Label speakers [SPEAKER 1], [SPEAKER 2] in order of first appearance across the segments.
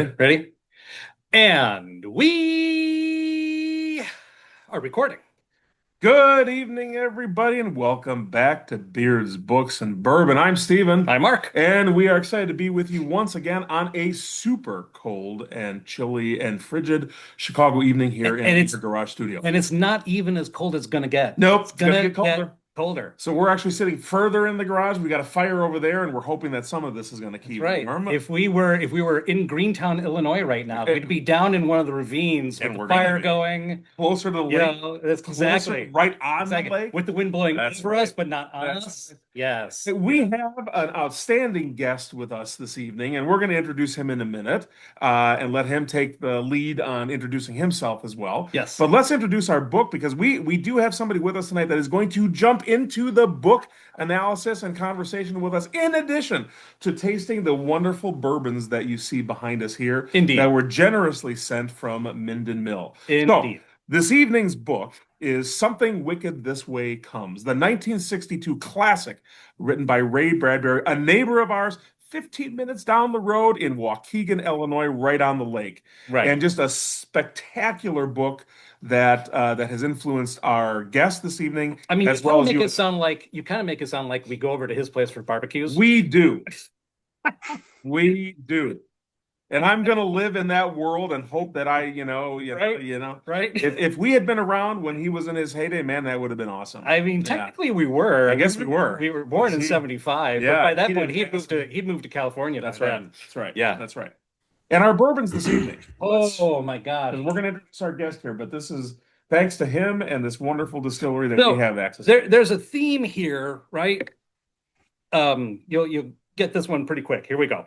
[SPEAKER 1] Ready? And we are recording.
[SPEAKER 2] Good evening, everybody, and welcome back to Beards, Books, and Bourbon. I'm Steven,
[SPEAKER 1] Hi, Mark.
[SPEAKER 2] and we are excited to be with you once again on a super cold and chilly and frigid Chicago evening here in
[SPEAKER 1] And
[SPEAKER 2] our garage studio.
[SPEAKER 1] it's not even as cold as it's gonna get.
[SPEAKER 2] Nope,
[SPEAKER 1] It's
[SPEAKER 2] it's gonna
[SPEAKER 1] gonna
[SPEAKER 2] get
[SPEAKER 1] get
[SPEAKER 2] colder.
[SPEAKER 1] colder.
[SPEAKER 2] So we're actually sitting further in the garage. We got a fire over there, and we're hoping that some of this is going to
[SPEAKER 1] That's
[SPEAKER 2] keep
[SPEAKER 1] right.
[SPEAKER 2] warm.
[SPEAKER 1] If we were in Greentown, Illinois right now, we'd be down in one of the ravines with
[SPEAKER 2] And
[SPEAKER 1] the
[SPEAKER 2] we're gonna
[SPEAKER 1] fire
[SPEAKER 2] be
[SPEAKER 1] going.
[SPEAKER 2] closer to the
[SPEAKER 1] You
[SPEAKER 2] lake,
[SPEAKER 1] know, that's
[SPEAKER 2] closer
[SPEAKER 1] exactly
[SPEAKER 2] right on the
[SPEAKER 1] exactly
[SPEAKER 2] lake.
[SPEAKER 1] with the wind blowing
[SPEAKER 2] That's
[SPEAKER 1] over us,
[SPEAKER 2] right.
[SPEAKER 1] but not on
[SPEAKER 2] That's
[SPEAKER 1] us.
[SPEAKER 2] right.
[SPEAKER 1] Yes.
[SPEAKER 2] We have an outstanding guest with us this evening, and we're going to introduce him in a minute and let him take the lead on introducing himself as well.
[SPEAKER 1] Yes.
[SPEAKER 2] But let's introduce our book because we do have somebody with us tonight that is going to jump into the book analysis and conversation with us, in addition to tasting the wonderful bourbons that you see behind us here that
[SPEAKER 1] Indeed.
[SPEAKER 2] were generously sent from Minden Mill. So,
[SPEAKER 1] Indeed.
[SPEAKER 2] this evening's book is Something Wicked This Way Comes, the 1962 classic written by Ray Bradbury, a neighbor of ours, 15 minutes down the road in Waukegan, Illinois, right on the lake.
[SPEAKER 1] Right.
[SPEAKER 2] And just a spectacular book that has influenced our guest this evening,
[SPEAKER 1] I mean,
[SPEAKER 2] as well as you.
[SPEAKER 1] you kind of make it sound like we go over to his place for barbecues.
[SPEAKER 2] We do. We do. And I'm going to live in that world and hope that
[SPEAKER 1] Right. Right.
[SPEAKER 2] if we had been around when he was in his heyday, man, that would have been awesome.
[SPEAKER 1] I mean,
[SPEAKER 2] Yeah,
[SPEAKER 1] technically we were.
[SPEAKER 2] I
[SPEAKER 1] I
[SPEAKER 2] guess
[SPEAKER 1] mean,
[SPEAKER 2] we were.
[SPEAKER 1] we were born
[SPEAKER 2] Because
[SPEAKER 1] in
[SPEAKER 2] he,
[SPEAKER 1] 75, but
[SPEAKER 2] yeah,
[SPEAKER 1] by that
[SPEAKER 2] he
[SPEAKER 1] point
[SPEAKER 2] didn't pass away.
[SPEAKER 1] he'd moved to California by
[SPEAKER 2] That's right.
[SPEAKER 1] then.
[SPEAKER 2] That's right.
[SPEAKER 1] Yeah.
[SPEAKER 2] That's right. And our bourbons this evening. Let's,
[SPEAKER 1] Oh my
[SPEAKER 2] because
[SPEAKER 1] gosh.
[SPEAKER 2] we're going to introduce our guest here, but this is thanks to him and this wonderful distillery that we
[SPEAKER 1] So
[SPEAKER 2] have access to.
[SPEAKER 1] there's a theme here, right? You'll get this one pretty quick. Here we go.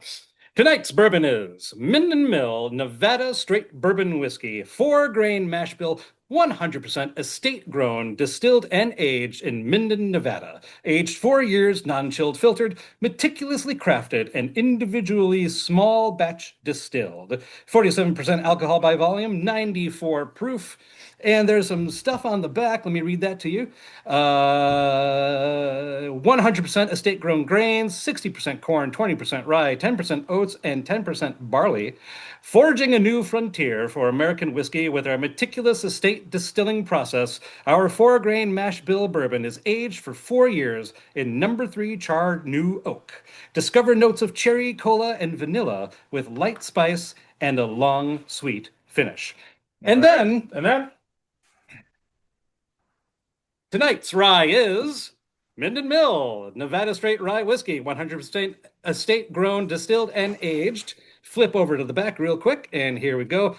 [SPEAKER 1] Tonight's bourbon is Minden Mill Nevada Straight Bourbon Whiskey, 4-grain mash bill, 100% estate grown, distilled and aged in Minden, Nevada. Aged 4 years, non-chilled filtered, meticulously crafted, and individually small batch distilled. 47% alcohol by volume, 94 proof. And there's some stuff on the back. Let me read that to you. 100% estate grown grains, 60% corn, 20% rye, 10% oats, and 10% barley. Forging a new frontier for American whiskey with our meticulous estate distilling process, our 4-grain mash bill bourbon is aged for 4 years in number 3 charred new oak. Discover notes of cherry, cola, and vanilla with light spice and a long, sweet finish. And
[SPEAKER 2] All right.
[SPEAKER 1] then
[SPEAKER 2] And then
[SPEAKER 1] tonight's rye is Minden Mill, Nevada Straight Rye Whiskey, 100% estate grown, distilled, and aged. Flip over to the back real quick, and here we go.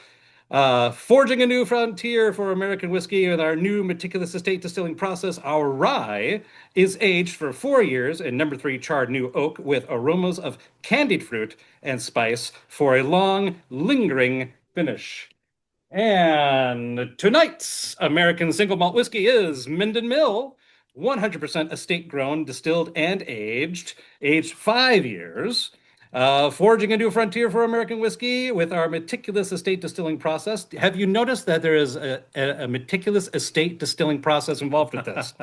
[SPEAKER 1] Forging a new frontier for American whiskey with our new meticulous estate distilling process. Our rye is aged for 4 years in number 3 charred new oak with aromas of candied fruit and spice for a long, lingering finish. And tonight's American single malt whiskey is Minden Mill, 100% estate grown, distilled, and aged 5 years. Forging a new frontier for American whiskey with our meticulous estate distilling process. Have you noticed that there is a meticulous estate distilling process involved with this?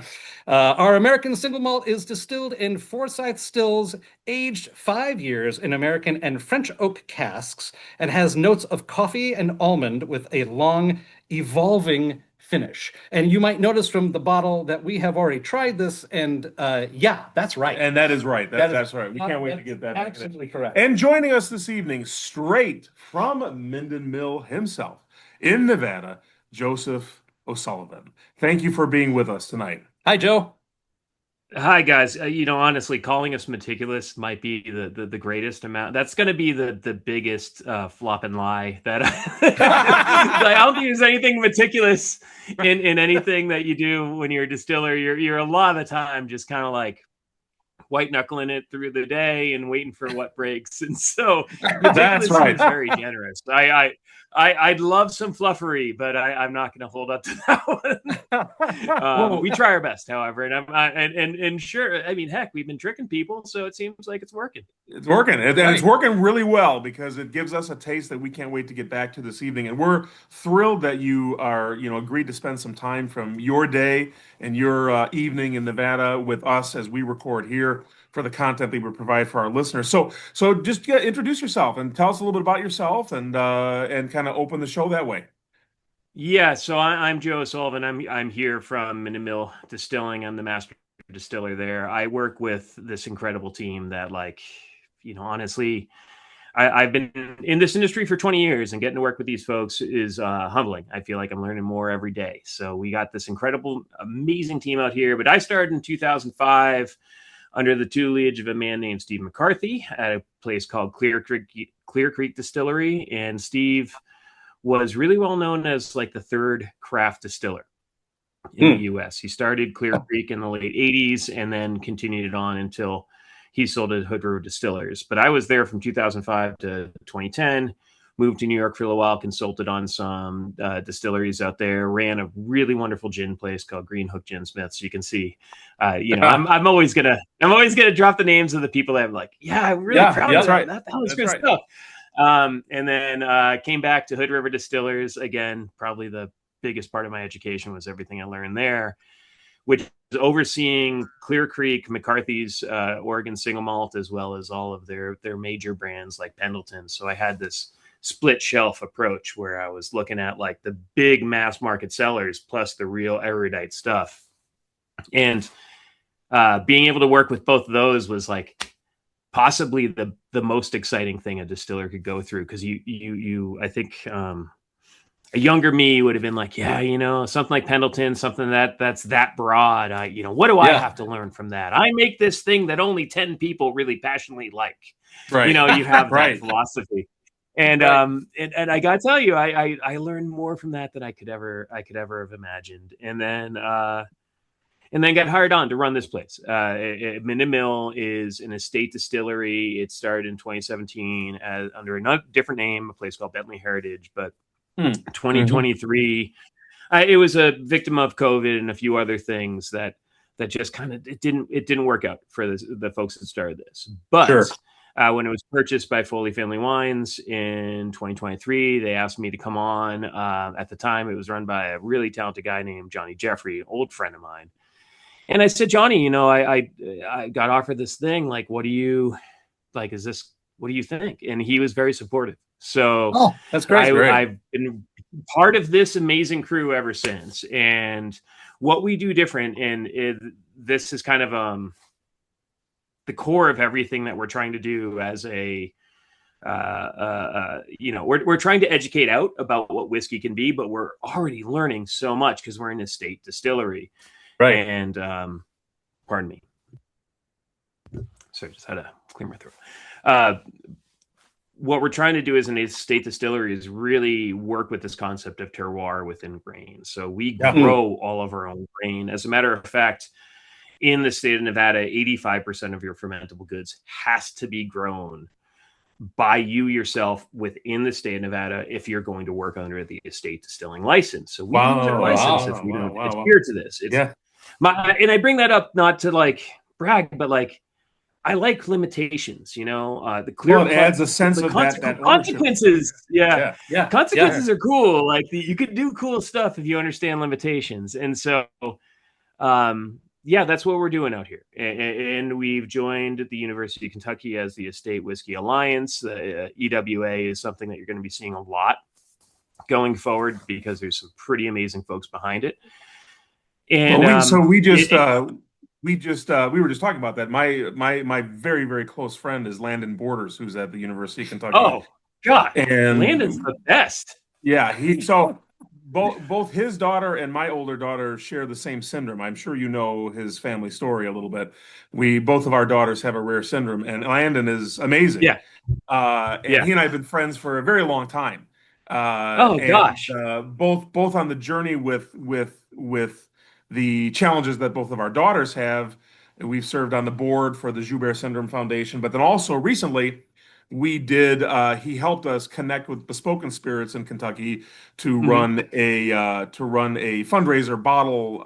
[SPEAKER 1] Our American single malt is distilled in Forsyth stills, aged 5 years in American and French oak casks, and has notes of coffee and almond with a long, evolving finish. And you might notice from the bottle that we have already tried this, and yeah, that's right.
[SPEAKER 2] and that is right.
[SPEAKER 1] That is
[SPEAKER 2] That's right. We can't wait to get that back.
[SPEAKER 1] absolutely correct.
[SPEAKER 2] And joining us this evening, straight from Minden Mill himself in Nevada, Joseph O'Sullivan. Thank you for being with us tonight.
[SPEAKER 1] Hi, Joe.
[SPEAKER 3] Hi guys. Honestly, calling us meticulous might be the greatest amount. That's going to be the biggest flop and lie that I don't think there's anything meticulous in anything that you do when you're a distiller. You're a lot of the time just kind of like white knuckling it through the day and waiting for what breaks. And so
[SPEAKER 2] That's
[SPEAKER 3] meticulous
[SPEAKER 2] right.
[SPEAKER 3] seems very generous. I'd love some fluffery, but I'm not going to hold up to that one. We try our best, however, and sure, I mean, heck, we've been tricking people, so it seems like it's working.
[SPEAKER 2] It's working, and
[SPEAKER 1] Right.
[SPEAKER 2] it's working really well because it gives us a taste that we can't wait to get back to this evening. And we're thrilled that you are, agreed to spend some time from your day and your evening in Nevada with us as we record here for the content that we provide for our listeners. So just introduce yourself and tell us a little bit about yourself, and kind of open the show that way.
[SPEAKER 3] Yeah, so I'm Joe Sullivan. I'm here from Minden Mill Distilling. I'm the master distiller there. I work with this incredible team that, like, honestly, I've been in this industry for 20 years, and getting to work with these folks is humbling. I feel like I'm learning more every day. So we got this incredible, amazing team out here. But I started in 2005 under the tutelage of a man named Steve McCarthy at a place called Clear Creek Distillery. And Steve was really well known as like the third craft distiller in the U.S. He started Clear Creek in the late 80s and then continued it on until he sold it to Hood River Distillers. But I was there from 2005 to 2010, moved to New York for a little while, consulted on some distilleries out there, ran a really wonderful gin place called Green Hook Gin Smiths. You can see, I'm always gonna drop the names of the people that I'm like, I'm really proud of that.
[SPEAKER 2] Right.
[SPEAKER 3] That was good stuff. And then came back to Hood River Distillers again. Probably the biggest part of my education was everything I learned there, which is overseeing Clear Creek, McCarthy's Oregon single malt, as well as all of their major brands like Pendleton. So I had this split shelf approach where I was looking at like the big mass market sellers plus the real erudite stuff. And being able to work with both of those was like possibly the most exciting thing a distiller could go through, because I think a younger me would have been like, something like Pendleton, something that's that broad. What do I have to learn from that? I make this thing that only 10 people really passionately like.
[SPEAKER 2] Right.
[SPEAKER 3] You have
[SPEAKER 2] Right.
[SPEAKER 3] that philosophy. And and I gotta tell you, I learned more from that than I could ever have imagined. And then got hired on to run this place. Minden Mill is an estate distillery. It started in 2017 under a different name, a place called Bentley Heritage. But 2023, it was a victim of COVID and a few other things that just kind of it didn't work out for the folks that started this. But
[SPEAKER 2] Sure.
[SPEAKER 3] When it was purchased by Foley Family Wines in 2023, they asked me to come on. At the time, it was run by a really talented guy named Johnny Jeffrey, an old friend of mine. And I said, Johnny, I got offered this thing. Like, what do you think? And he was very supportive. So
[SPEAKER 1] that's great.
[SPEAKER 3] I've been part of this amazing crew ever since. And what we do different, and this is kind of the core of everything that we're trying to do as a we're trying to educate out about what whiskey can be, but we're already learning so much because we're in a state distillery.
[SPEAKER 2] Right.
[SPEAKER 3] And pardon me. So I just had to clear my throat. What we're trying to do as an estate distillery is really work with this concept of terroir within grain. So we grow all of our own grain. As a matter of fact, in the state of Nevada, 85% of your fermentable goods has to be grown by you yourself within the state of Nevada if you're going to work under the estate distilling license. So we use our license if we don't adhere to this. And I bring that up not to like brag, but like I like limitations, the clear
[SPEAKER 2] it adds a sense of that
[SPEAKER 3] consequences.
[SPEAKER 2] Yeah.
[SPEAKER 3] Consequences are cool. Like you could do cool stuff if you understand limitations. And so, that's what we're doing out here. And we've joined the University of Kentucky as the Estate Whiskey Alliance. The EWA is something that you're going to be seeing a lot going forward because there's some pretty amazing folks behind it. And we were just talking about that. My very, very close friend is Landon Borders, who's at the University of Kentucky. Oh God,
[SPEAKER 2] and
[SPEAKER 3] Landon's the best.
[SPEAKER 2] Yeah, both his daughter and my older daughter share the same syndrome. I'm sure you know his family story a little bit. Both of our daughters have a rare syndrome, and Landon is amazing. Yeah, he and I have been friends for a very long time.
[SPEAKER 3] Gosh,
[SPEAKER 2] both on the journey with the challenges that both of our daughters have. We've served on the board for the Joubert Syndrome Foundation, but then also recently we did. He helped us connect with Bespoken Spirits in Kentucky to
[SPEAKER 3] Mhm.
[SPEAKER 2] run a fundraiser bottle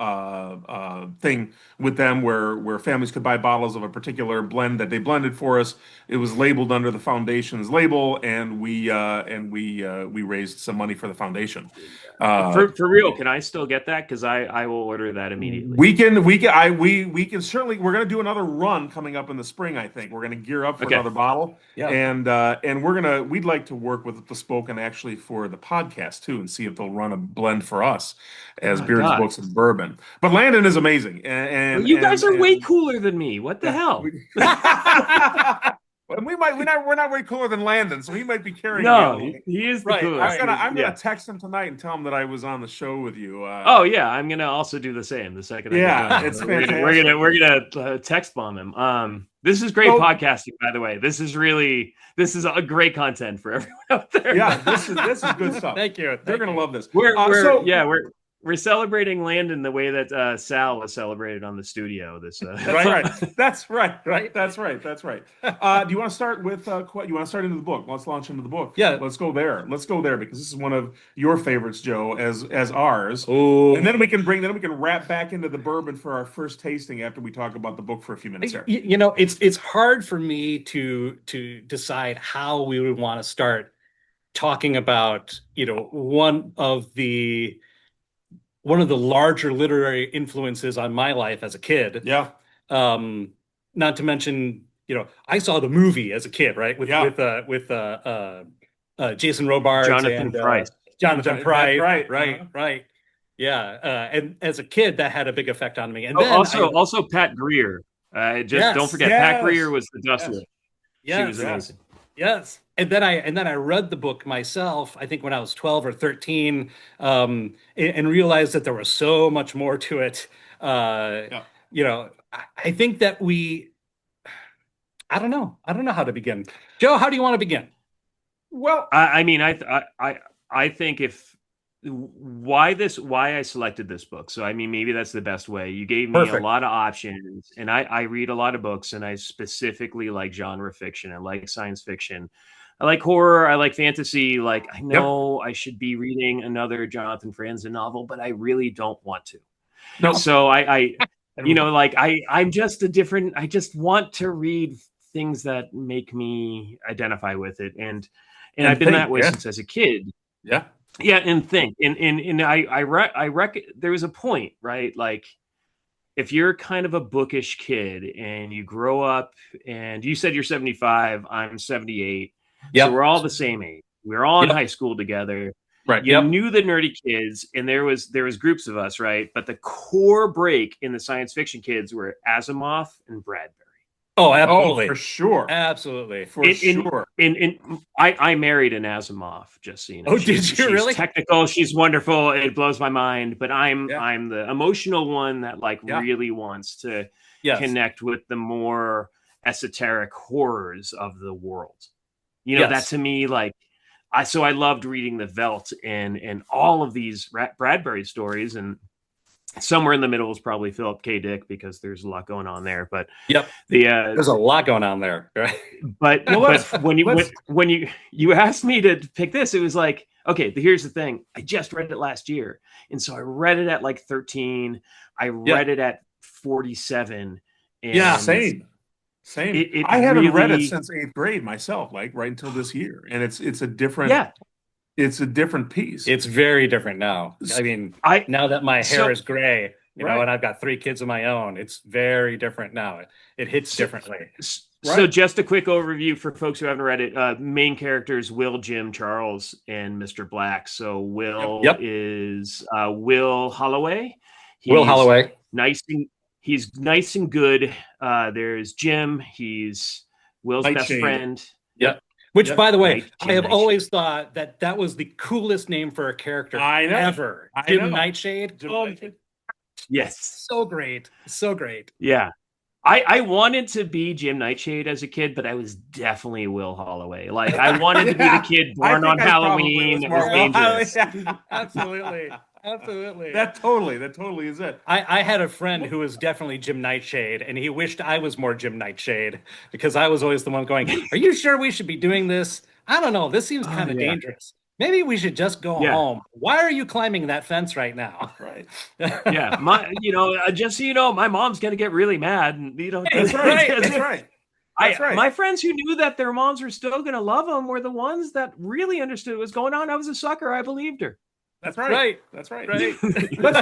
[SPEAKER 2] thing with them, where families could buy bottles of a particular blend that they blended for us. It was labeled under the foundation's label, and we raised some money for the foundation.
[SPEAKER 3] For real, can I still get that? Because I will order that immediately.
[SPEAKER 2] We can certainly. We're going to do another run coming up in the spring. I think we're going to gear up for
[SPEAKER 3] Okay.
[SPEAKER 2] another bottle,
[SPEAKER 1] Yeah.
[SPEAKER 2] and we'd like to work with Bespoken actually for the podcast too, and see if they'll run a blend for us as
[SPEAKER 3] Oh my
[SPEAKER 2] Beards,
[SPEAKER 3] God.
[SPEAKER 2] Books, and Bourbon. But Landon is amazing, and
[SPEAKER 3] Well, you guys are way cooler than me. What the hell?
[SPEAKER 2] And we're not way cooler than Landon, so he might be carrying
[SPEAKER 3] No,
[SPEAKER 2] me.
[SPEAKER 3] he is the
[SPEAKER 1] Right,
[SPEAKER 3] coolest.
[SPEAKER 2] I'm
[SPEAKER 3] Yeah.
[SPEAKER 2] gonna text him tonight and tell him that I was on the show with you.
[SPEAKER 3] Oh yeah, I'm gonna also do the same the second.
[SPEAKER 2] Yeah,
[SPEAKER 3] I get done.
[SPEAKER 2] it's
[SPEAKER 3] we're gonna text bomb him. This is great podcasting, by the way. This is a great content for everyone out there.
[SPEAKER 2] Yeah, this is good stuff.
[SPEAKER 1] Thank you.
[SPEAKER 2] They're gonna love this.
[SPEAKER 3] We're celebrating Landon the way that Sal was celebrated on the studio.
[SPEAKER 2] That's right. That's right. Do you want to start with? You want to start into the book? Let's launch into the book.
[SPEAKER 1] Yeah.
[SPEAKER 2] Let's go there because this is one of your favorites, Joe, as ours.
[SPEAKER 1] Oh,
[SPEAKER 2] And then we can wrap back into the bourbon for our first tasting after we talk about the book for a few minutes here.
[SPEAKER 1] it's hard for me to decide how we would want to start talking about one of the larger literary influences on my life as a kid.
[SPEAKER 2] Yeah.
[SPEAKER 1] Not to mention, I saw the movie as a kid, right? With Jason Robards
[SPEAKER 3] Jonathan Pryce.
[SPEAKER 1] Jonathan Pryce.
[SPEAKER 2] Right.
[SPEAKER 1] Right. Yeah. And as a kid, that had a big effect on me. And then
[SPEAKER 3] also Pat Greer. Don't forget, Pat Greer was the Dustler.
[SPEAKER 1] Yes.
[SPEAKER 3] She was amazing.
[SPEAKER 1] Yes. And then I read the book myself, I think when I was 12 or 13, and realized that there was so much more to it. I think that I don't know how to begin. Joe, how do you want to begin?
[SPEAKER 2] Well,
[SPEAKER 3] I think why I selected this book. So, I mean, maybe that's the best way. You gave me a lot of options, and I read a lot of books, and I specifically like genre fiction. I like science fiction. I like horror. I like fantasy. Like, I know I should be reading another Jonathan Franzen novel, but I really don't want to.
[SPEAKER 2] No.
[SPEAKER 3] So I'm just I just want to read things that make me identify with it. And I've been that way since as a kid.
[SPEAKER 2] Yeah.
[SPEAKER 3] Yeah, and think, and I reckon there was a point, right? Like, if you're kind of a bookish kid and you grow up, and you said you're 75, I'm 78, so we're all the same age. We're all in high school together.
[SPEAKER 2] Right.
[SPEAKER 3] You knew the nerdy kids, and there was groups of us, right? But the core break in the science fiction kids were Asimov and Bradbury.
[SPEAKER 1] Oh, absolutely.
[SPEAKER 2] Oh, for sure.
[SPEAKER 1] Absolutely.
[SPEAKER 2] Sure.
[SPEAKER 3] And I married an Asimov, just so you know.
[SPEAKER 1] Oh, did you really?
[SPEAKER 3] She's technical. She's wonderful. It blows my mind. But I'm the emotional one that really wants to connect with the more esoteric horrors of the world. That to me, so I loved reading the Veldt and all of these Bradbury stories, and somewhere in the middle is probably Philip K. Dick, because there's a lot going on there. But
[SPEAKER 1] there's a lot going on there, right?
[SPEAKER 3] But when you asked me to pick this, it was like, okay, here's the thing. I just read it last year, and so I read it at 13. I read it at 47. And
[SPEAKER 2] same. I haven't read it since 8th grade myself, right until this year, and it's a different. Yeah. It's a different piece.
[SPEAKER 1] It's very different now. I mean, now that my hair is gray, and I've got 3 kids of my own, it's very different now. It hits differently.
[SPEAKER 3] So just a quick overview for folks who haven't read it. Main characters: Will, Jim, Charles, and Mr. Black. So Will is Will Holloway.
[SPEAKER 1] Will Holloway.
[SPEAKER 3] He's nice and good. There's Jim. He's Will's best friend.
[SPEAKER 1] Yep. Which, by the way, I have always thought that was the coolest name for a character ever. Jim Nightshade.
[SPEAKER 3] Yes.
[SPEAKER 1] So great. So great.
[SPEAKER 3] Yeah. I wanted to be Jim Nightshade as a kid, but I was definitely Will Holloway. I wanted to be the kid born on Halloween that was dangerous.
[SPEAKER 1] Absolutely. Absolutely.
[SPEAKER 2] That totally is it.
[SPEAKER 1] I had a friend who was definitely Jim Nightshade, and he wished I was more Jim Nightshade because I was always the one going, "Are you sure we should be doing this? I don't know. This seems kind of
[SPEAKER 3] Yeah.
[SPEAKER 1] dangerous. Maybe we should just go
[SPEAKER 3] Yeah.
[SPEAKER 1] home. Why are you climbing that fence right now?"
[SPEAKER 2] Right.
[SPEAKER 3] Yeah. Just so you know, my mom's going to get really mad. And,
[SPEAKER 2] That's right. That's right. That's right.
[SPEAKER 3] My friends who knew that their moms were still going to love them were the ones that really understood what was going on. I was a sucker. I believed her.
[SPEAKER 2] That's right.
[SPEAKER 1] Right.
[SPEAKER 2] That's right.
[SPEAKER 1] Right.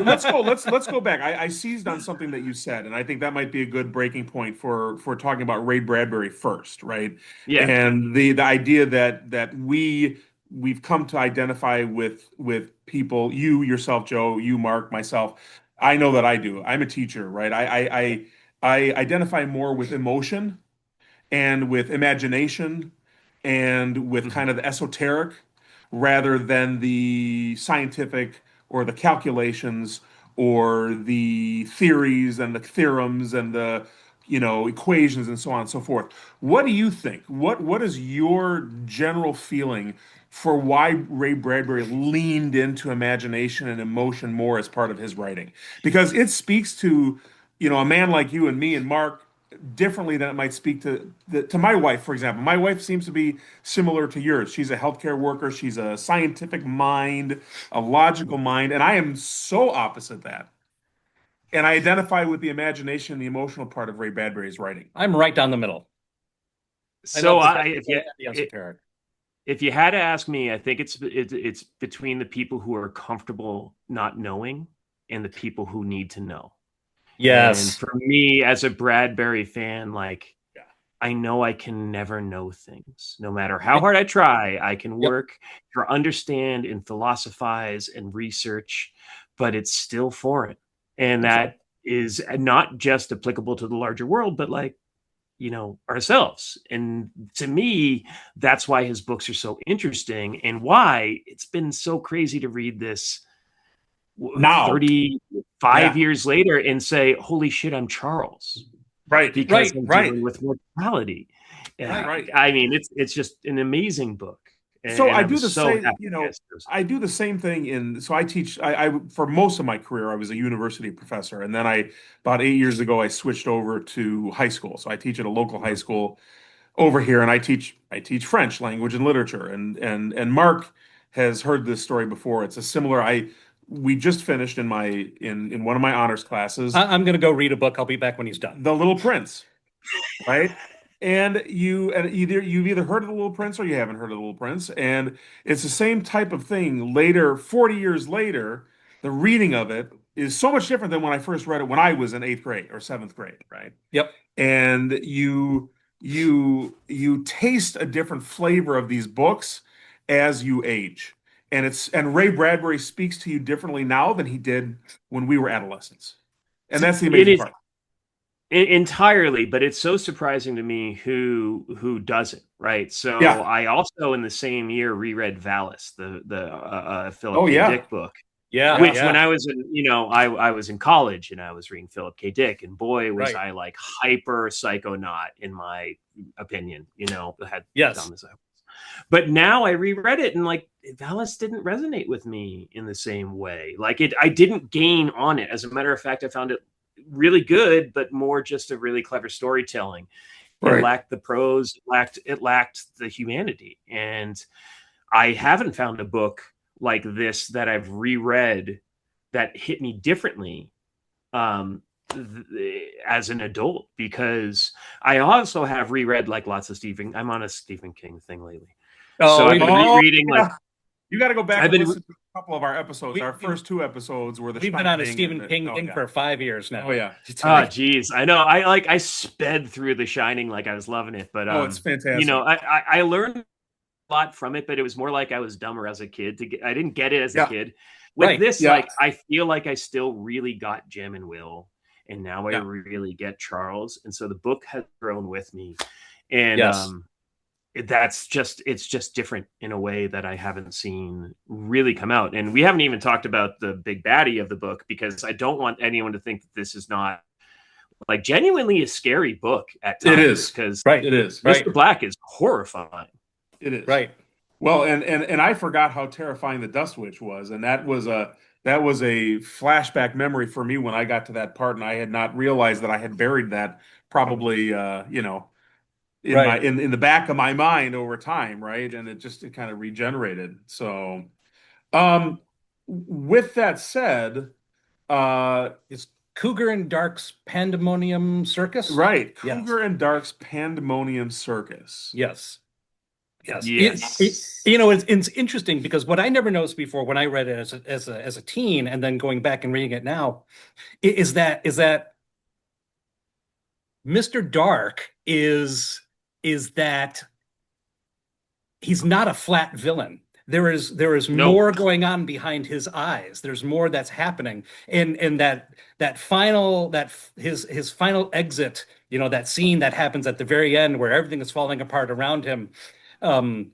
[SPEAKER 2] Let's go back. I seized on something that you said, and I think that might be a good breaking point for talking about Ray Bradbury first, right?
[SPEAKER 3] Yeah.
[SPEAKER 2] And the idea that we've come to identify with people, you yourself, Joe, you, Mark, myself. I know that I do. I'm a teacher, right? I identify more with emotion and with imagination and with kind of the esoteric rather than the scientific or the calculations or the theories and the theorems and the equations and so on and so forth. What do you think? What is your general feeling for why Ray Bradbury leaned into imagination and emotion more as part of his writing? Because it speaks to, a man like you and me and Mark differently than it might speak to my wife, for example. My wife seems to be similar to yours. She's a healthcare worker. She's a scientific mind, a logical mind, and I am so opposite that. And I identify with the imagination and the emotional part of Ray Bradbury's writing.
[SPEAKER 1] I'm right down the middle.
[SPEAKER 3] So
[SPEAKER 1] the esoteric.
[SPEAKER 3] if you had to ask me, I think it's between the people who are comfortable not knowing and the people who need to know.
[SPEAKER 1] Yes.
[SPEAKER 3] And for me, as a Bradbury fan, I know I can never know things. No matter how hard I try, I can work to understand and philosophize and research, but it's still foreign. And that is not just applicable to the larger world, but ourselves. And to me, that's why his books are so interesting and why it's been so crazy to read this now 35 years later and say, holy shit, I'm Charles.
[SPEAKER 2] Right.
[SPEAKER 3] Because I'm dealing with mortality.
[SPEAKER 2] Right.
[SPEAKER 3] I mean, it's just an amazing book.
[SPEAKER 2] So I do the same, I do the same thing so I teach, I for most of my career, I was a university professor. And then about 8 years ago, I switched over to high school. So I teach at a local high school over here, and I teach French language and literature. And Mark has heard this story before. It's a similar, we just finished in one of my honors classes.
[SPEAKER 1] I'm going to go read a book. I'll be back when he's done.
[SPEAKER 2] The Little Prince, right? And you've either heard of The Little Prince or you haven't heard of The Little Prince. And it's the same type of thing. Later, 40 years later, the reading of it is so much different than when I first read it when I was in 8th grade or 7th grade, right?
[SPEAKER 1] Yep.
[SPEAKER 2] And you taste a different flavor of these books as you age. And Ray Bradbury speaks to you differently now than he did when we were adolescents. And that's the amazing part.
[SPEAKER 3] Entirely, but it's so surprising to me who doesn't, right? So I also in the same year reread Valis, the Philip K. Dick book.
[SPEAKER 1] Yeah.
[SPEAKER 3] Which when I was in, I was in college and I was reading Philip K. Dick, and boy was I hyper psychonaut in my opinion, had dumb as I was. But now I reread it and Valis didn't resonate with me in the same way. I didn't gain on it. As a matter of fact, I found it really good, but more just a really clever storytelling. It lacked the prose, it lacked the humanity. And I haven't found a book like this that I've reread that hit me differently as an adult, because I also have reread lots of I'm on a Stephen King thing lately. So I've been rereading
[SPEAKER 2] you got to go back and listen to a couple of our episodes. Our first 2 episodes were
[SPEAKER 1] we've been on a Stephen King thing for 5 years now.
[SPEAKER 2] Oh yeah.
[SPEAKER 3] Oh geez, I know. I sped through The Shining like I was loving it, but
[SPEAKER 2] it's fantastic.
[SPEAKER 3] I learned a lot from it, but it was more like I was dumber as a kid. I didn't get it as a kid. With this, I feel like I still really got Jim and Will, and now I really get Charles, and so the book has grown with me, and it's just different in a way that I haven't seen really come out. And we haven't even talked about the big baddie of the book, because I don't want anyone to think that this is not genuinely a scary book at times.
[SPEAKER 2] It is,
[SPEAKER 3] because
[SPEAKER 2] it is.
[SPEAKER 3] Mr. Black is horrifying.
[SPEAKER 2] It is.
[SPEAKER 1] Right.
[SPEAKER 2] Well, and I forgot how terrifying the Dust Witch was, and that was a flashback memory for me when I got to that part, and I had not realized that I had buried that probably in my
[SPEAKER 1] Right.
[SPEAKER 2] in the back of my mind over time, right? And it kind of regenerated. So, um, with that said, uh,
[SPEAKER 1] Is Cougar and Dark's Pandemonium Circus?
[SPEAKER 2] right,
[SPEAKER 1] Yes.
[SPEAKER 2] Cougar and Dark's Pandemonium Circus.
[SPEAKER 1] Yes. Yes.
[SPEAKER 3] Yes.
[SPEAKER 1] It's interesting because what I never noticed before when I read it as a teen and then going back and reading it now is that Mr. Dark is that he's not a flat villain. There is
[SPEAKER 3] No.
[SPEAKER 1] more going on behind his eyes. There's more that's happening. And that final that his final exit, that scene that happens at the very end where everything is falling apart around him. Um,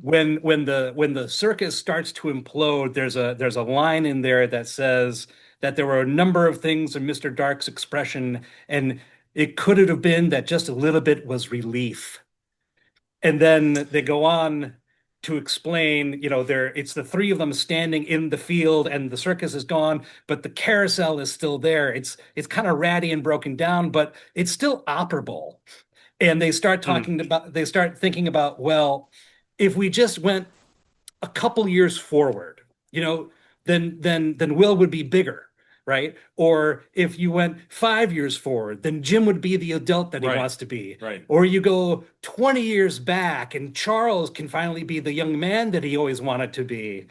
[SPEAKER 1] when the circus starts to implode, there's a line in there that says that there were a number of things in Mr. Dark's expression, and it could have been that just a little bit was relief. And then they go on to explain, it's the three of them standing in the field and the circus is gone, but the carousel is still there. It's kind of ratty and broken down, but it's still operable. And
[SPEAKER 3] Mhm.
[SPEAKER 1] they start thinking about, well, if we just went a couple years forward, then Will would be bigger, right? Or if you went 5 years forward, then Jim would be the adult that he
[SPEAKER 2] Right,
[SPEAKER 1] wants to be.
[SPEAKER 2] right.
[SPEAKER 1] Or you go 20 years back and Charles can finally be the young man that he always wanted to be.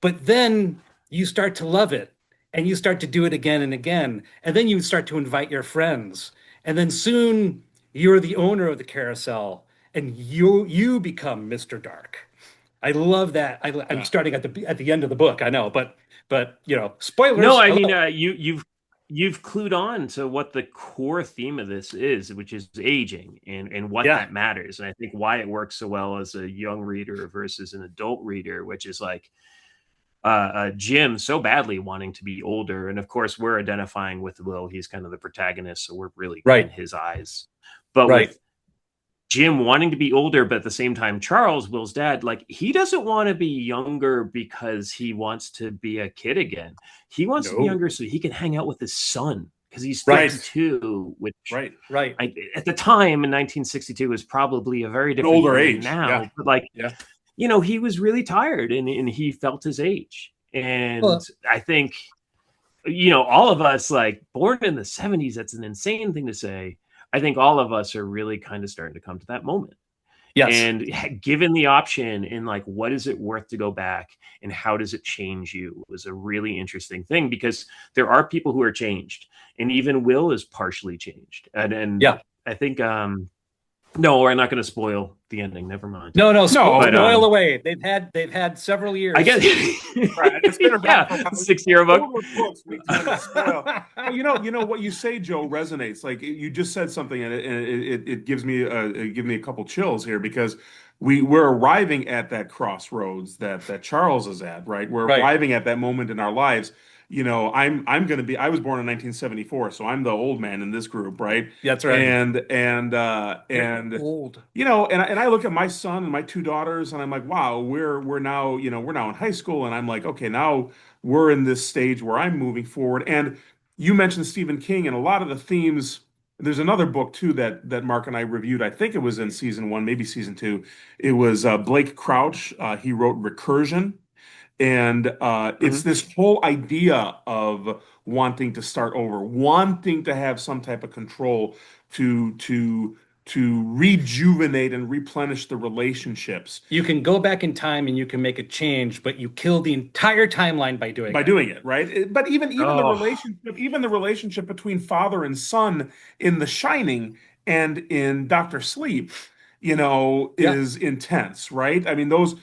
[SPEAKER 1] But then you start to love it and you start to do it again and again. And then you start to invite your friends. And then soon you're the owner of the carousel and you become Mr. Dark. I love that. I'm
[SPEAKER 2] Yeah.
[SPEAKER 1] starting at the end of the book, I know, but
[SPEAKER 3] No,
[SPEAKER 1] spoilers.
[SPEAKER 3] I mean,
[SPEAKER 1] Hello.
[SPEAKER 3] you've clued on to what the core theme of this is, which is aging and what
[SPEAKER 1] Yeah,
[SPEAKER 3] that matters, and I think why it works so well as a young reader versus an adult reader, which is like Jim so badly wanting to be older, and of course we're identifying with Will. He's kind of the protagonist, so we're really in
[SPEAKER 1] right,
[SPEAKER 3] his eyes. But
[SPEAKER 1] right.
[SPEAKER 3] with Jim wanting to be older, but at the same time, Charles, Will's dad, like he doesn't want to be younger because he wants to be a kid again. He wants to be
[SPEAKER 1] No.
[SPEAKER 3] younger so he can hang out with his son because he's
[SPEAKER 1] Right,
[SPEAKER 2] Right,
[SPEAKER 3] 52, which
[SPEAKER 2] right.
[SPEAKER 1] right.
[SPEAKER 3] at the time in 1962 was probably a very
[SPEAKER 2] An
[SPEAKER 3] different
[SPEAKER 2] older
[SPEAKER 3] thing than
[SPEAKER 2] age. Yeah,
[SPEAKER 3] now. But like,
[SPEAKER 2] yeah.
[SPEAKER 3] he was really tired and he felt his age. And
[SPEAKER 1] Well,
[SPEAKER 3] I think, all of us like born in the 70s, that's an insane thing to say. I think all of us are really kind of starting to come to that moment
[SPEAKER 1] yes.
[SPEAKER 3] and given the option in like what is it worth to go back and how does it change you was a really interesting thing because there are people who are changed and even Will is partially changed and
[SPEAKER 1] Yeah.
[SPEAKER 3] I think no, we're not going to spoil the ending, never mind.
[SPEAKER 1] No, no,
[SPEAKER 2] No,
[SPEAKER 3] But
[SPEAKER 1] spoil
[SPEAKER 2] no.
[SPEAKER 1] away. They've had several
[SPEAKER 3] I
[SPEAKER 1] years.
[SPEAKER 3] guess
[SPEAKER 2] Right. It's been around for
[SPEAKER 3] yeah, 6 year book.
[SPEAKER 2] older books. We tend to spoil. But you know what you say, Joe, resonates. Like you just said something, and it gives me a couple chills here because we're arriving at that crossroads that Charles is at. Right, we're
[SPEAKER 1] Right.
[SPEAKER 2] arriving at that moment in our lives. I'm going to be. I was born in 1974, so I'm the old man in this group, right?
[SPEAKER 1] That's right.
[SPEAKER 2] And
[SPEAKER 1] Old.
[SPEAKER 2] and I look at my son and my two daughters, and I'm like, wow, we're now in high school, and I'm like, okay, now we're in this stage where I'm moving forward. And you mentioned Stephen King, and a lot of the themes. There's another book too that Mark and I reviewed. I think it was in season one, maybe season two. It was Blake Crouch. He wrote Recursion, and it's
[SPEAKER 3] Mhm.
[SPEAKER 2] this whole idea of wanting to start over, wanting to have some type of control to rejuvenate and replenish the relationships
[SPEAKER 1] You can go back in time and you can make a change, but you kill the entire timeline by doing
[SPEAKER 2] by
[SPEAKER 1] it.
[SPEAKER 2] doing it, right? But
[SPEAKER 3] Oh,
[SPEAKER 2] even the relationship between father and son in The Shining and in Doctor Sleep,
[SPEAKER 1] Yeah.
[SPEAKER 2] is intense, right? I mean, those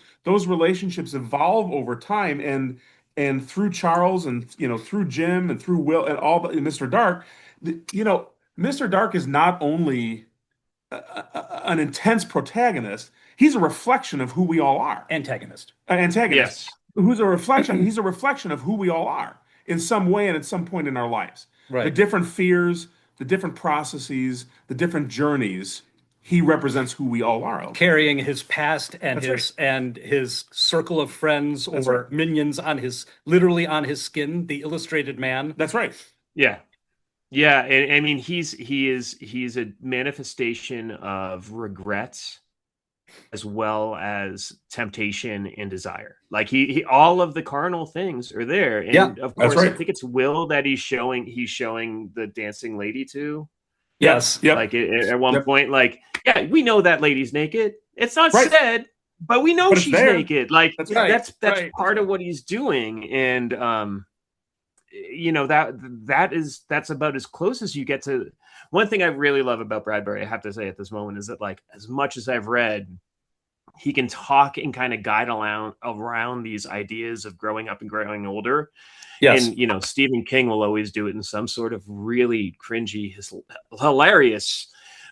[SPEAKER 2] relationships evolve over time, and through Charles and through Jim and through Will and and Mr. Dark, Mr. Dark is not only an intense protagonist, he's a reflection of who we all are.
[SPEAKER 1] Antagonist.
[SPEAKER 2] An antagonist
[SPEAKER 3] yes.
[SPEAKER 2] who's a reflection. He's a reflection of who we all are in some way and at some point in our lives. The
[SPEAKER 1] Right.
[SPEAKER 2] different fears, the different processes, the different journeys. he represents who we all are.
[SPEAKER 1] Carrying his past and
[SPEAKER 2] That's
[SPEAKER 1] his circle of friends
[SPEAKER 2] That's
[SPEAKER 1] or
[SPEAKER 2] right.
[SPEAKER 1] minions literally on his skin, the illustrated man.
[SPEAKER 2] That's right.
[SPEAKER 3] Yeah. Yeah, and I mean he's a manifestation of regrets as well as temptation and desire. Like he all of the carnal things are there.
[SPEAKER 1] Yeah,
[SPEAKER 3] And of
[SPEAKER 2] that's
[SPEAKER 3] course, I
[SPEAKER 2] right.
[SPEAKER 3] think it's Will that he's showing the dancing lady to.
[SPEAKER 1] Yes.
[SPEAKER 2] Yep.
[SPEAKER 3] Like at one
[SPEAKER 2] Yep.
[SPEAKER 3] point, like, yeah, we know that lady's naked. It's not
[SPEAKER 2] Right.
[SPEAKER 3] said, but we know
[SPEAKER 2] But it's
[SPEAKER 3] she's
[SPEAKER 2] there.
[SPEAKER 3] naked. Like
[SPEAKER 2] That's right.
[SPEAKER 3] that's
[SPEAKER 1] Right.
[SPEAKER 3] part of what he's doing. And you know, that's about as close as you get to. One thing I really love about Bradbury, I have to say at this moment, is that, like, as much as I've read, he can talk and kind of guide around these ideas of growing up and growing older.
[SPEAKER 1] Yes.
[SPEAKER 3] And, you know, Stephen King will always do it in some sort of really cringy, hilarious,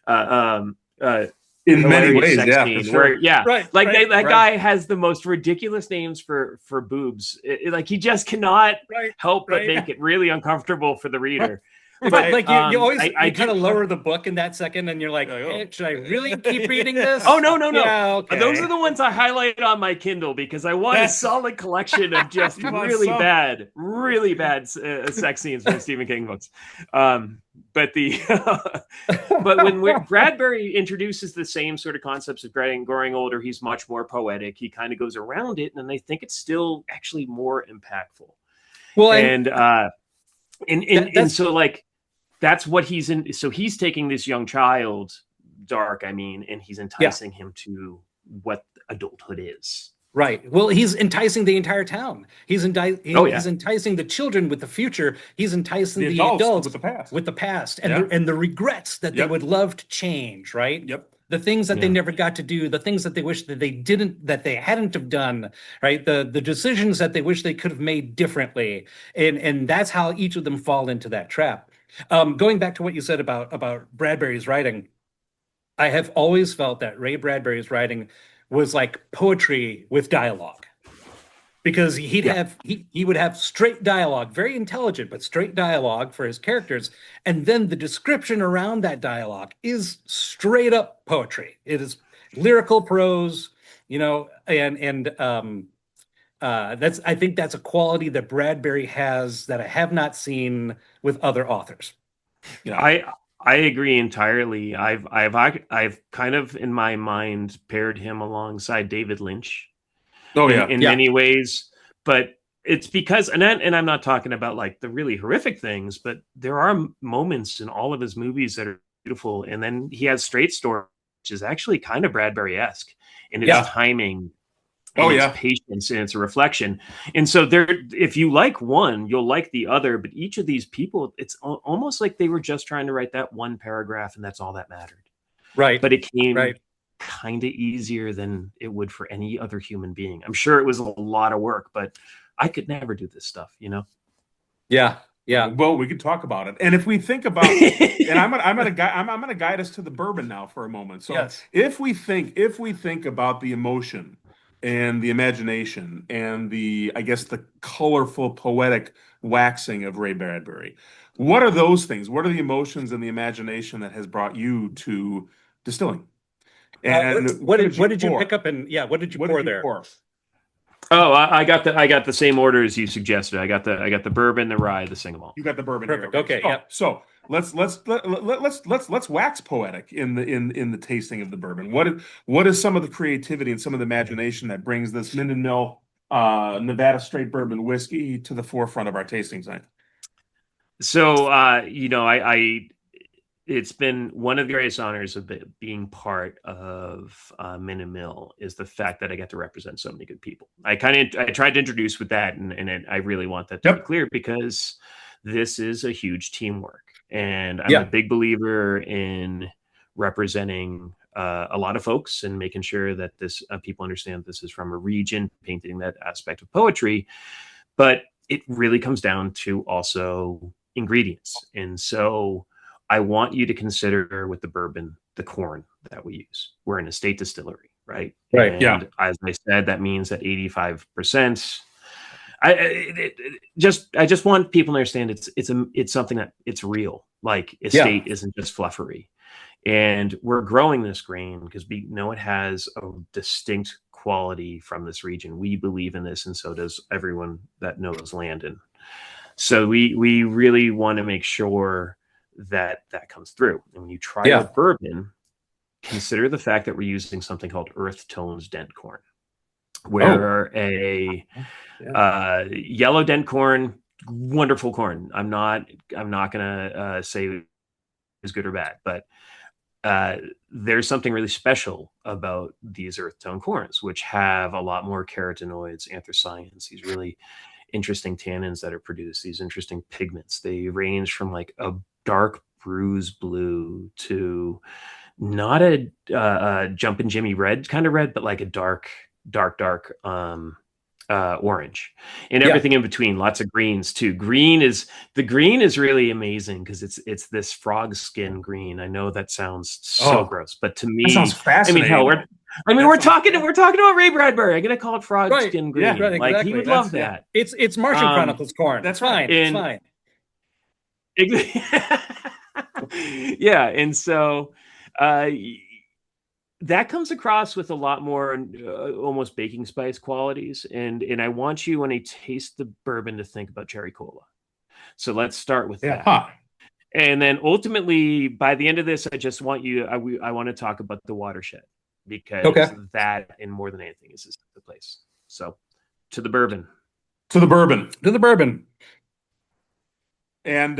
[SPEAKER 2] In many
[SPEAKER 3] hilarious
[SPEAKER 2] ways,
[SPEAKER 3] sex
[SPEAKER 2] yeah,
[SPEAKER 3] scene
[SPEAKER 2] for sure.
[SPEAKER 3] where, yeah,
[SPEAKER 1] Right,
[SPEAKER 3] like
[SPEAKER 1] right,
[SPEAKER 3] that
[SPEAKER 1] right.
[SPEAKER 3] guy has the most ridiculous names for boobs. Like he just cannot
[SPEAKER 1] Right,
[SPEAKER 3] help but
[SPEAKER 1] right.
[SPEAKER 3] make it really uncomfortable for the reader.
[SPEAKER 1] But
[SPEAKER 3] But,
[SPEAKER 1] like you always
[SPEAKER 3] I
[SPEAKER 1] kind of
[SPEAKER 3] do-
[SPEAKER 1] lower the book in that second, and you're like, hey, should I really keep reading this?
[SPEAKER 3] Oh, no.
[SPEAKER 1] Yeah, okay.
[SPEAKER 3] Those are the ones I highlight on my Kindle because I want a solid collection of just
[SPEAKER 2] You want
[SPEAKER 3] really
[SPEAKER 2] some.
[SPEAKER 3] bad sex scenes from Stephen King books. But when Bradbury introduces the same sort of concepts of growing older, he's much more poetic. He kind of goes around it, and I think it's still actually more impactful.
[SPEAKER 1] Well,
[SPEAKER 3] And so, like, that's what he's in. So he's taking this young child, Dark, I mean, and he's enticing him to what adulthood is.
[SPEAKER 1] right. Well, he's enticing the entire town. He's enticing the children with the future. He's enticing the adults
[SPEAKER 2] with the past.
[SPEAKER 1] with the past
[SPEAKER 2] Yeah.
[SPEAKER 1] and the regrets that they
[SPEAKER 2] Yep.
[SPEAKER 1] would love to change, right?
[SPEAKER 2] Yep.
[SPEAKER 1] The things that they
[SPEAKER 3] Yeah.
[SPEAKER 1] never got to do, the things that they wish that they hadn't have done, right? The decisions that they wish they could have made differently. And that's how each of them fall into that trap. Going back to what you said about Bradbury's writing, I have always felt that Ray Bradbury's writing was like poetry with dialogue. Because he would have straight dialogue, very intelligent, but straight dialogue for his characters. And then the description around that dialogue is straight up poetry. It is lyrical prose, you know, and I think that's a quality that Bradbury has that I have not seen with other authors.
[SPEAKER 3] I agree entirely. I've kind of in my mind paired him alongside David Lynch.
[SPEAKER 2] Oh yeah.
[SPEAKER 3] in many ways, but it's because and I'm not talking about like the really horrific things, but there are moments in all of his movies that are beautiful, and then he has Straight Story, which is actually kind of Bradbury-esque in its timing. Its patience and its reflection. And so if you like one, you'll like the other, but each of these people, it's almost like they were just trying to write that one paragraph and that's all that mattered.
[SPEAKER 1] Right.
[SPEAKER 3] But it came kind of easier than it would for any other human being. I'm sure it was a lot of work, but I could never do this stuff, you know?
[SPEAKER 1] Yeah.
[SPEAKER 2] Well, we could talk about it. And if we think about and I'm gonna guide us to the bourbon now for a moment. So if we think about the emotion and the imagination and the colorful poetic waxing of Ray Bradbury, what are those things? What are the emotions and the imagination that has brought you to distilling? And
[SPEAKER 1] what did you pick up and what did you pour there?
[SPEAKER 3] Oh, I got the same order as you suggested. I got the bourbon, the rye, the single malt.
[SPEAKER 2] You got the bourbon.
[SPEAKER 1] Perfect.
[SPEAKER 2] Here.
[SPEAKER 1] Okay. Yeah.
[SPEAKER 2] So let's wax poetic in the tasting of the bourbon. What is some of the creativity and some of the imagination that brings this Minden Mill Nevada straight bourbon whiskey to the forefront of our tasting tonight?
[SPEAKER 3] So you know, it's been one of the greatest honors of being part of Minden Mill is the fact that I get to represent so many good people. I tried to introduce with that, and I really want that to be clear because this is a huge teamwork, and I'm a big believer in representing a lot of folks and making sure that this people understand this is from a region, painting that aspect of poetry, but it really comes down to also ingredients, and so I want you to consider with the bourbon, the corn that we use. We're an estate distillery, right?
[SPEAKER 1] Right.
[SPEAKER 3] And as I said, that means that 85%. I just want people to understand it's something that it's real. Like estate isn't just fluffery. And we're growing this grain because we know it has a distinct quality from this region. We believe in this, and so does everyone that knows Landon. So we really want to make sure that comes through. And when you try our bourbon, consider the fact that we're using something called Earth Tones dent corn, where a yellow dent corn, wonderful corn. I'm not gonna say is good or bad, but there's something really special about these earth tone corns, which have a lot more carotenoids, anthocyanins, these really interesting tannins that are produced, these interesting pigments. They range from like a dark bruise blue to not a jumpin' Jimmy red kind of red, but like a dark orange, and everything in between. Lots of greens too. Green is really amazing because it's this frog skin green. I know that sounds so gross, but to me,
[SPEAKER 2] that sounds fascinating.
[SPEAKER 3] We're talking about Ray Bradbury. I'm gonna call it frog skin green.
[SPEAKER 1] Yeah, right,
[SPEAKER 3] like
[SPEAKER 1] exactly.
[SPEAKER 3] he would love that.
[SPEAKER 1] It's Martian Chronicles corn. That's fine. It's fine.
[SPEAKER 3] Yeah, and so that comes across with a lot more almost baking spice qualities, and I want you, when I taste the bourbon, to think about cherry cola. So let's start with that. And then ultimately, by the end of this, I just want you, I want to talk about the watershed, because that, and more than anything, is the place. So to the bourbon.
[SPEAKER 2] And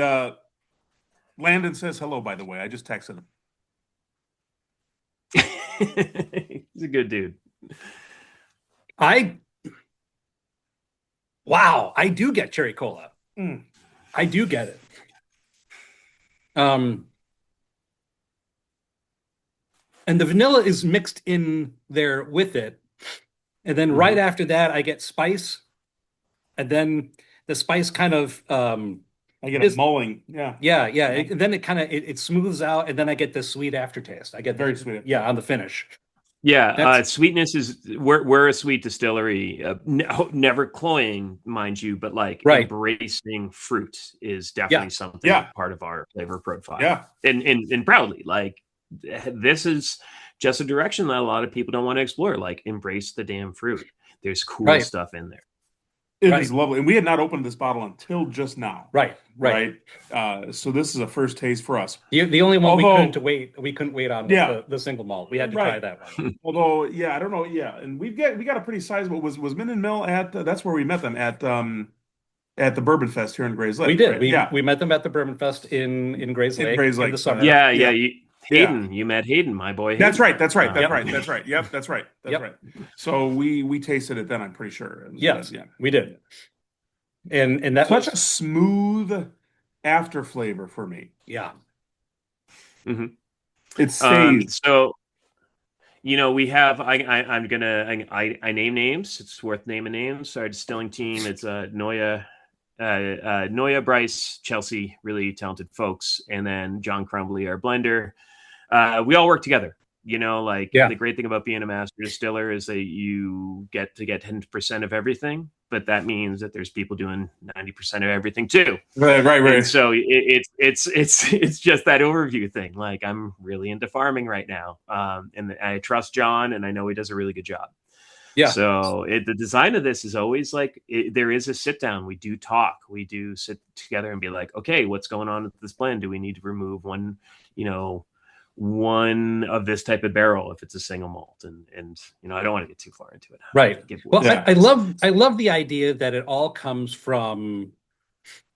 [SPEAKER 2] Landon says hello, by the way. I just texted him.
[SPEAKER 3] He's a good dude.
[SPEAKER 1] I do get cherry cola. I do get it. And the vanilla is mixed in there with it. And then right after that, I get spice. And then the spice kind of
[SPEAKER 2] I get a mulling.
[SPEAKER 1] Yeah. And then it kind of it smooths out, and then I get this sweet aftertaste. I get
[SPEAKER 2] very sweet.
[SPEAKER 1] Yeah, on the finish.
[SPEAKER 3] Yeah, sweetness is we're a sweet distillery, never cloying, mind you, but like embracing fruit is definitely something part of our flavor profile.
[SPEAKER 2] Yeah,
[SPEAKER 3] and proudly, like, this is just a direction that a lot of people don't want to explore. Like, embrace the damn fruit. There's cool stuff in there.
[SPEAKER 2] It is lovely, and we had not opened this bottle until just now.
[SPEAKER 1] Right.
[SPEAKER 2] So this is a first taste for us.
[SPEAKER 1] The only one we couldn't wait on the single malt. We had to try that one.
[SPEAKER 2] Although, I don't know. Yeah, and we got a pretty sizable. Was Minden Mill at? That's where we met them at the Bourbon Fest here in Grays Lake.
[SPEAKER 1] We did. We met them at the Bourbon Fest in Grays Lake. In the summer.
[SPEAKER 3] Yeah. Hayden, you met Hayden, my boy. Hayden.
[SPEAKER 2] That's right. Yep, that's right. So we tasted it then, I'm pretty sure.
[SPEAKER 1] Yes, we did. And that
[SPEAKER 2] such a smooth after flavor for me.
[SPEAKER 1] Yeah.
[SPEAKER 3] Mm-hmm.
[SPEAKER 2] It stays.
[SPEAKER 3] So, we have. I'm gonna. I name names. It's worth naming names. Our distilling team. It's Noya, Bryce, Chelsea, really talented folks, and then John Crumbly, our blender. We all work together. The great thing about being a master distiller is that you get to get 10% of everything, but that means that there's people doing 90% of everything too.
[SPEAKER 2] Right.
[SPEAKER 3] And so it's just that overview thing. Like, I'm really into farming right now, and I trust John, and I know he does a really good job.
[SPEAKER 1] Yeah.
[SPEAKER 3] So the design of this is always like, there is a sit down. We do talk. We do sit together and be like, okay, what's going on with this blend? Do we need to remove one of this type of barrel if it's a single malt? And I don't want to get too far into it.
[SPEAKER 1] Right. Well, I love the idea that it all comes from,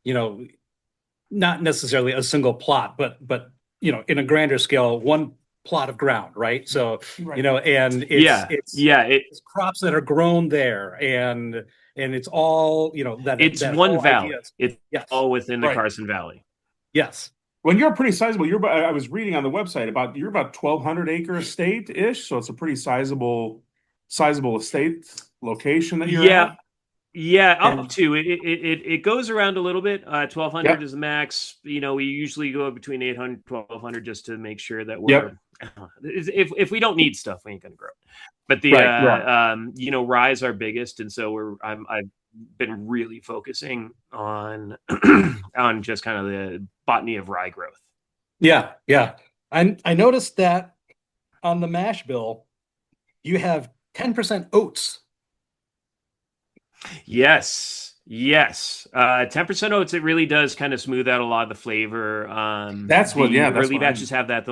[SPEAKER 1] not necessarily a single plot, but in a grander scale, one plot of ground, right? So and it's crops that are grown there, and it's all that
[SPEAKER 3] it's
[SPEAKER 1] that
[SPEAKER 3] one valley.
[SPEAKER 1] Idea.
[SPEAKER 3] It's all within the Carson Valley.
[SPEAKER 1] Yes.
[SPEAKER 2] When you're pretty sizable, I was reading on the website you're about 1,200 acre estate ish, so it's a pretty sizable estate location that you're at.
[SPEAKER 3] Yeah, up to it goes around a little bit. 1,200 is the max. We usually go between 800, 1,200 just to make sure that we're. If we don't need stuff, we ain't gonna grow it. But the rye is our biggest, and so I've been really focusing on on just kind of the botany of rye growth.
[SPEAKER 1] Yeah. I noticed that on the mash bill, you have 10% oats.
[SPEAKER 3] Yes. 10% oats, it really does kind of smooth out a lot of the flavor.
[SPEAKER 2] That's what,
[SPEAKER 3] The
[SPEAKER 2] yeah, that's
[SPEAKER 3] early
[SPEAKER 2] what I
[SPEAKER 3] batches have that.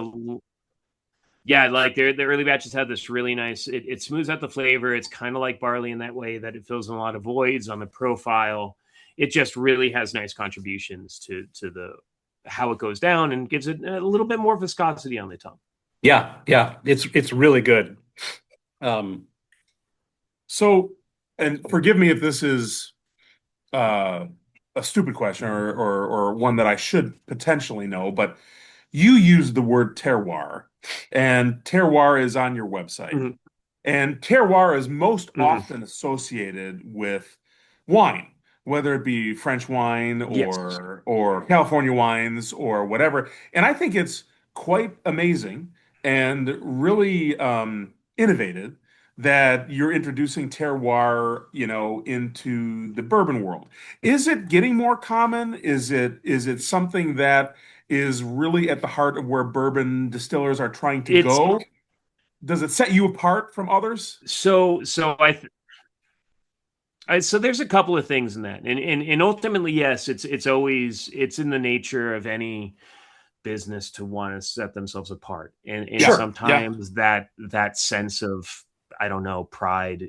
[SPEAKER 3] Like the early batches have this really nice. It smooths out the flavor. It's kind of like barley in that way that it fills in a lot of voids on the profile. It just really has nice contributions to the how it goes down and gives it a little bit more viscosity on the tongue.
[SPEAKER 1] Yeah, it's really good. Um,
[SPEAKER 2] So, and forgive me if this is uh, a stupid question or one that I should potentially know, but you use the word terroir, and terroir is on your website.
[SPEAKER 3] Mhm.
[SPEAKER 2] And terroir is most
[SPEAKER 3] Mhm.
[SPEAKER 2] often associated with wine, whether it be French wine
[SPEAKER 3] Yes.
[SPEAKER 2] or California wines or whatever. And I think it's quite amazing and really innovative that you're introducing terroir, into the bourbon world. Is it getting more common? Is it something that is really at the heart of where bourbon distillers are trying to
[SPEAKER 3] It's
[SPEAKER 2] go? Does it set you apart from others?
[SPEAKER 3] so there's a couple of things in that, and ultimately, yes, it's in the nature of any business to want to set themselves apart, and
[SPEAKER 2] Yeah, yeah,
[SPEAKER 3] sometimes that sense of, I don't know, pride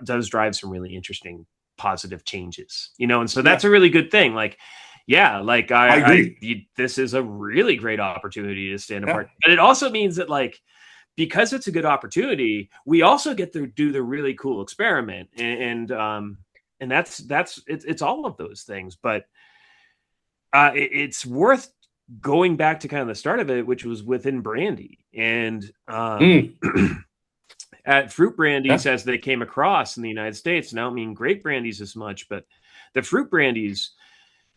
[SPEAKER 3] does drive some really interesting positive changes, and so
[SPEAKER 2] yeah.
[SPEAKER 3] that's a really good thing. Like, yeah, like
[SPEAKER 2] I agree.
[SPEAKER 3] this is a really great opportunity to stand
[SPEAKER 2] Yeah,
[SPEAKER 3] apart, but it also means that, like, because it's a good opportunity, we also get to do the really cool experiment, and it's all of those things. But it's worth going back to kind of the start of it, which was within brandy, and
[SPEAKER 1] mm,
[SPEAKER 3] at fruit
[SPEAKER 2] yeah,
[SPEAKER 3] brandies as they came across in the United States. And I don't mean grape brandies as much, but the fruit brandies.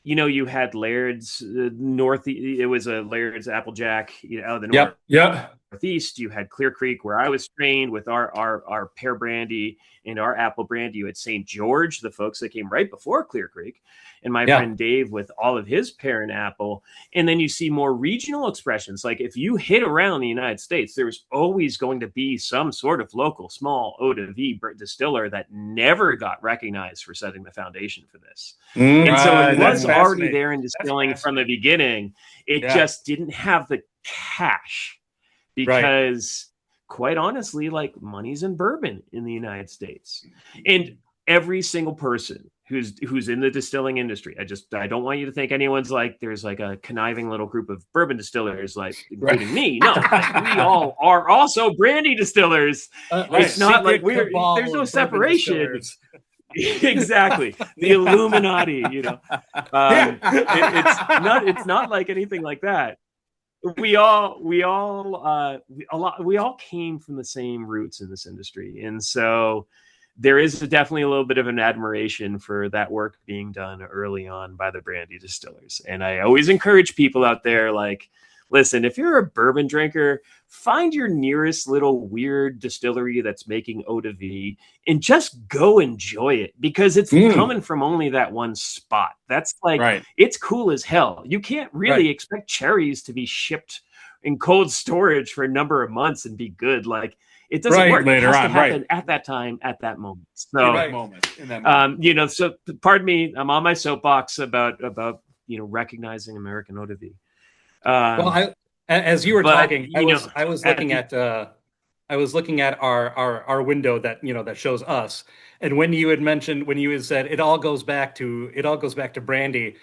[SPEAKER 3] You had Laird's North. It was a Laird's Applejack, out of the
[SPEAKER 1] yep, yep,
[SPEAKER 3] Northeast. You had Clear Creek, where I was trained with our pear brandy and our apple brandy. You had St. George, the folks that came right before Clear Creek, and my
[SPEAKER 1] yeah,
[SPEAKER 3] friend Dave with all of his pear and apple. And then you see more regional expressions. Like, if you hit around the United States, there's always going to be some sort of local small eau de vie distiller that never got recognized for setting the foundation for this. And so it
[SPEAKER 2] right. That's
[SPEAKER 3] was
[SPEAKER 1] mm,
[SPEAKER 3] already
[SPEAKER 2] fascinating.
[SPEAKER 3] there in
[SPEAKER 2] That's
[SPEAKER 3] distilling from the
[SPEAKER 2] fascinating.
[SPEAKER 3] beginning. It
[SPEAKER 2] Yeah,
[SPEAKER 3] just didn't have the cash
[SPEAKER 1] right.
[SPEAKER 3] because, quite honestly, like, money's in bourbon in the United States. And every single person who's in the distilling industry, I don't want you to think anyone's like there's like a conniving little group of bourbon distillers, like,
[SPEAKER 1] Right.
[SPEAKER 3] including me. No, like, we all are also brandy distillers.
[SPEAKER 1] A
[SPEAKER 3] It's not like
[SPEAKER 1] secret
[SPEAKER 3] there's
[SPEAKER 1] cabal
[SPEAKER 3] no
[SPEAKER 1] of bourbon
[SPEAKER 3] separation.
[SPEAKER 1] distillers.
[SPEAKER 3] Exactly, the Illuminati.
[SPEAKER 2] yeah.
[SPEAKER 3] It's not like anything like that. We all came from the same roots in this industry, and so there is definitely a little bit of an admiration for that work being done early on by the brandy distillers. And I always encourage people out there, like, listen, if you're a bourbon drinker, find your nearest little weird distillery that's making eau de vie and just go enjoy it, because it's
[SPEAKER 1] Mm,
[SPEAKER 3] coming from only that one spot. That's like,
[SPEAKER 2] Right.
[SPEAKER 3] it's cool as hell. You can't
[SPEAKER 1] right.
[SPEAKER 3] really expect cherries to be shipped in cold storage for a number of months and be good. Like, it doesn't
[SPEAKER 1] Right.
[SPEAKER 3] work. It
[SPEAKER 2] Later
[SPEAKER 3] has to
[SPEAKER 2] on, right.
[SPEAKER 3] happen at that time, at that moment.
[SPEAKER 2] In
[SPEAKER 3] So,
[SPEAKER 2] that
[SPEAKER 1] Right.
[SPEAKER 2] moment. In that moment.
[SPEAKER 3] so pardon me, I'm on my soapbox about recognizing American eau de vie.
[SPEAKER 1] Well,
[SPEAKER 3] Um,
[SPEAKER 1] as you were
[SPEAKER 3] but
[SPEAKER 1] talking, I was
[SPEAKER 3] at
[SPEAKER 1] looking
[SPEAKER 3] the
[SPEAKER 1] at our window that that shows us. And when you had mentioned when you had said it all goes back to brandy,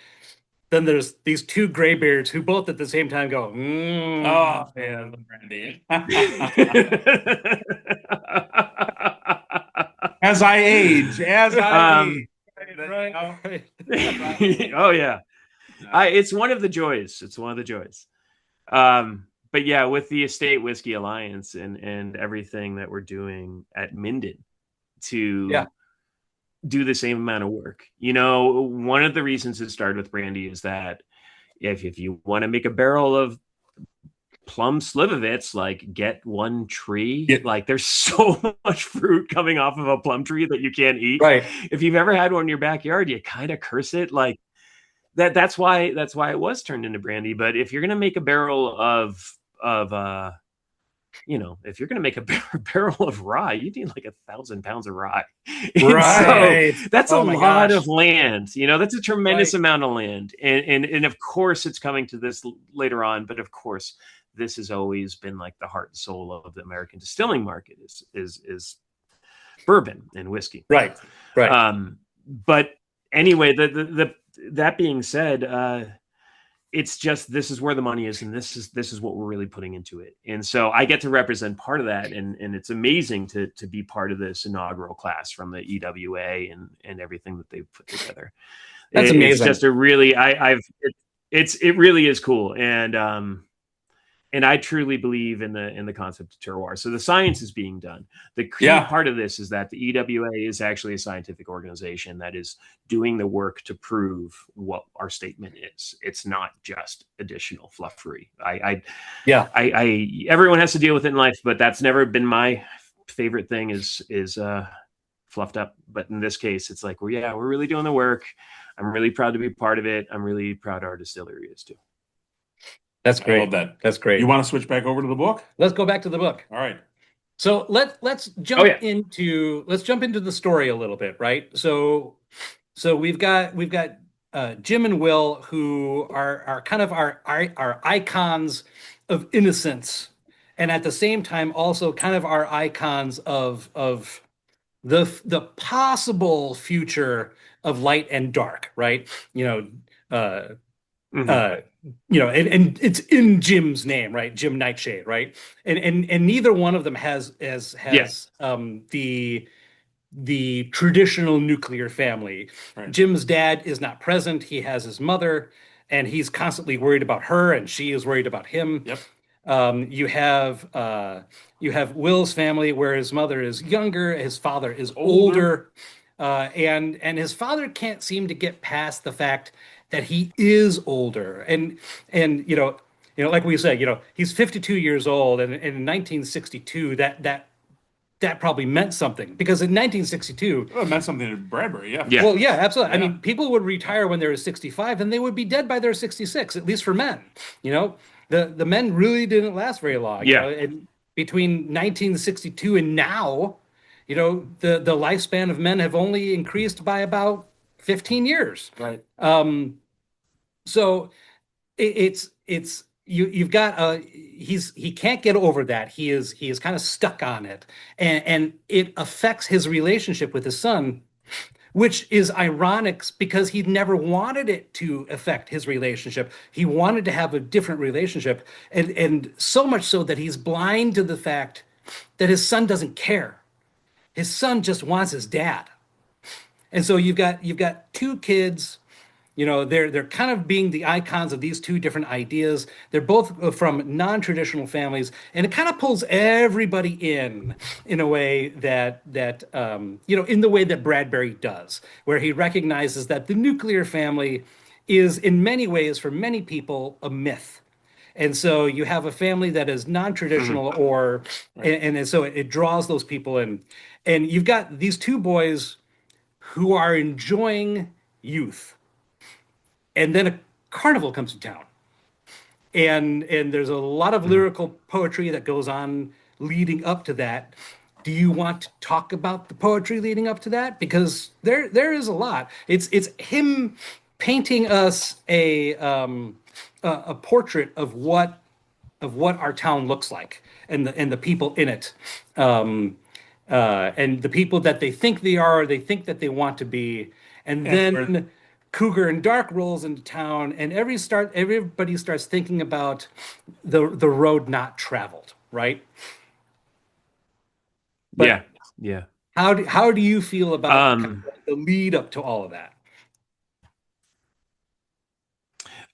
[SPEAKER 1] then there's these two graybeards who both at the same time go,
[SPEAKER 2] Oh, yeah, the brandy. As I age.
[SPEAKER 3] um,
[SPEAKER 1] right, right.
[SPEAKER 3] oh yeah, it's one of the joys. It's one of the joys. But yeah, with the Estate Whiskey Alliance and everything that we're doing at Minden
[SPEAKER 1] Yeah,
[SPEAKER 3] to do the same amount of work. One of the reasons it started with brandy is that if you want to make a barrel of plum slivovitz, like, get one tree.
[SPEAKER 2] Yeah.
[SPEAKER 3] Like, there's so much fruit coming off of a plum tree that you can't eat.
[SPEAKER 1] right.
[SPEAKER 3] If you've ever had one in your backyard, you kind of curse it. Like, that's why it was turned into brandy. But if you're going to make a barrel of if you're going to make a barrel of rye, you need like 1,000 pounds of rye.
[SPEAKER 1] Right.
[SPEAKER 3] So that's
[SPEAKER 1] Oh
[SPEAKER 3] a
[SPEAKER 1] my
[SPEAKER 3] lot
[SPEAKER 1] gosh.
[SPEAKER 3] of land. That's a tremendous
[SPEAKER 1] Right.
[SPEAKER 3] amount of land. And of course it's coming to this later on, but of course this has always been like the heart and soul of the American distilling market is bourbon and whiskey.
[SPEAKER 1] Right.
[SPEAKER 3] But anyway, that being said, it's just, this is where the money is, and this is what we're really putting into it. And so I get to represent part of that, and it's amazing to be part of this inaugural class from the EWA and everything that they've put together.
[SPEAKER 1] That's amazing.
[SPEAKER 3] It's just a really, it really is cool. And I truly believe in the concept of terroir. So the science is being done. The key part of this is that the EWA is actually a scientific organization that is doing the work to prove what our statement is. It's not just additional fluffery. Everyone has to deal with it in life, but that's never been my favorite thing is fluffed up. But in this case, it's like, we're really doing the work. I'm really proud to be part of it. I'm really proud our distillery is too.
[SPEAKER 1] That's great.
[SPEAKER 2] I love that.
[SPEAKER 1] That's great.
[SPEAKER 2] You want to switch back over to the book?
[SPEAKER 1] Let's go back to the book.
[SPEAKER 2] All right.
[SPEAKER 1] So let's jump into the story a little bit, right? So we've got Jim and Will, who are kind of our icons of innocence, and at the same time also kind of our icons of the possible future of light and dark, right? And it's in Jim's name, right? Jim Nightshade, right? And neither one of them has the traditional nuclear family. Right. Jim's dad is not present. He has his mother, and he's constantly worried about her, and she is worried about him.
[SPEAKER 2] Yep.
[SPEAKER 1] You have Will's family, where his mother is younger, his father is older, and his father can't seem to get past the fact that he is older, and like we said, he's 52 years old, and in 1962, that probably meant something, because in 1962,
[SPEAKER 2] it meant something to Bradbury. Yeah.
[SPEAKER 1] Well, yeah, absolutely. Yeah. I mean, people would retire when they were 65, and they would be dead by their 66, at least for men. The men really didn't last very long.
[SPEAKER 3] Yeah.
[SPEAKER 1] And between 1962 and now, the lifespan of men have only increased by about 15 years.
[SPEAKER 2] Right.
[SPEAKER 1] So you've got he can't get over that. He is kind of stuck on it, and it affects his relationship with his son, which is ironic because he never wanted it to affect his relationship. He wanted to have a different relationship, and so much so that he's blind to the fact that his son doesn't care. His son just wants his dad. And so you've got two kids, they're kind of being the icons of these two different ideas. They're both from non-traditional families, and it kind of pulls everybody in a way that in the way that Bradbury does, where he recognizes that the nuclear family is in many ways, for many people, a myth. And so you have a family that is non-traditional, and so it draws those people in. And you've got these two boys who are enjoying youth, and then a carnival comes to town, and there's a lot of lyrical poetry that goes on leading up to that. Do you want to talk about the poetry leading up to that? Because there is a lot. It's him painting us a portrait of what our town looks like, and the people in it. And the people that they think they are, they think that they want to be, and then Cougar and Dark rolls into town, and everybody starts thinking about the road not traveled, right? But
[SPEAKER 3] yeah.
[SPEAKER 1] How do you feel about the lead up to all of that?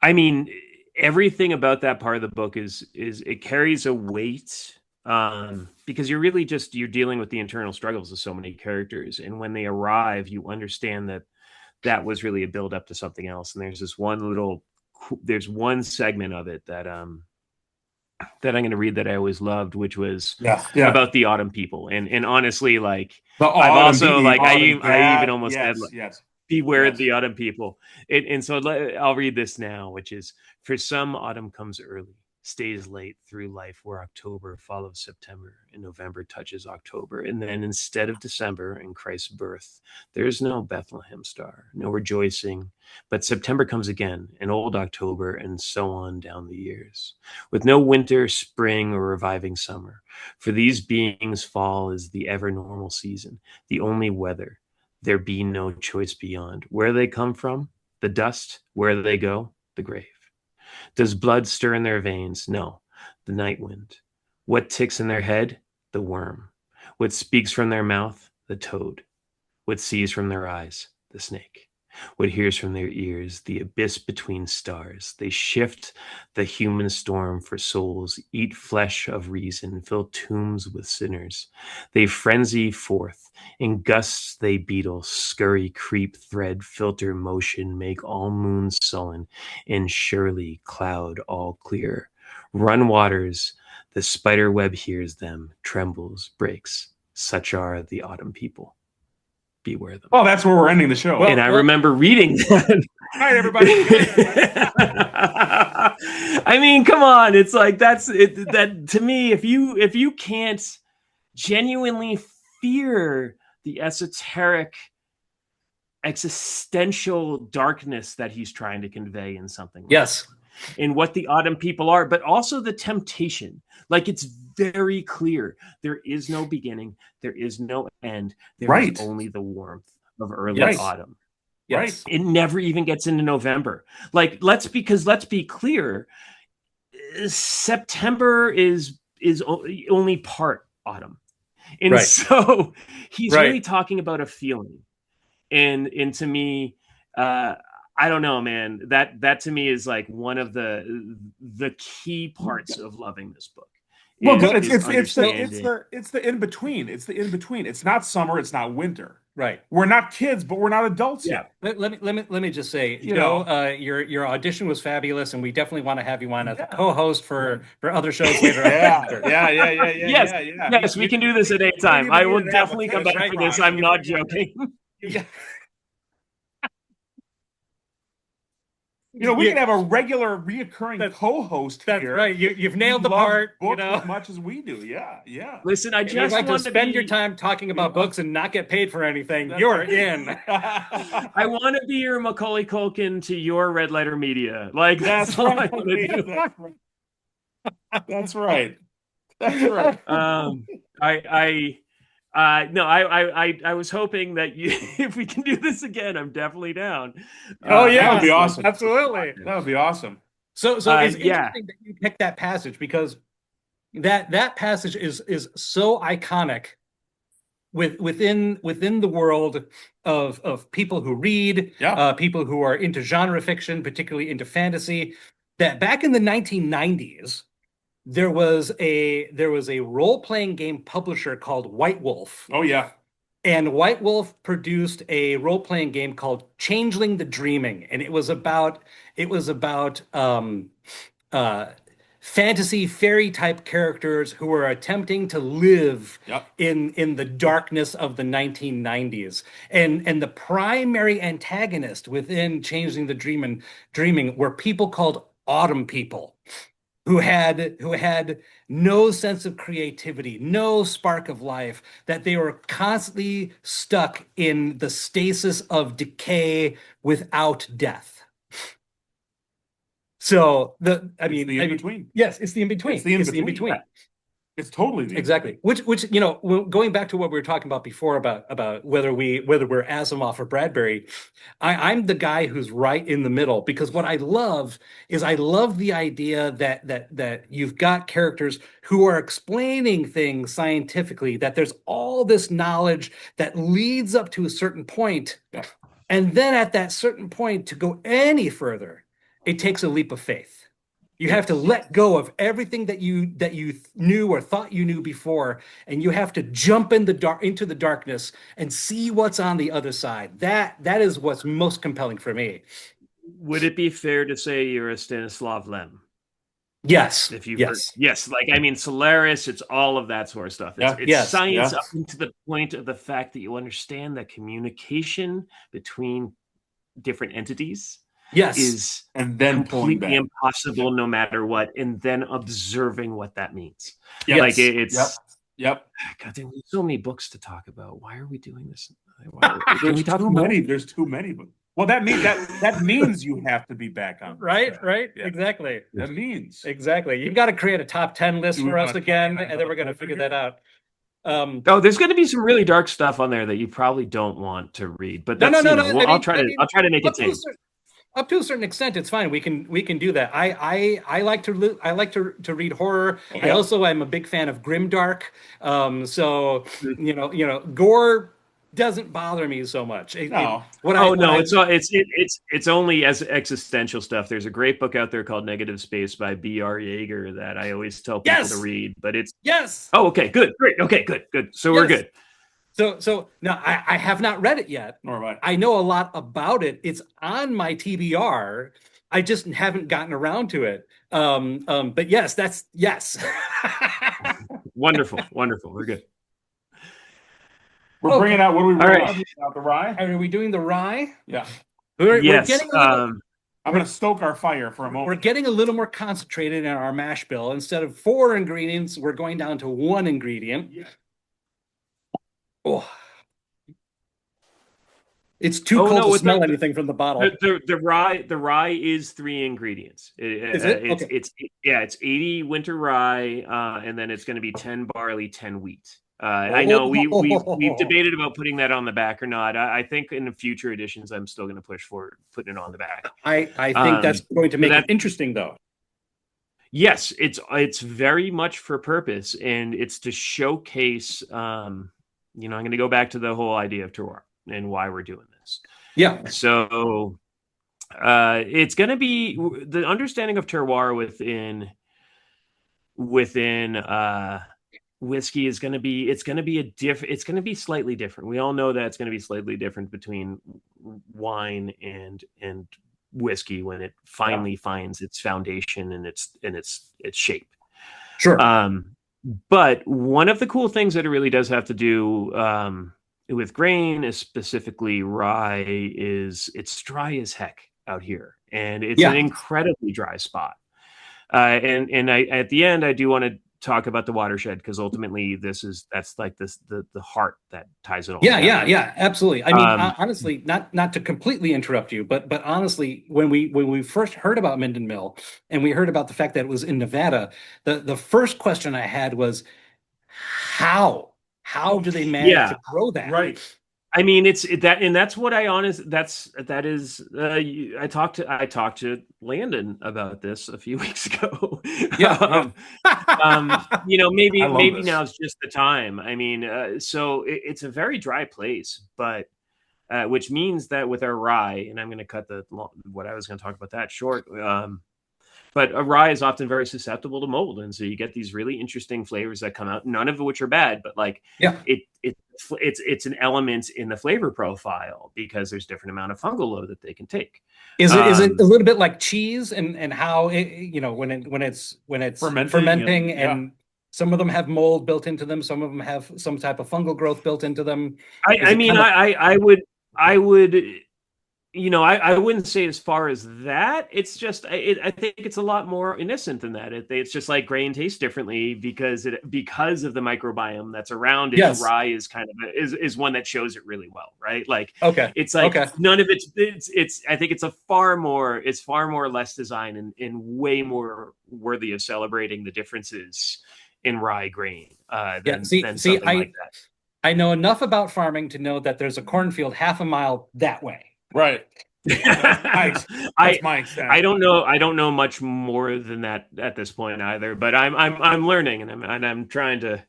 [SPEAKER 3] I mean, everything about that part of the book is it carries a weight. Because you're really you're dealing with the internal struggles of so many characters, and when they arrive, you understand that was really a build up to something else. And there's one segment of it that I'm going to read that I always loved, which was about the autumn people. And honestly, like I even almost said, beware the autumn people. And so I'll read this now, which is, for some, autumn comes early. stays late through life, where October follows September and November touches October. And then instead of December and Christ's birth, there's no Bethlehem star, no rejoicing, but September comes again, and old October, and so on down the years, with no winter, spring, or reviving summer. For these beings, fall is the ever normal season, the only weather. There be no choice beyond. Where they come from, the dust. Where they go, the grave. Does blood stir in their veins? No, the night wind. What ticks in their head? The worm. What speaks from their mouth? The toad. What sees from their eyes? The snake. What hears from their ears? The abyss between stars. They shift the human storm for souls, eat flesh of reason, fill tombs with sinners. They frenzy forth. In gusts they beetle, scurry, creep, thread, filter, motion, make all moons sullen, and surely cloud all clear. Run waters, the spider web hears them, trembles, breaks. Such are the autumn people. Beware them.
[SPEAKER 2] Oh, that's where we're ending the show.
[SPEAKER 3] And I remember reading that.
[SPEAKER 2] Good night, everybody.
[SPEAKER 3] I mean, come on. It's like, that's it. That to me, if you can't genuinely fear the esoteric existential darkness that he's trying to convey in something,
[SPEAKER 1] Yes.
[SPEAKER 3] in what the autumn people are, but also the temptation. Like, it's very clear. There is no beginning. There is no end. There is only the warmth of early autumn.
[SPEAKER 1] Yes.
[SPEAKER 3] It never even gets into November. Like, let's be clear. September is only part autumn. And so he's really talking about a feeling. And to me, I don't know, man. That to me is like one of the key parts of loving this book.
[SPEAKER 2] Well, it's the in between. It's the in between. It's not summer. It's not winter.
[SPEAKER 1] Right.
[SPEAKER 2] We're not kids, but we're not adults yet.
[SPEAKER 1] Let me just say, your audition was fabulous, and we definitely want to have you on as a co-host for other shows later.
[SPEAKER 3] Yes, we can do this at any time. I will definitely come back for this. I'm not joking.
[SPEAKER 2] Yeah. We can have a regular, reoccurring co-host here.
[SPEAKER 1] That's right. You've nailed the part.
[SPEAKER 2] As much as we do. Yeah.
[SPEAKER 3] Listen, I just
[SPEAKER 1] want to spend your time talking about books and not get paid for anything. You're in.
[SPEAKER 3] I want to be your Macaulay Culkin to your Red Letter Media. Like, that's all I want to do.
[SPEAKER 2] That's right. That's right.
[SPEAKER 3] I was hoping that if we can do this again, I'm definitely down.
[SPEAKER 2] That would be awesome.
[SPEAKER 1] Absolutely.
[SPEAKER 2] That would be awesome.
[SPEAKER 1] So it's interesting that you picked that passage, because that passage is so iconic within the world of people who read, people who are into genre fiction, particularly into fantasy, that back in the 1990s, there was a role-playing game publisher called White Wolf.
[SPEAKER 2] Oh yeah.
[SPEAKER 1] And White Wolf produced a role-playing game called Changeling the Dreaming, and it was about fantasy fairy type characters who were attempting to live in the darkness of the 1990s. And the primary antagonist within Changeling the Dreaming were people called autumn people, who had no sense of creativity, no spark of life, that they were constantly stuck in the stasis of decay without death. So
[SPEAKER 2] the in-between.
[SPEAKER 1] Yes, it's the in-between.
[SPEAKER 2] It's the in-between. It's totally
[SPEAKER 1] exactly. Which going back to what we were talking about before about whether we're Asimov or Bradbury, I'm the guy who's right in the middle, because what I love is the idea that you've got characters who are explaining things scientifically, that there's all this knowledge that leads up to a certain point, and then at that certain point, to go any further, it takes a leap of faith. You have to let go of everything that you knew or thought you knew before, and you have to jump into the darkness and see what's on the other side. That is what's most compelling for me.
[SPEAKER 3] Would it be fair to say you're a Stanislav Lem?
[SPEAKER 1] Yes.
[SPEAKER 3] Yes. Like, I mean, Solaris, it's all of that sort of stuff. It's science up to the point of the fact that you understand that communication between different entities
[SPEAKER 1] Yes.
[SPEAKER 3] is
[SPEAKER 2] And then pulling
[SPEAKER 3] completely
[SPEAKER 2] back.
[SPEAKER 3] impossible no matter what, and then observing what that means.
[SPEAKER 2] Yep.
[SPEAKER 3] Like it's
[SPEAKER 2] Yep.
[SPEAKER 3] God, there's so many books to talk about. Why are we doing this?
[SPEAKER 2] There's too many. There's too many. Well, that means you have to be back on.
[SPEAKER 1] Right.
[SPEAKER 2] Yeah.
[SPEAKER 1] Exactly.
[SPEAKER 2] That means
[SPEAKER 1] Exactly. You've got to create a top 10 list
[SPEAKER 2] Do we
[SPEAKER 1] for us
[SPEAKER 2] wanna
[SPEAKER 1] again,
[SPEAKER 2] try
[SPEAKER 1] and then we're going to figure that out.
[SPEAKER 3] Oh, there's going to be some really dark stuff on there that you probably don't want to read, but
[SPEAKER 1] No.
[SPEAKER 3] that's I'll
[SPEAKER 1] I
[SPEAKER 3] try
[SPEAKER 1] mean,
[SPEAKER 3] to make it
[SPEAKER 1] up to a
[SPEAKER 3] tame.
[SPEAKER 1] up to a certain extent, it's fine. We can do that. I like to read horror. I also am a big fan of grimdark. So gore doesn't bother me so much.
[SPEAKER 3] It's only as existential stuff. There's a great book out there called Negative Space by B.R. Yeager that I always tell people to read, but it's Oh, okay, good, great, okay, good. So we're good.
[SPEAKER 1] So now I have not read it yet.
[SPEAKER 2] Nor have
[SPEAKER 1] I know a lot about it. It's on my TBR. I just haven't gotten around to it. But yes.
[SPEAKER 3] Wonderful. We're good.
[SPEAKER 2] We're bringing out. What are we bringing
[SPEAKER 3] out?
[SPEAKER 2] The rye?
[SPEAKER 1] Are we doing the rye?
[SPEAKER 2] Yeah.
[SPEAKER 1] We're
[SPEAKER 3] yes.
[SPEAKER 1] getting
[SPEAKER 2] I'm going to stoke our fire for a moment.
[SPEAKER 1] We're getting a little more concentrated in our mash bill. Instead of 4 ingredients, we're going down to 1 ingredient. Yeah. Oh. It's too cold to smell anything from the bottle.
[SPEAKER 3] The rye is 3 ingredients.
[SPEAKER 1] Is it? Okay.
[SPEAKER 3] It's 80 winter rye, and then it's going to be 10 barley, 10 wheat. I know we've debated about putting that on the back or not. I think in the future editions, I'm still going to push for putting it on the back.
[SPEAKER 1] I think that's going to make it interesting, though.
[SPEAKER 3] Yes, it's very much for purpose, and it's to showcase. I'm going to go back to the whole idea of terroir and why we're doing this.
[SPEAKER 1] Yeah.
[SPEAKER 3] So it's going to be the understanding of terroir within whiskey is going to be it's going to be slightly different. We all know that it's going to be slightly different between wine and whiskey when it finally finds its foundation and its shape.
[SPEAKER 1] Sure.
[SPEAKER 3] But one of the cool things that it really does have to do with grain, is specifically rye, is it's dry as heck out here, and it's an incredibly dry spot. And I at the end I do want to talk about the watershed, because ultimately that's like the heart that ties it all together.
[SPEAKER 1] Yeah, absolutely. I mean, honestly, not to completely interrupt you, but honestly, when we first heard about Minden Mill and we heard about the fact that it was in Nevada, the first question I had was, how do they manage to grow that?
[SPEAKER 2] Right.
[SPEAKER 3] I mean, that's what I talked to Landon about this a few weeks ago. Maybe now is just the time. I mean, so it's a very dry place, but which means that with our rye, and I'm going to cut what I was going to talk about that short. But a rye is often very susceptible to mold, and so you get these really interesting flavors that come out. None of which are bad, but it's an element in the flavor profile because there's different amount of fungal load that they can take.
[SPEAKER 1] Is it a little bit like cheese and how when it's fermenting and some of them have mold built into them, some of them have some type of fungal growth built into them?
[SPEAKER 3] I would. I wouldn't say as far as that. It's just I think it's a lot more innocent than that. It's just like grain tastes differently because of the microbiome that's around it.
[SPEAKER 1] Yes.
[SPEAKER 3] Rye is kind of is one that shows it really well, right? Like it's none of it's I think it's far more less design and way more worthy of celebrating the differences in rye grain than something like that.
[SPEAKER 1] I know enough about farming to know that there's a cornfield half a mile that way.
[SPEAKER 2] Right. That's my extent.
[SPEAKER 3] I don't know much more than that at this point either, but I'm learning and I'm trying to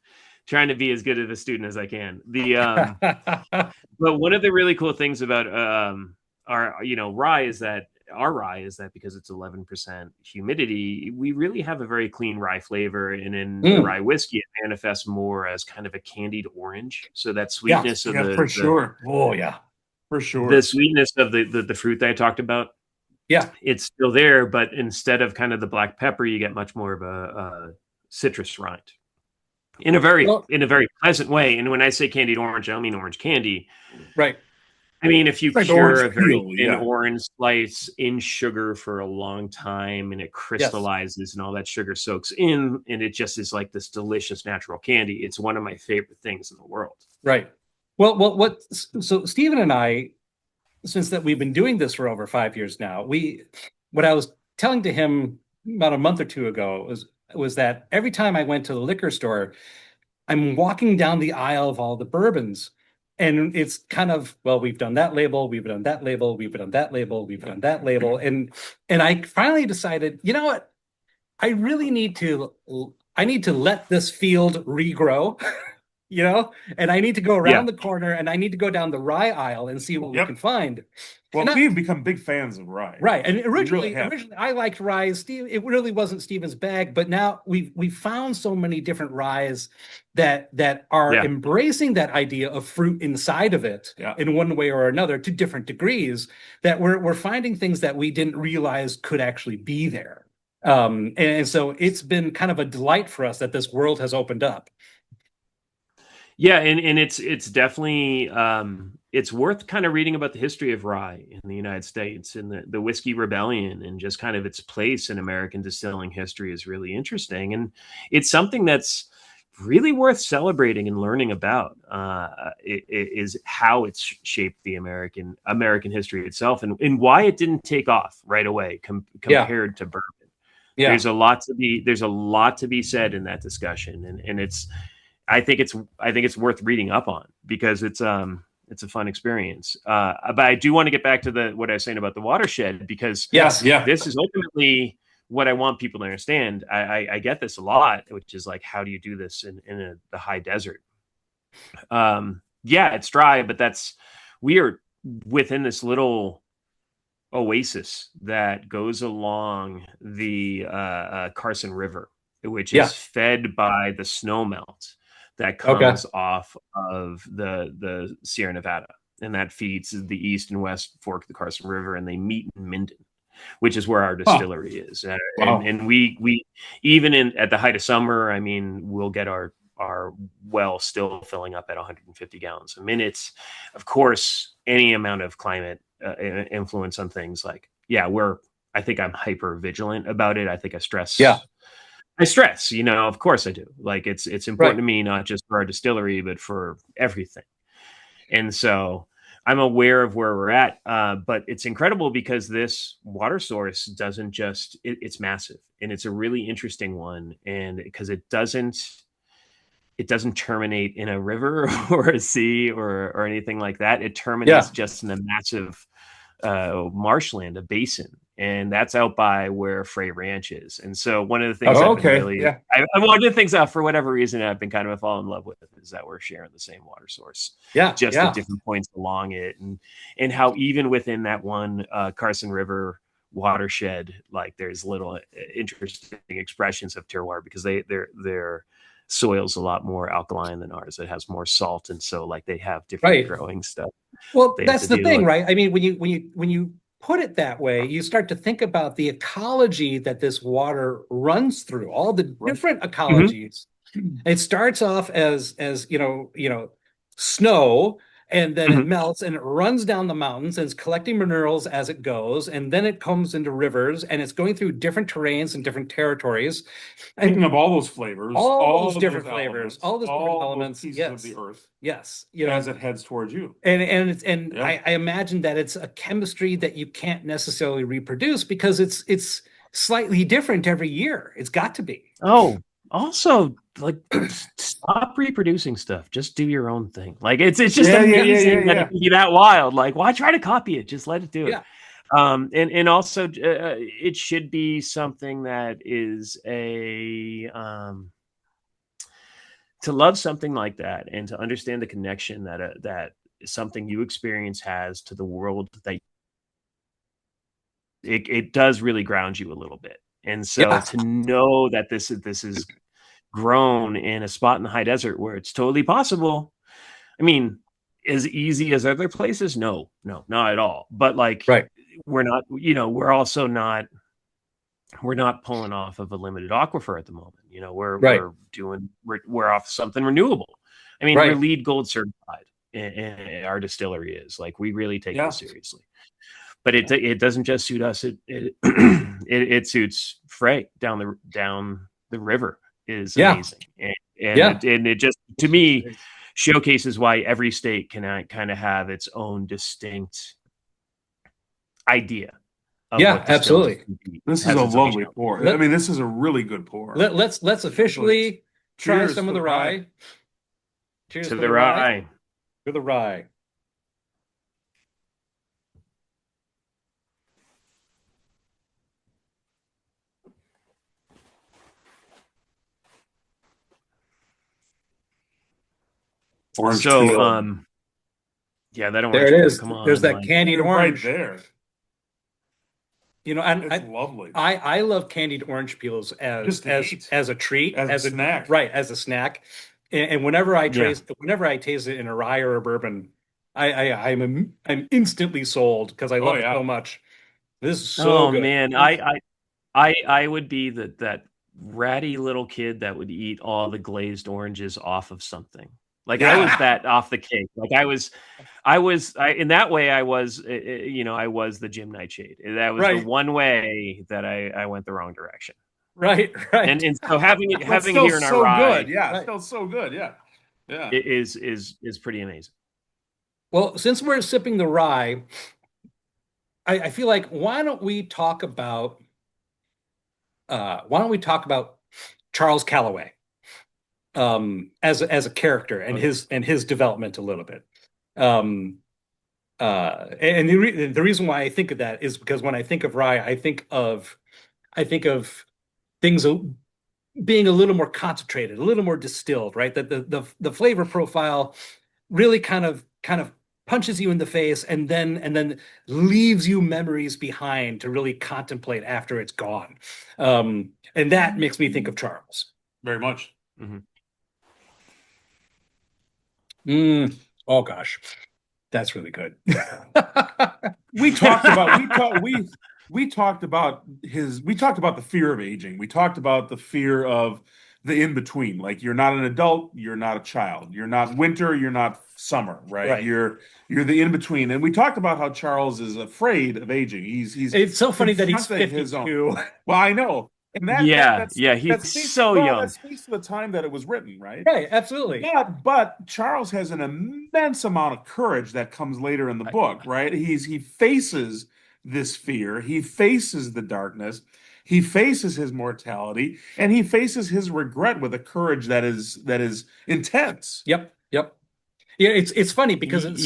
[SPEAKER 3] be as good of a student as I can. But one of the really cool things about our rye is that because it's 11% humidity, we really have a very clean rye flavor, and in the rye whiskey it manifests more as kind of a candied orange. So that sweetness
[SPEAKER 2] for sure.
[SPEAKER 1] Oh yeah. For sure.
[SPEAKER 3] The sweetness of the fruit that I talked about, it's still there, but instead of kind of the black pepper, you get much more of a citrus rind in a very pleasant way. And when I say candied orange, I don't mean orange candy.
[SPEAKER 1] Right.
[SPEAKER 3] I mean, if you
[SPEAKER 2] It's like
[SPEAKER 3] cure a
[SPEAKER 2] orange
[SPEAKER 3] very
[SPEAKER 2] peel,
[SPEAKER 3] thin
[SPEAKER 2] yeah.
[SPEAKER 3] orange slice in sugar for a long time and it
[SPEAKER 1] Yes.
[SPEAKER 3] crystallizes and all that sugar soaks in and it just is like this delicious natural candy. It's one of my favorite things in the world.
[SPEAKER 1] Right. So Stephen and I, since that we've been doing this for over 5 years now, what I was telling to him about a month or two ago was that every time I went to the liquor store, I'm walking down the aisle of all the bourbons. And it's kind of, well, we've done that label, we've done that label, we've done that label, we've done that label. And I finally decided, you know what? I really need to let this field regrow, and I need to go around
[SPEAKER 3] Yeah.
[SPEAKER 1] the corner and I need to go down the rye aisle and see what we
[SPEAKER 2] Yep.
[SPEAKER 1] can find.
[SPEAKER 2] Well,
[SPEAKER 1] And
[SPEAKER 2] we've become big fans of rye.
[SPEAKER 1] right. And
[SPEAKER 2] We
[SPEAKER 1] originally,
[SPEAKER 2] really have.
[SPEAKER 1] originally I liked rye. Steve, it really wasn't Steven's bag, but now we've found so many different ryes that are
[SPEAKER 3] Yeah.
[SPEAKER 1] embracing that idea of fruit inside of it
[SPEAKER 2] Yeah.
[SPEAKER 1] in one way or another to different degrees, that we're finding things that we didn't realize could actually be there. And so it's been kind of a delight for us that this world has opened up.
[SPEAKER 3] Yeah, and it's definitely it's worth kind of reading about the history of rye in the United States and the Whiskey Rebellion and just kind of its place in American distilling history is really interesting. And it's something that's really worth celebrating and learning about. It is how it's shaped the American history itself and why it didn't take off right away compared to bourbon.
[SPEAKER 1] Yeah.
[SPEAKER 3] There's a lot to be said in that discussion, and I think it's worth reading up on because it's a fun experience. But I do want to get back to what I was saying about the watershed because
[SPEAKER 1] Yes. Yeah.
[SPEAKER 3] this is ultimately what I want people to understand. I get this a lot, which is like, how do you do this in the high desert? Yeah, it's dry, but we are within this little oasis that goes along the Carson River, which is fed by the snow melt that comes off of the Sierra Nevada, and that feeds the east and west fork of the Carson River, and they meet in Minden, which is where our distillery is. And we even at the height of summer, I mean, we'll get our well still filling up at 150 gallons a minute. Of course, any amount of climate influence on things like, I think I'm hyper vigilant about it. I think I stress.
[SPEAKER 1] Yeah.
[SPEAKER 3] I stress, of course I do. Like it's important to me, not just for our distillery, but for everything. And so I'm aware of where we're at. But it's incredible because this water source doesn't just, it's massive and it's a really interesting one. And because it doesn't terminate in a river or a sea or anything like that. It terminates just in a massive marshland, a basin. And that's out by where Frey Ranch is. And so one of the things one of the things for whatever reason I've been kind of falling in love with is that we're sharing the same water source. At different points along it. And how even within that one Carson River watershed, like there's little interesting expressions of terroir because they're soil's a lot more alkaline than ours. It has more salt, and so like they have different growing stuff.
[SPEAKER 1] Well, that's the thing, right? I mean, when you put it that way, you start to think about the ecology that this water runs through, all the different ecologies. Mm-hmm. It starts off as snow, and then it melts and it runs down the mountains and it's collecting minerals as it goes, and then it comes into rivers and it's going through different terrains and different territories.
[SPEAKER 2] Picking up all those flavors,
[SPEAKER 1] all those different flavors, all those different elements,
[SPEAKER 2] pieces of the earth.
[SPEAKER 1] Yes,
[SPEAKER 2] as it heads towards you.
[SPEAKER 1] I imagine that it's a chemistry that you can't necessarily reproduce because it's slightly different every year. It's got to be.
[SPEAKER 3] Oh, also, like, stop reproducing stuff. Just do your own thing. Like it's just amazing that it can be that wild. Like, why try to copy it? Just let it do it. And also, it should be something that is to love something like that and to understand the connection that something you experience has to the world, that it does really ground you a little bit. And so to know that this is grown in a spot in the high desert where it's totally possible. I mean, as easy as other places? No, not at all. But like, we're not, we're also not, we're not pulling off of a limited aquifer at the moment. We're off something renewable. I mean, we're LEED Gold certified. our distillery is. Like, we really take
[SPEAKER 2] Yeah.
[SPEAKER 3] this seriously. But it doesn't just suit us. It suits Frey down the river is
[SPEAKER 1] Yeah.
[SPEAKER 3] amazing,
[SPEAKER 1] Yeah.
[SPEAKER 3] and it just, to me, showcases why every state can kind of have its own distinct idea of
[SPEAKER 1] Yeah,
[SPEAKER 3] what distillers
[SPEAKER 1] absolutely.
[SPEAKER 3] can be.
[SPEAKER 2] This is
[SPEAKER 3] Has
[SPEAKER 2] a
[SPEAKER 3] its own
[SPEAKER 2] lovely
[SPEAKER 3] show.
[SPEAKER 2] pour. I mean, this is a really good pour.
[SPEAKER 1] Let's officially try
[SPEAKER 2] Cheers
[SPEAKER 1] some of
[SPEAKER 2] for
[SPEAKER 1] the
[SPEAKER 2] the
[SPEAKER 1] rye.
[SPEAKER 2] rye.
[SPEAKER 1] Cheers
[SPEAKER 3] To
[SPEAKER 1] for
[SPEAKER 3] the
[SPEAKER 1] the rye.
[SPEAKER 3] rye.
[SPEAKER 1] For the rye.
[SPEAKER 2] Orange
[SPEAKER 3] So,
[SPEAKER 2] peel.
[SPEAKER 3] yeah, that
[SPEAKER 1] There
[SPEAKER 3] orange
[SPEAKER 1] it
[SPEAKER 3] peel,
[SPEAKER 1] is.
[SPEAKER 3] come on,
[SPEAKER 1] There's that
[SPEAKER 3] like,
[SPEAKER 1] candied
[SPEAKER 2] Right
[SPEAKER 1] orange.
[SPEAKER 2] there.
[SPEAKER 1] You know, and
[SPEAKER 2] It's lovely.
[SPEAKER 1] I love candied orange peels
[SPEAKER 2] Just to eat.
[SPEAKER 1] as a treat,
[SPEAKER 2] As a snack.
[SPEAKER 1] right, as a snack. And whenever I
[SPEAKER 3] Yeah.
[SPEAKER 1] taste it in a rye or a bourbon, I'm instantly sold because I love it so much. This is so
[SPEAKER 3] Oh
[SPEAKER 1] good.
[SPEAKER 3] man, I would be that ratty little kid that would eat all the glazed oranges off of something. Like, I was that off the cake. Like, in that way, I was the Jim Nightshade. That was the
[SPEAKER 1] Right.
[SPEAKER 3] one way that I went the wrong direction.
[SPEAKER 1] Right.
[SPEAKER 3] And so having it
[SPEAKER 2] still
[SPEAKER 3] here in our
[SPEAKER 2] so
[SPEAKER 3] rye,
[SPEAKER 2] good. Yeah,
[SPEAKER 1] Right.
[SPEAKER 2] still so good. Yeah. Yeah.
[SPEAKER 3] it is pretty amazing.
[SPEAKER 1] Well, since we're sipping the rye, I feel like why don't we talk about Charles Calloway as a character and his development a little bit. And the reason why I think of that is because when I think of rye, I think of things being a little more concentrated, a little more distilled, right? That the flavor profile really kind of punches you in the face and then leaves you memories behind to really contemplate after it's gone. And that makes me think of Charles.
[SPEAKER 2] Very much.
[SPEAKER 1] Oh gosh, that's really good.
[SPEAKER 2] We talked about the fear of aging. We talked about the fear of the in between. Like, you're not an adult, you're not a child, you're not winter, you're not summer, right?
[SPEAKER 1] Right.
[SPEAKER 2] You're the in between. And we talked about how Charles is afraid of aging. He's
[SPEAKER 1] It's so funny that he's
[SPEAKER 2] confronting his own.
[SPEAKER 1] 52.
[SPEAKER 2] Well, I know. And
[SPEAKER 3] he's so young.
[SPEAKER 2] That speaks to the time that it was written, right?
[SPEAKER 1] Right, absolutely.
[SPEAKER 2] But Charles has an immense amount of courage that comes later in the book, right? He faces this fear, he faces the darkness, he faces his mortality, and he faces his regret with a courage that is intense.
[SPEAKER 1] Yep. Yeah, it's funny because in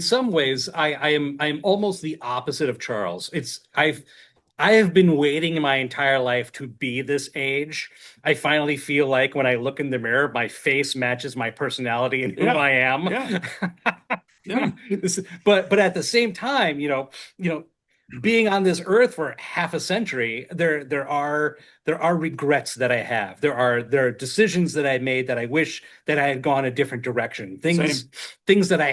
[SPEAKER 1] some ways I'm almost the opposite of Charles. I have been waiting my entire life to be this age. I finally feel like when I look in the mirror, my face matches my personality and who I am.
[SPEAKER 2] Yeah.
[SPEAKER 1] But at the same time, being on this earth for half a century, there are regrets that I have. There are decisions that I made that I wish that I had gone a different direction. Things that I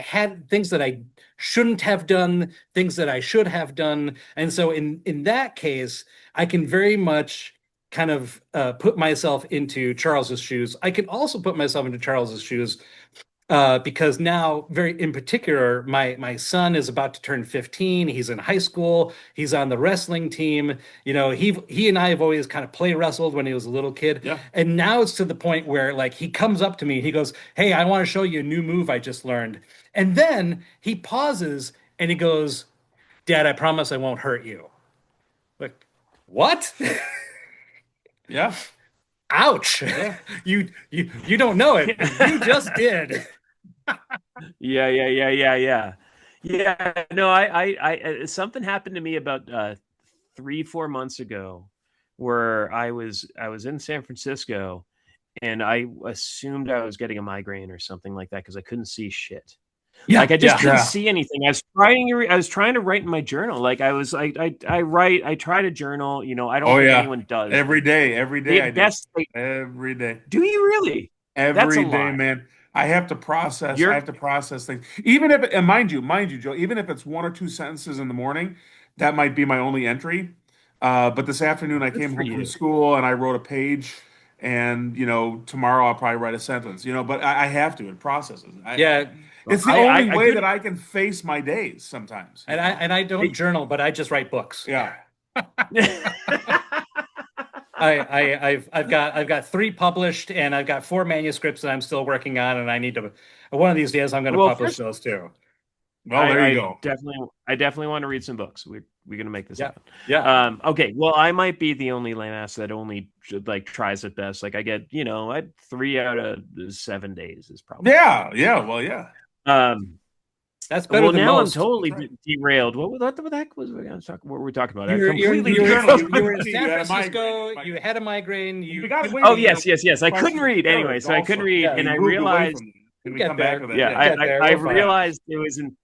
[SPEAKER 1] shouldn't have done, things that I should have done. And so in that case, I can very much kind of put myself into Charles's shoes. I can also put myself into Charles's shoes because now, very in particular, my son is about to turn 15. He's in high school. He's on the wrestling team. He and I have always kind of play wrestled when he was a little kid.
[SPEAKER 2] Yeah.
[SPEAKER 1] And now it's to the point where, like, he comes up to me and he goes, "Hey, I want to show you a new move I just learned." And then he pauses and he goes, "Dad, I promise I won't hurt you." Like, what?
[SPEAKER 2] Yeah.
[SPEAKER 1] Ouch.
[SPEAKER 2] Yeah.
[SPEAKER 1] You don't know it. You just did.
[SPEAKER 3] Yeah. No, I something happened to me about 3-4 months ago where I was in San Francisco and I assumed I was getting a migraine or something like that because I couldn't see shit.
[SPEAKER 1] Yeah,
[SPEAKER 3] like I just couldn't see anything. I was trying to write in my journal. Like I try to journal. I don't think anyone does.
[SPEAKER 2] Every day I do. Every day.
[SPEAKER 3] Do you really?
[SPEAKER 2] Every day, man. I have to process things. Even if, and mind you, Joe, even if it's 1 or 2 sentences in the morning, that might be my only entry. But this afternoon I came home from school and I wrote a page and tomorrow I'll probably write a sentence, but I have to. It processes.
[SPEAKER 1] Yeah.
[SPEAKER 2] It's the only way that I can face my days sometimes.
[SPEAKER 1] I don't journal, but I just write books.
[SPEAKER 2] Yeah.
[SPEAKER 1] I've got 3 published, and I've got 4 manuscripts that I'm still working on, and I need to. One of these days, I'm going to publish those too.
[SPEAKER 2] Well, there you go.
[SPEAKER 3] I definitely want to read some books. We're going to make this happen.
[SPEAKER 1] Yeah.
[SPEAKER 3] Okay. Well, I might be the only lame ass that only tries at best. Like I get, 3 out of 7 days is probably.
[SPEAKER 2] Yeah. Yeah. Well, yeah.
[SPEAKER 1] That's better than
[SPEAKER 3] now
[SPEAKER 1] most.
[SPEAKER 3] I'm totally derailed. What the heck was we going to talk? What were we talking about?
[SPEAKER 1] You were in San Francisco. You had a migraine.
[SPEAKER 3] Yes. I couldn't read anyway, so I couldn't read, and I realized.
[SPEAKER 2] Can we come back to that?
[SPEAKER 3] Yeah, I realized it was in.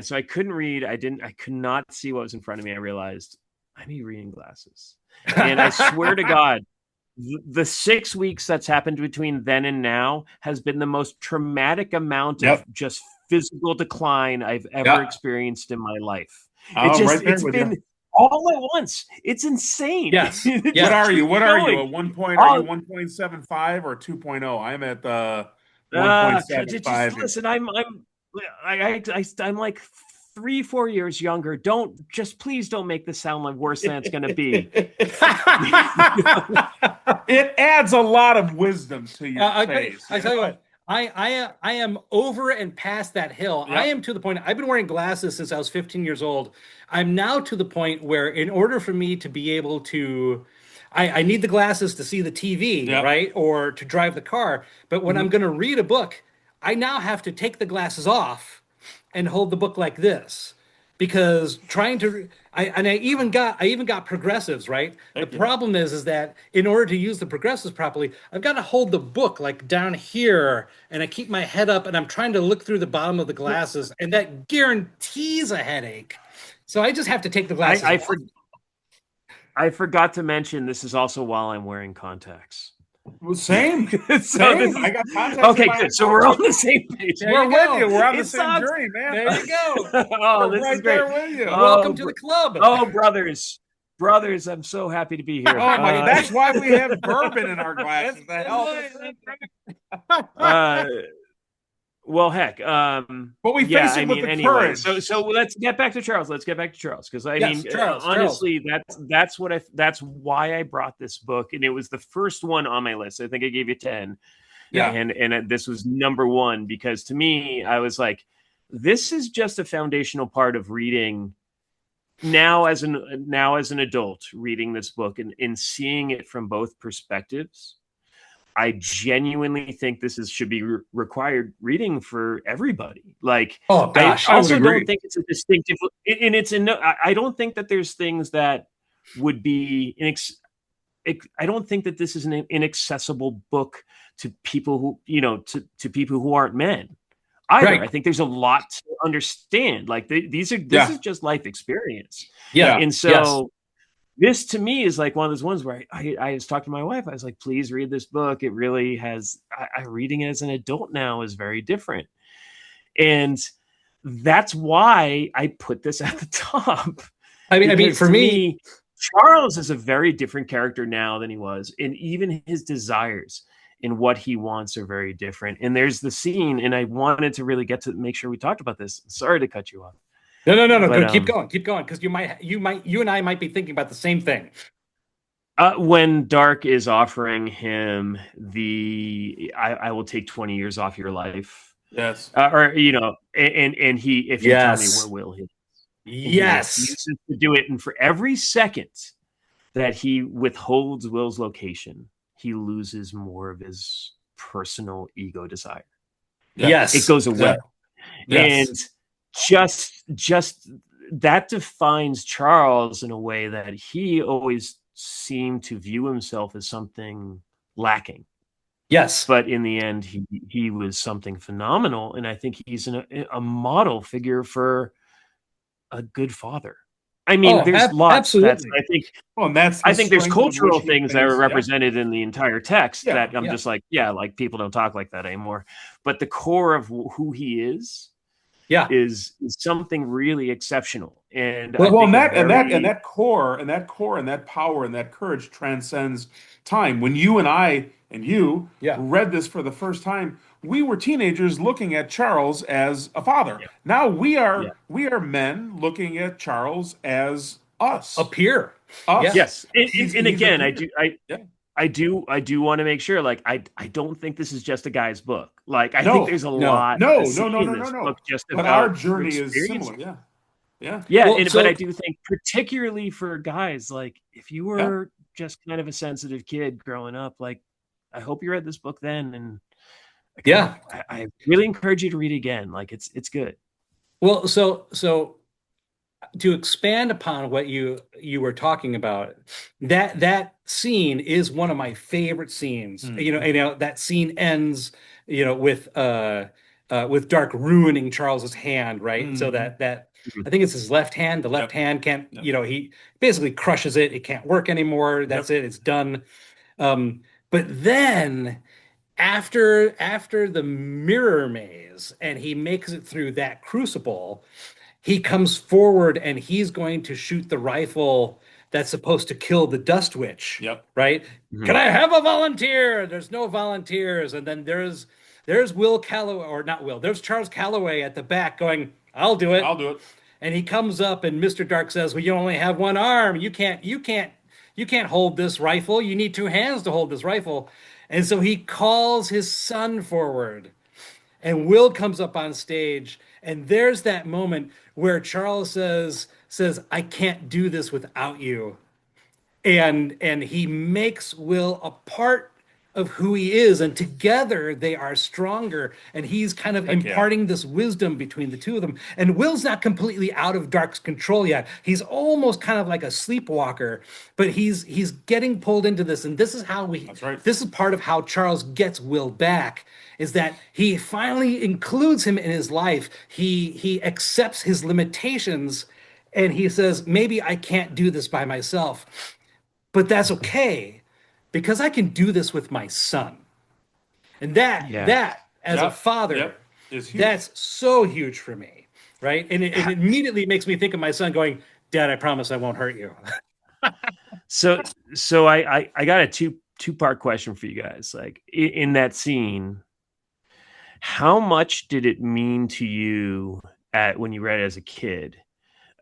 [SPEAKER 3] So I couldn't read. I could not see what was in front of me. I realized I need reading glasses, and I swear to God, the 6 weeks that's happened between then and now has been the most traumatic amount of just physical decline I've ever experienced in my life. It's been all at once. It's insane.
[SPEAKER 1] Yes.
[SPEAKER 2] What are you? Are you 1.75 or 2.0? I'm at 1.75.
[SPEAKER 3] Listen, I'm like 3-4 years younger. Please don't make this sound like worse than it's going to be.
[SPEAKER 2] It adds a lot of wisdom to your face.
[SPEAKER 1] I tell you what, I am over and past that hill. Yep. I am to the point. I've been wearing glasses since I was 15 years old. I'm now to the point where, in order for me to be able to, I need the glasses to see the TV, right, or to drive the car. But when I'm going to read a book, I now have to take the glasses off and hold the book like this, because I even got progressives, right? The problem is that in order to use the progressives properly, I've got to hold the book like down here, and I keep my head up, and I'm trying to look through the bottom of the glasses, and that guarantees a headache. So I just have to take the glasses off.
[SPEAKER 3] I forgot to mention this is also while I'm wearing contacts.
[SPEAKER 2] Well, same.
[SPEAKER 3] I got contacts. Okay, good. So we're on the same page.
[SPEAKER 2] We're with you. We're on the same journey, man.
[SPEAKER 1] There you go.
[SPEAKER 3] Oh, this is great.
[SPEAKER 2] There with you.
[SPEAKER 1] Welcome to the club.
[SPEAKER 3] Oh, brothers, I'm so happy to be here.
[SPEAKER 2] Oh my God, that's why we have bourbon in our glasses.
[SPEAKER 3] Well, heck.
[SPEAKER 2] But we face it with the courage.
[SPEAKER 3] So let's get back to Charles. Because honestly, that's why I brought this book, and it was the first one on my list. I think I gave you 10. Yeah, and this was number 1, because to me, I was like, this is just a foundational part of reading. Now as an adult, reading this book and seeing it from both perspectives. I genuinely think this should be required reading for everybody. Like, oh gosh, I also don't think it's a distinctive, and I don't think that there's things that would be I don't think that this is an inaccessible book to people who to people who aren't men either. Right. I think there's a lot to understand. Like this is just life experience. Yeah, and so. This to me is like one of those ones where I was talking to my wife. I was like, please read this book. It really has, reading it as an adult now is very different. And that's why I put this at the top. I mean, for me, Charles is a very different character now than he was. And even his desires and what he wants are very different. And there's the scene, and I wanted to really get to make sure we talked about this. Sorry to cut you off.
[SPEAKER 1] No. But, keep going, because you and I might be thinking about the same thing.
[SPEAKER 3] When Dark is offering him I will take 20 years off your life.
[SPEAKER 2] Yes.
[SPEAKER 3] And he, if you tell me where Will is.
[SPEAKER 1] Yes.
[SPEAKER 3] He uses to do it, and for every second that he withholds Will's location, he loses more of his personal ego desire.
[SPEAKER 1] Yes.
[SPEAKER 3] It goes away. Yes. And just that defines Charles in a way that he always seemed to view himself as something lacking.
[SPEAKER 1] Yes.
[SPEAKER 3] But in the end, he was something phenomenal. And I think he's a model figure for a good father. I mean, there's lots.
[SPEAKER 1] Absolutely.
[SPEAKER 3] I think there's cultural things that are represented in the entire text that I'm just like, like people don't talk like that anymore. But the core of who he is
[SPEAKER 1] Yeah.
[SPEAKER 3] is something really exceptional. And I
[SPEAKER 2] Well,
[SPEAKER 3] think
[SPEAKER 2] and
[SPEAKER 3] a
[SPEAKER 2] that
[SPEAKER 3] very
[SPEAKER 2] core and that power and that courage transcends time. When you and I and you
[SPEAKER 1] Yeah.
[SPEAKER 2] read this for the first time, we were teenagers looking at Charles as a father.
[SPEAKER 3] yeah,
[SPEAKER 2] Now
[SPEAKER 3] yeah.
[SPEAKER 2] we are men looking at Charles as
[SPEAKER 1] A
[SPEAKER 2] us.
[SPEAKER 1] peer. Yeah.
[SPEAKER 2] Us.
[SPEAKER 3] Yes. And
[SPEAKER 2] He's a
[SPEAKER 3] again,
[SPEAKER 2] peer. Yeah.
[SPEAKER 3] I do want to make sure, like, I don't think this is just a guy's book. Like, I think
[SPEAKER 2] No,
[SPEAKER 3] there's a
[SPEAKER 1] No.
[SPEAKER 3] lot to see in this book
[SPEAKER 2] no.
[SPEAKER 3] just
[SPEAKER 2] But our
[SPEAKER 3] about
[SPEAKER 2] journey is
[SPEAKER 3] experience.
[SPEAKER 2] similar. Yeah. Yeah.
[SPEAKER 3] Yeah,
[SPEAKER 1] Well,
[SPEAKER 3] but I
[SPEAKER 1] so
[SPEAKER 3] do think particularly for guys, like if you
[SPEAKER 2] Yeah.
[SPEAKER 3] were just kind of a sensitive kid growing up, like I hope you read this book then, and
[SPEAKER 1] yeah.
[SPEAKER 3] I really encourage you to read it again. Like it's good.
[SPEAKER 1] Well, so to expand upon what you were talking about, that scene is one of my favorite scenes.
[SPEAKER 2] Mhm.
[SPEAKER 1] That scene ends, with Dark ruining Charles's hand, right? So
[SPEAKER 2] Mhm.
[SPEAKER 1] that
[SPEAKER 3] Mhm.
[SPEAKER 1] I think it's his left hand. The left
[SPEAKER 2] Yep.
[SPEAKER 1] hand can't,
[SPEAKER 2] Yep.
[SPEAKER 1] he basically crushes it. It can't work anymore. That's
[SPEAKER 2] Yep.
[SPEAKER 1] it. It's done. Um, but then after the mirror maze and he makes it through that crucible, he comes forward and he's going to shoot the rifle that's supposed to kill the dust witch,
[SPEAKER 2] Yep.
[SPEAKER 1] right? Can
[SPEAKER 3] Mhm.
[SPEAKER 1] I have a volunteer? There's no volunteers. And then there's Will Calloway, or not Will, there's Charles Calloway at the back going, I'll do
[SPEAKER 2] I'll
[SPEAKER 1] it.
[SPEAKER 2] do it.
[SPEAKER 1] And he comes up and Mr. Dark says, well, you only have one arm. You can't hold this rifle. You need two hands to hold this rifle. And so he calls his son forward and Will comes up on stage, and there's that moment where Charles says I can't do this without you, and he makes Will a part of who he is, and together they are stronger, and he's kind of
[SPEAKER 2] Heck yeah.
[SPEAKER 1] imparting this wisdom between the two of them. And Will's not completely out of Dark's control yet. He's almost kind of like a sleepwalker, but he's getting pulled into this, and
[SPEAKER 2] That's right.
[SPEAKER 1] this is part of how Charles gets Will back, is that he finally includes him in his life. He accepts his limitations, and he says, maybe I can't do this by myself, but that's okay because I can do this with my son. And that
[SPEAKER 3] Yeah.
[SPEAKER 1] that as a
[SPEAKER 2] Yep.
[SPEAKER 1] father,
[SPEAKER 2] Yep. Is huge.
[SPEAKER 1] that's so huge for me, right? And it immediately makes me think of my son going, Dad, I promise I won't hurt you.
[SPEAKER 3] So I got a two-part question for you guys. Like in that scene, how much did it mean to you when you read it as a kid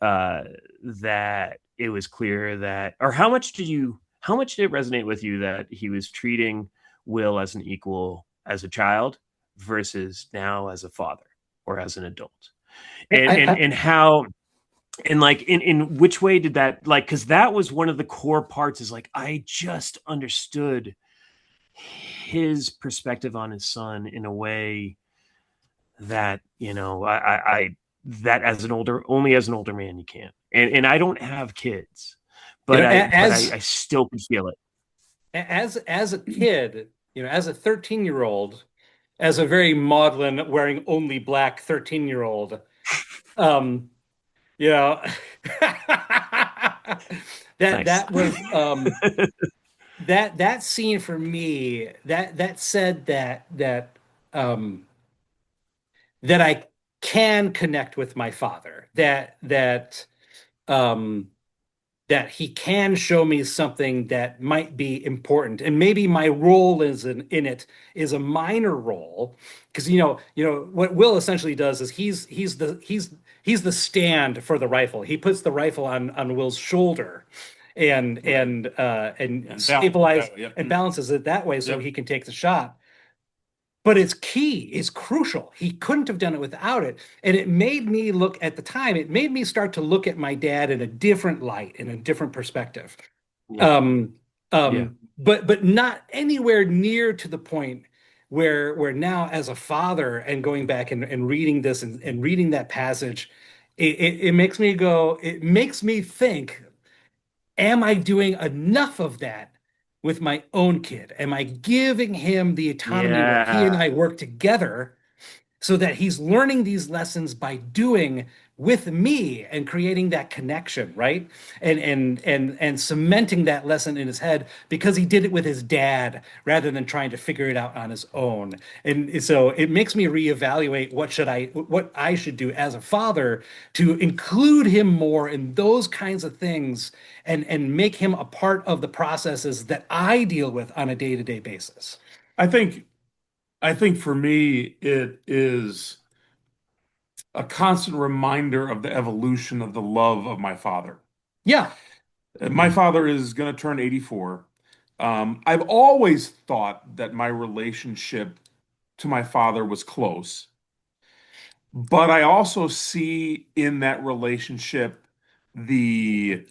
[SPEAKER 3] uh, that it was clear that, or how much did it resonate with you that he was treating Will as an equal as a child versus now as a father or as an adult, and how, and like in which way did that, like, because that was one of the core parts, is like I just understood his perspective on his son in a way that I that as an older man you can't, and I don't have kids,
[SPEAKER 1] you
[SPEAKER 3] but
[SPEAKER 1] know,
[SPEAKER 3] I still can feel it.
[SPEAKER 1] as a kid, as a 13-year-old, as a very maudlin, wearing only black 13-year-old, um, you know, that
[SPEAKER 3] Nice.
[SPEAKER 1] that was that scene for me, that said um that I can connect with my father, um that he can show me something that might be important, and maybe my role in it is a minor role, because what Will essentially does is he's the stand for the rifle. He puts the rifle on Will's shoulder and
[SPEAKER 2] Right.
[SPEAKER 1] and
[SPEAKER 2] And
[SPEAKER 1] stabilize
[SPEAKER 2] yep.
[SPEAKER 1] and balances it that way so
[SPEAKER 2] Yep.
[SPEAKER 1] he can take the shot. But it's key, it's crucial. He couldn't have done it without it. And it made me look, at the time, it made me start to look at my dad in a different light, in a different perspective.
[SPEAKER 3] Yeah.
[SPEAKER 1] Um,
[SPEAKER 3] Yeah.
[SPEAKER 1] but not anywhere near to the point where now, as a father, and going back and reading this and reading that passage, it makes me go, it makes me think, am I doing enough of that with my own kid? Am I giving him the autonomy where he and
[SPEAKER 3] Yeah.
[SPEAKER 1] I work together so that he's learning these lessons by doing, with me and creating that connection, right? And cementing that lesson in his head because he did it with his dad rather than trying to figure it out on his own. And so it makes me reevaluate what I should do as a father to include him more in those kinds of things and make him a part of the processes that I deal with on a day-to-day basis.
[SPEAKER 2] I think I think for me it is a constant reminder of the evolution of the love of my father.
[SPEAKER 1] Yeah.
[SPEAKER 2] My father is going to turn 84. I've always thought that my relationship to my father was close, but I also see in that relationship the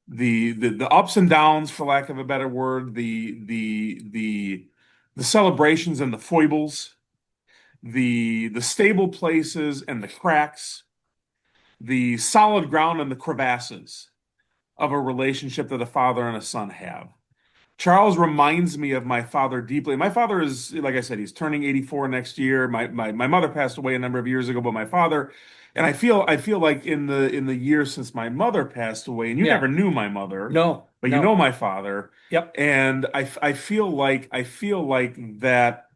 [SPEAKER 2] the ups and downs, for lack of a better word, the celebrations and the foibles, the stable places and the cracks, the solid ground and the crevasses of a relationship that a father and a son have. Charles reminds me of my father deeply. My father is, like I said, he's turning 84 next year. My mother passed away a number of years ago, but my father, and I feel like in the years since my mother passed away, and you
[SPEAKER 1] Yeah.
[SPEAKER 2] never knew my mother,
[SPEAKER 1] No.
[SPEAKER 2] but you
[SPEAKER 1] No.
[SPEAKER 2] know my father,
[SPEAKER 1] Yep.
[SPEAKER 2] and I feel like that,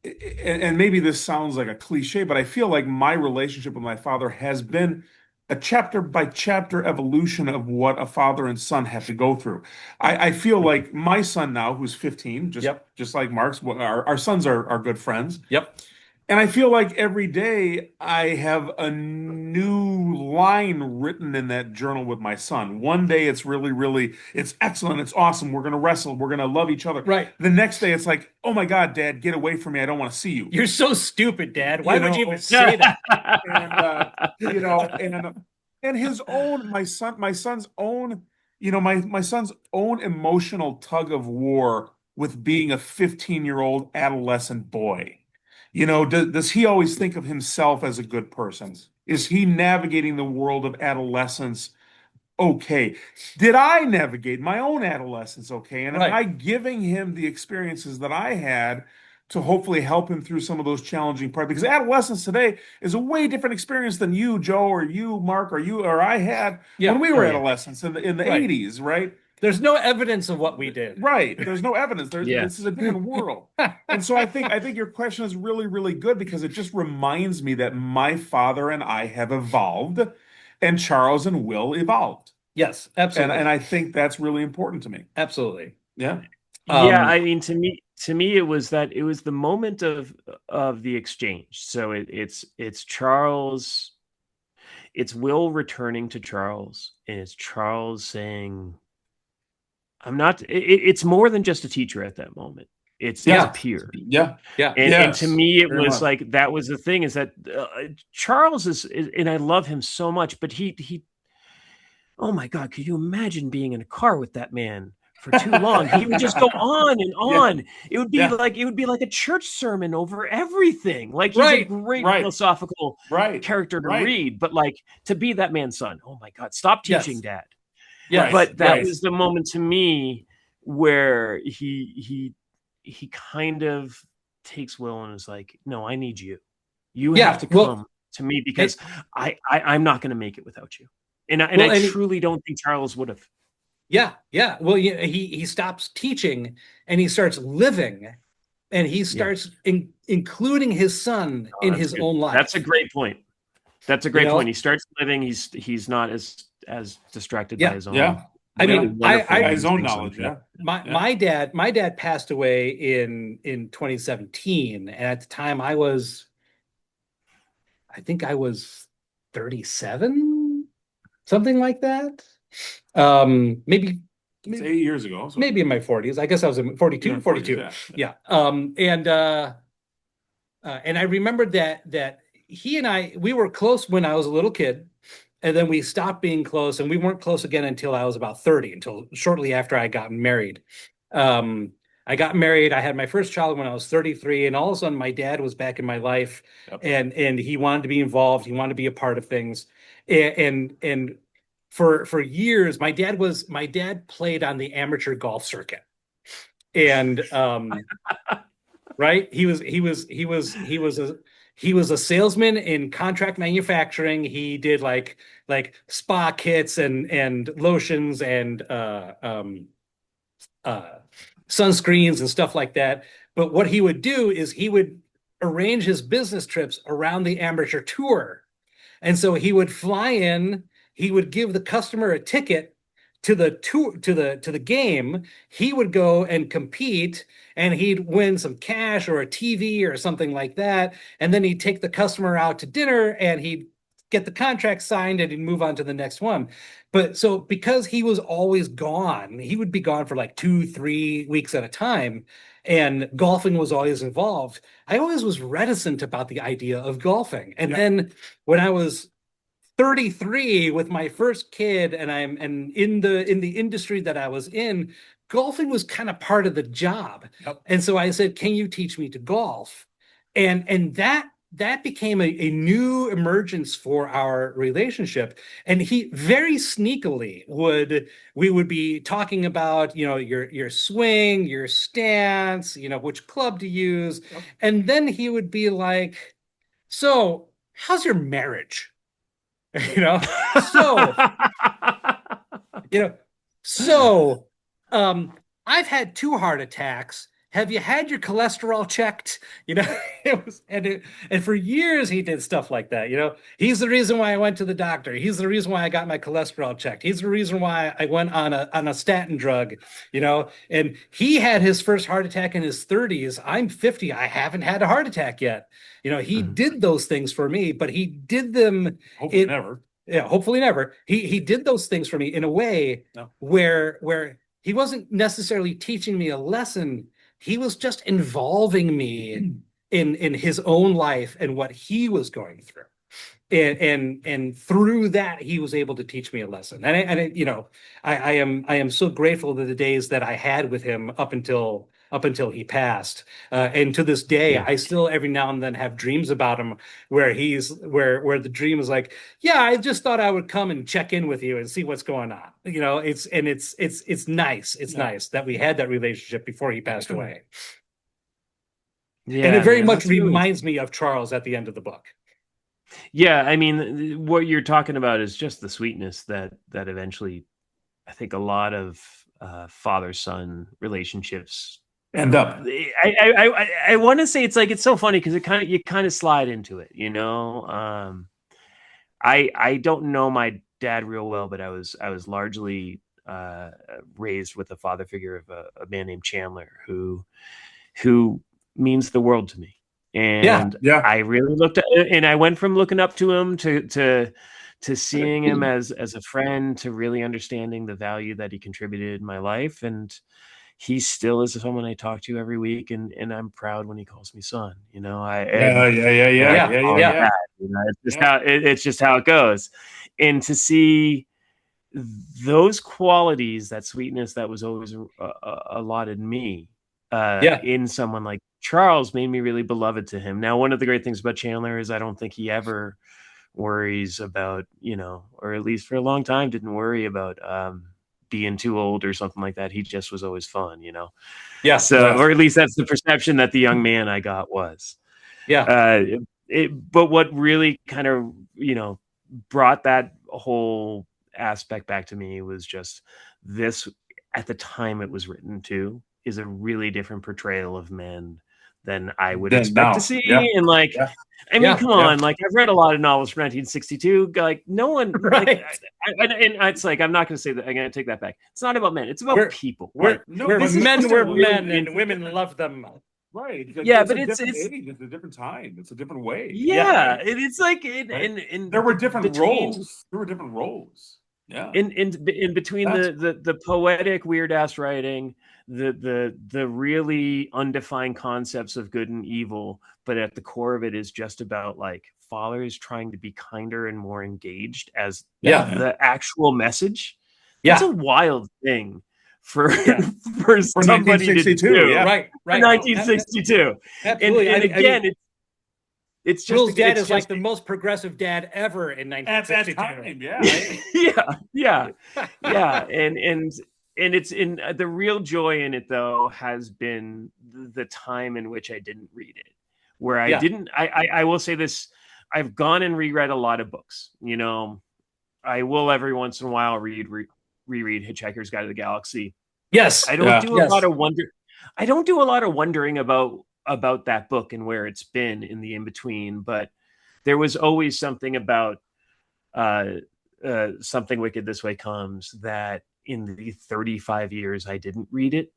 [SPEAKER 2] and maybe this sounds like a cliche, but I feel like my relationship with my father has been a chapter by chapter evolution of what a father and son have to go through. I feel like my son now, who's 15, just
[SPEAKER 1] Yep.
[SPEAKER 2] just like Mark's, our sons are good friends.
[SPEAKER 1] Yep.
[SPEAKER 2] And I feel like every day I have a new line written in that journal with my son. One day it's really, really, it's excellent, it's awesome. We're gonna wrestle, we're gonna love each other.
[SPEAKER 1] Right.
[SPEAKER 2] The next day it's like, oh my God, Dad, get away from me. I don't want to see you.
[SPEAKER 1] You're so stupid, Dad. Why
[SPEAKER 2] You
[SPEAKER 1] would you even
[SPEAKER 2] know,
[SPEAKER 1] say that?
[SPEAKER 2] and and his own my son's own my son's own emotional tug of war with being a 15-year-old adolescent boy. Does he always think of himself as a good person? Is he navigating the world of adolescence okay? Did I navigate my own adolescence okay? And am
[SPEAKER 1] Right.
[SPEAKER 2] I giving him the experiences that I had to hopefully help him through some of those challenging parts? Because adolescence today is a way different experience than you, Joe, or you, Mark, or you or I had when
[SPEAKER 1] Yeah.
[SPEAKER 2] we
[SPEAKER 1] Oh,
[SPEAKER 2] were
[SPEAKER 1] yeah.
[SPEAKER 2] adolescents in the
[SPEAKER 1] Right.
[SPEAKER 2] 80s, right?
[SPEAKER 1] There's no evidence of what we did.
[SPEAKER 2] Right. There's no evidence.
[SPEAKER 3] Yeah.
[SPEAKER 2] This is a different world. And so I think your question is really, really good because it just reminds me that my father and I have evolved and Charles and Will evolved.
[SPEAKER 1] Yes,
[SPEAKER 2] And
[SPEAKER 1] absolutely.
[SPEAKER 2] I think that's really important to me.
[SPEAKER 1] Absolutely.
[SPEAKER 2] Yeah.
[SPEAKER 3] Yeah,
[SPEAKER 1] Um,
[SPEAKER 3] I mean, to me, it was the moment of the exchange. So it's Charles, it's Will returning to Charles, and it's Charles saying, "I'm not." It's more than just a teacher at that moment. It's a
[SPEAKER 2] Yeah.
[SPEAKER 3] peer.
[SPEAKER 2] Yeah.
[SPEAKER 1] yeah.
[SPEAKER 3] And to
[SPEAKER 2] Yes.
[SPEAKER 3] me, it
[SPEAKER 2] Very
[SPEAKER 3] was
[SPEAKER 2] much.
[SPEAKER 3] like that was the thing, is that Charles is, and I love him so much, but he oh my God, could you imagine being in a car with that man for too long? He would just go on and
[SPEAKER 2] Yeah.
[SPEAKER 3] on.
[SPEAKER 2] Yeah.
[SPEAKER 3] It would be like a church sermon over everything. Like, he's a
[SPEAKER 1] Right.
[SPEAKER 3] great
[SPEAKER 2] Right.
[SPEAKER 3] philosophical
[SPEAKER 2] Right.
[SPEAKER 3] character to
[SPEAKER 2] Right.
[SPEAKER 3] read, but like, to be that man's son, oh my God, stop teaching,
[SPEAKER 1] Yes.
[SPEAKER 3] Dad.
[SPEAKER 1] Yes.
[SPEAKER 2] Right.
[SPEAKER 3] But that
[SPEAKER 2] Right.
[SPEAKER 3] was the moment to me where he kind of takes Will and is like, no, I need you. You have
[SPEAKER 1] Yeah.
[SPEAKER 3] to
[SPEAKER 1] Well,
[SPEAKER 3] come to me,
[SPEAKER 1] and,
[SPEAKER 3] because I'm not going to make it without you. And I
[SPEAKER 1] well, and
[SPEAKER 3] truly don't think Charles would have.
[SPEAKER 1] yeah, yeah. Well, yeah, he stops teaching and he starts living, and he
[SPEAKER 3] Yeah.
[SPEAKER 1] starts including his son
[SPEAKER 3] Oh,
[SPEAKER 1] in
[SPEAKER 3] that's
[SPEAKER 1] his
[SPEAKER 3] good.
[SPEAKER 1] own
[SPEAKER 3] That's a
[SPEAKER 1] life.
[SPEAKER 3] great point. That's a
[SPEAKER 1] You
[SPEAKER 3] great point.
[SPEAKER 1] know?
[SPEAKER 3] He starts living. He's not as distracted by
[SPEAKER 1] Yeah.
[SPEAKER 3] his
[SPEAKER 2] Yeah.
[SPEAKER 3] own
[SPEAKER 1] I
[SPEAKER 2] Yeah.
[SPEAKER 3] really
[SPEAKER 1] mean,
[SPEAKER 3] wonderful
[SPEAKER 2] By
[SPEAKER 1] I
[SPEAKER 2] his own
[SPEAKER 3] amazing
[SPEAKER 2] knowledge.
[SPEAKER 3] sonship.
[SPEAKER 2] Yeah.
[SPEAKER 1] my
[SPEAKER 2] Yeah.
[SPEAKER 1] my dad passed away in 2017, and at the time I think I was 37, something like that. Maybe
[SPEAKER 2] It's 8 years ago. So
[SPEAKER 1] maybe in my 40s. I guess I was in
[SPEAKER 2] you're
[SPEAKER 1] 42,
[SPEAKER 2] in 40s.
[SPEAKER 1] 42.
[SPEAKER 2] Yeah.
[SPEAKER 1] Yeah. And I remembered that he and we were close when I was a little kid, and then we stopped being close, and we weren't close again until I was about 30, until shortly after I got married. Um, I got married. I had my first child when I was 33, and all of a sudden my dad was back in my life,
[SPEAKER 2] Yep.
[SPEAKER 1] and he wanted to be involved. He wanted to be a part of things, and for years my dad played on the amateur golf circuit, and right, he was he was a salesman in contract manufacturing. He did like spa kits and lotions and uh, sunscreens and stuff like that. But what he would do is he would arrange his business trips around the amateur tour. And so he would fly in, he would give the customer a ticket to the tour to the game. He would go and compete and he'd win some cash or a TV or something like that. And then he'd take the customer out to dinner and he'd get the contract signed and he'd move on to the next one. But so because he was always gone, he would be gone for like 2, 3 weeks at a time, and golfing was always involved. I always was reticent about the idea of golfing. And then when I was 33 with my first kid and in the industry that I was in, golfing was kind of part of the job.
[SPEAKER 2] Yep.
[SPEAKER 1] And so I said, "Can you teach me to golf?" And that became a new emergence for our relationship. And he very sneakily we would be talking about, your swing, your stance, which club to use.
[SPEAKER 2] Yep.
[SPEAKER 1] And then he would be like, "So, how's your marriage?" you know so you know so I've had 2 heart attacks. Have you had your cholesterol checked? It was, and for years he did stuff like that. He's the reason why I went to the doctor. He's the reason why I got my cholesterol checked. He's the reason why I went on a statin drug. And he had his first heart attack in his 30s. I'm 50. I haven't had a heart attack yet. He did those things for me, but he did them.
[SPEAKER 2] Hopefully never.
[SPEAKER 1] Yeah, hopefully never. He did those things for me in a way where he wasn't necessarily teaching me a lesson. He was just involving me in his own life and what he was going through. And through that, he was able to teach me a lesson. I am so grateful to the days that I had with him up until he passed. And to this day, I still every now and then have dreams about him where where the dream is like, "Yeah, I just thought I would come and check in with you and see what's going on." It's nice. It's nice that we had that relationship before he passed away.
[SPEAKER 3] Yeah,
[SPEAKER 1] and it very much reminds me of Charles at the end of the book.
[SPEAKER 3] Yeah, I mean, what you're talking about is just the sweetness that eventually, I think, a lot of father-son relationships
[SPEAKER 2] end up.
[SPEAKER 3] I want to say it's so funny because you kind of slide into it, I don't know my dad real well, but I was largely raised with a father figure of a man named Chandler who means the world to me. And I really looked at, and I went from looking up to him to seeing him as a friend, to really understanding the value that he contributed in my life. And he still is someone I talk to every week, and I'm proud when he calls me son. It's just how it goes. And to see those qualities, that sweetness that was always allotted me in someone like Charles, made me really beloved to him. Now, one of the great things about Chandler is I don't think he ever worries about, or at least for a long time didn't worry about being too old or something like that. He just was always fun,
[SPEAKER 1] Yeah.
[SPEAKER 3] So, or at least that's the perception that the young man I got was.
[SPEAKER 1] Yeah.
[SPEAKER 3] But what really kind of, brought that whole aspect back to me was just this, at the time it was written to, is a really different portrayal of men than I would expect to see. And I mean, come on, like, I've read a lot of novels from 1962. Like, no one,
[SPEAKER 1] right?
[SPEAKER 3] And it's like, I'm not going to say that. I'm going to take that back. It's not about men. It's about people.
[SPEAKER 1] Men were men, and women loved them.
[SPEAKER 2] Right.
[SPEAKER 3] Yeah, but
[SPEAKER 2] it's a different time. It's a different way.
[SPEAKER 3] Yeah, it's like, and
[SPEAKER 2] there were different roles. There were different roles. Yeah.
[SPEAKER 3] In between the poetic weird ass writing, the really undefined concepts of good and evil, but at the core of it is just about like fathers trying to be kinder and more engaged as the actual message. It's a wild thing for somebody to do.
[SPEAKER 1] Yeah. Right.
[SPEAKER 3] 1962.
[SPEAKER 1] Absolutely.
[SPEAKER 3] And again, it's just
[SPEAKER 1] Will's dad is like the most progressive dad ever in 1962.
[SPEAKER 3] Yeah. And it's in the real joy in it, though, has been the time in which I didn't read it, where I didn't. I will say this: I've gone and reread a lot of books. You know, I will every once in a while reread Hitchhiker's Guide to the Galaxy.
[SPEAKER 1] Yes.
[SPEAKER 3] I don't do a
[SPEAKER 1] Yes.
[SPEAKER 3] lot of wonder. I don't do a lot of wondering about that book and where it's been in the in between, but there was always something about Something Wicked This Way Comes that in the 35 years I didn't read it,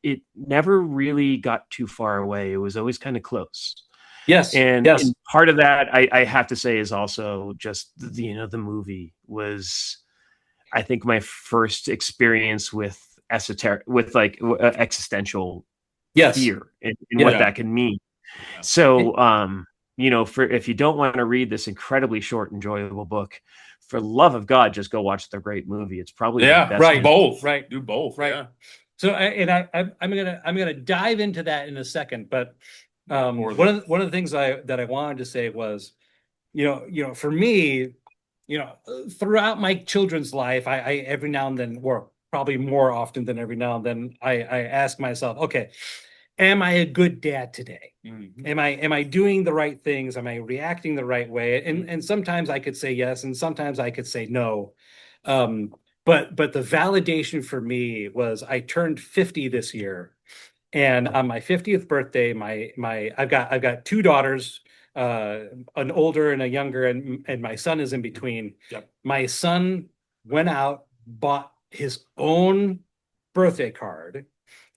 [SPEAKER 3] it never really got too far away. It was always kind of close.
[SPEAKER 1] Yes.
[SPEAKER 3] And,
[SPEAKER 1] Yes.
[SPEAKER 3] and part of that, I have to say, is also just the movie was, I think, my first experience with esoteric, with like existential fear and what that can mean. So, for if you don't want to read this incredibly short, enjoyable book, for love of God, just go watch the great movie. It's probably the best
[SPEAKER 2] right. Both.
[SPEAKER 1] Right.
[SPEAKER 2] Do both.
[SPEAKER 1] Right.
[SPEAKER 2] Yeah.
[SPEAKER 1] So, I'm gonna dive into that in a second, but one of the things that I wanted to say was, for me, throughout my children's life, I every now and then, or probably more often than every now and then, I ask myself, okay, am I a good dad today?
[SPEAKER 2] Mm-hmm.
[SPEAKER 1] Am I doing the right things? Am I reacting the right way? And sometimes I could say yes, and sometimes I could say no. But the validation for me was I turned 50 this year, and on my 50th birthday, I've got two daughters, an older and a younger, and my son is in between.
[SPEAKER 2] Yep.
[SPEAKER 1] My son went out, bought his own birthday card,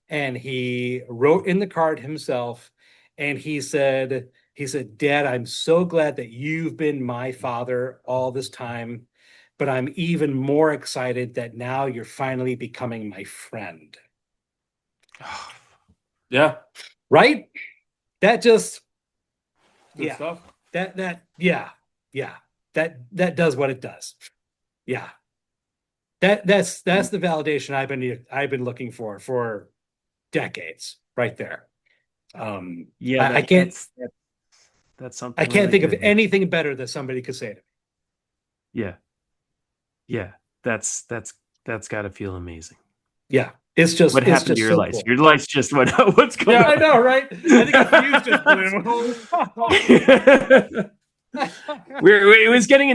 [SPEAKER 1] and he wrote in the card himself, and he said, Dad, I'm so glad that you've been my father all this time, but I'm even more excited that now you're finally becoming my friend.
[SPEAKER 2] Yeah.
[SPEAKER 1] Right? That just
[SPEAKER 2] Good stuff.
[SPEAKER 1] That does what it does. Yeah. That's the validation I've been looking for decades, right there. I can't.
[SPEAKER 3] That's something.
[SPEAKER 1] I can't
[SPEAKER 3] really
[SPEAKER 1] think
[SPEAKER 3] good.
[SPEAKER 1] of anything better that somebody could say to me.
[SPEAKER 3] Yeah. That's got to feel amazing.
[SPEAKER 1] Yeah, it's just
[SPEAKER 3] what happened to your life. Cool. Your life's just went. What's going on?
[SPEAKER 1] I know, right? I think the fuse just blew.
[SPEAKER 3] It was getting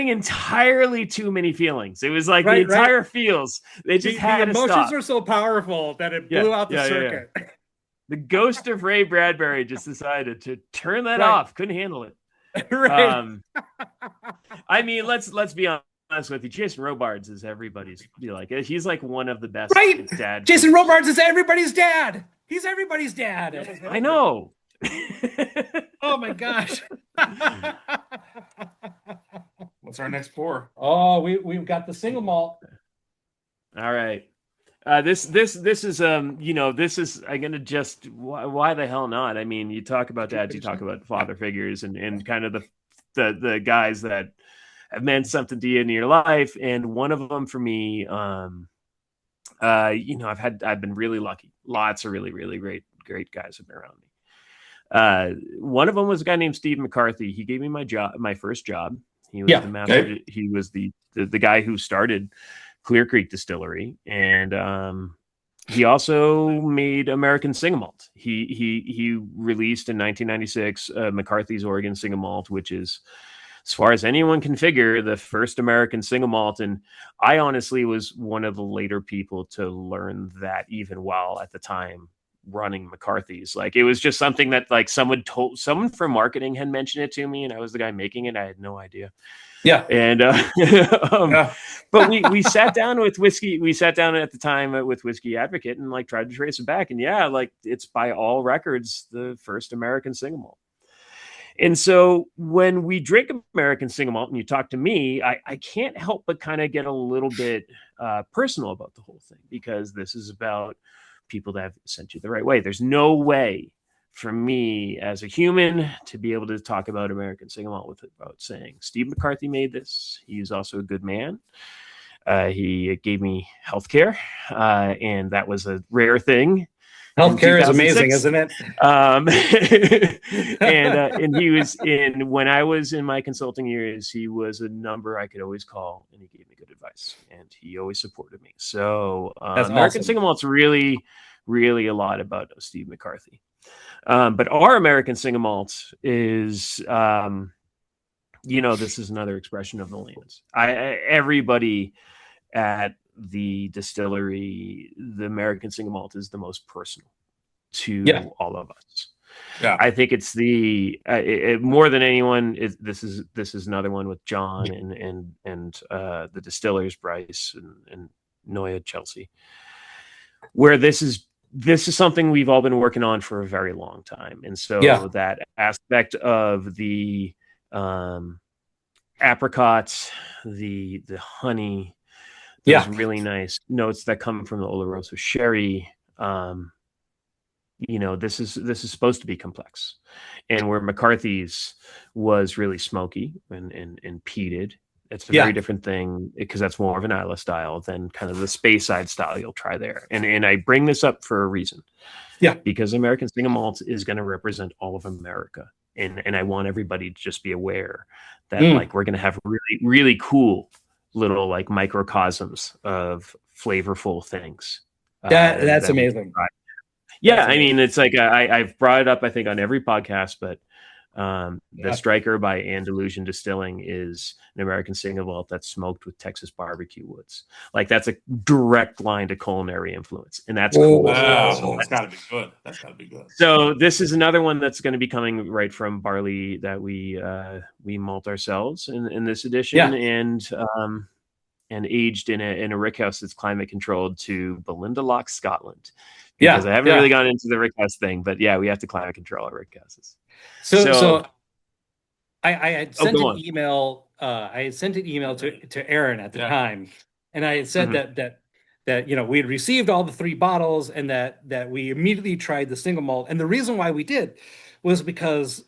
[SPEAKER 3] entirely too many feelings. It was like the entire feels. They just had to stop.
[SPEAKER 1] The emotions were so powerful that it blew out the circuit.
[SPEAKER 3] Yeah. The ghost of Ray Bradbury just decided to turn that off. Couldn't handle it.
[SPEAKER 1] Right.
[SPEAKER 3] I mean, let's be honest with you. Jason Robards is everybody's. He's like one of the best.
[SPEAKER 1] Right.
[SPEAKER 3] Dad.
[SPEAKER 1] Jason Robards is everybody's dad. He's everybody's dad.
[SPEAKER 3] I know.
[SPEAKER 1] Oh my gosh.
[SPEAKER 2] What's our next pour?
[SPEAKER 1] Oh, we've got the single malt.
[SPEAKER 3] All right. This is I'm gonna just why the hell not? I mean, you talk about dads, you talk about father figures and kind of the guys that have meant something to you in your life, and one of them for me, I've been really lucky. Lots of really, really great guys have been around me. One of them was a guy named Steve McCarthy. He gave me my first job. He was the master. Okay. He was the guy who started Clear Creek Distillery, and he also made American Single Malt. He released in 1996 McCarthy's Oregon Single Malt, which is, as far as anyone can figure, the first American single malt. And I honestly was one of the later people to learn that, even while at the time running McCarthy's. Like, it was just something that someone from marketing had mentioned it to me, and I was the guy making it. I had no idea.
[SPEAKER 1] Yeah.
[SPEAKER 3] And but we sat down with whiskey. We sat down at the time with Whiskey Advocate and tried to trace it back. And it's by all records the first American single malt. And so when we drink American single malt and you talk to me, I can't help but kind of get a little bit personal about the whole thing, because this is about people that have sent you the right way. There's no way for me as a human to be able to talk about American single malt without saying Steve McCarthy made this. He's also a good man. He gave me healthcare, and that was a rare thing.
[SPEAKER 1] Healthcare is amazing, isn't it?
[SPEAKER 3] And he was when I was in my consulting years, he was a number I could always call, and he gave me good advice, and he always supported me. So American Single Malt's really, really a lot about Steve McCarthy. But our American single malt is, this is another expression of the lands. Everybody at the distillery, the American single malt is the most personal to all of us.
[SPEAKER 2] Yeah,
[SPEAKER 3] I think it's the more than anyone. This is another one with John and the distillers Bryce and Noya Chelsea, where this is something we've all been working on for a very long time, and so that aspect of the apricots, the honey, those really nice notes that come from the Oloroso sherry. This is supposed to be complex, and where McCarthy's was really smoky and peated. It's a very different thing because that's more of an Isla style than kind of the Space Side style you'll try there. And I bring this up for a reason. Yeah, because American single malt is going to represent all of America, and I want everybody to just be aware that like we're going to have really really cool little like microcosms of flavorful things.
[SPEAKER 1] That's amazing.
[SPEAKER 3] Yeah, I mean, it's like I've brought it up, I think, on every podcast, but the Striker by Andalusian Distilling is an American single malt that's smoked with Texas barbecue woods. Like that's a direct line to culinary influence, and that's cool.
[SPEAKER 2] Wow. That's got to be good. That's got to be good.
[SPEAKER 3] So this is another one that's going to be coming right from barley that we malt ourselves in this edition, and aged in a rickhouse that's climate controlled to Ballinalock, Scotland. Because I haven't really gone into the rickhouse thing, but we have to climate control our rickhouses.
[SPEAKER 1] So I had sent an email. I had sent an email to Aaron at the time, and I had said that we had received all the 3 bottles, and that we immediately tried the single malt. And the reason why we did was because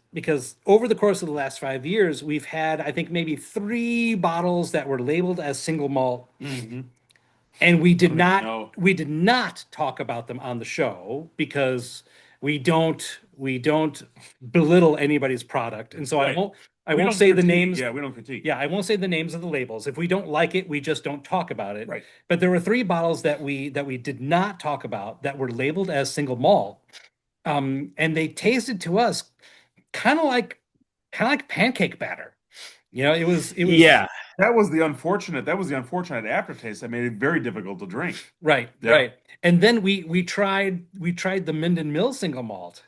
[SPEAKER 1] over the course of the last 5 years, we've had, I think, maybe 3 bottles that were labeled as single malt. Mm-hmm. And we did not talk about them on the show because we don't belittle anybody's product. And so I won't say the names.
[SPEAKER 2] Yeah, we don't critique.
[SPEAKER 1] Yeah, I won't say the names of the labels. If we don't like it, we just don't talk about it.
[SPEAKER 2] Right.
[SPEAKER 1] But there were 3 bottles that we did not talk about that were labeled as single malt. And they tasted to us kind of like pancake batter. It was
[SPEAKER 2] That was the unfortunate aftertaste that made it very difficult to drink.
[SPEAKER 1] Right. And then we tried the Minden Mill single malt.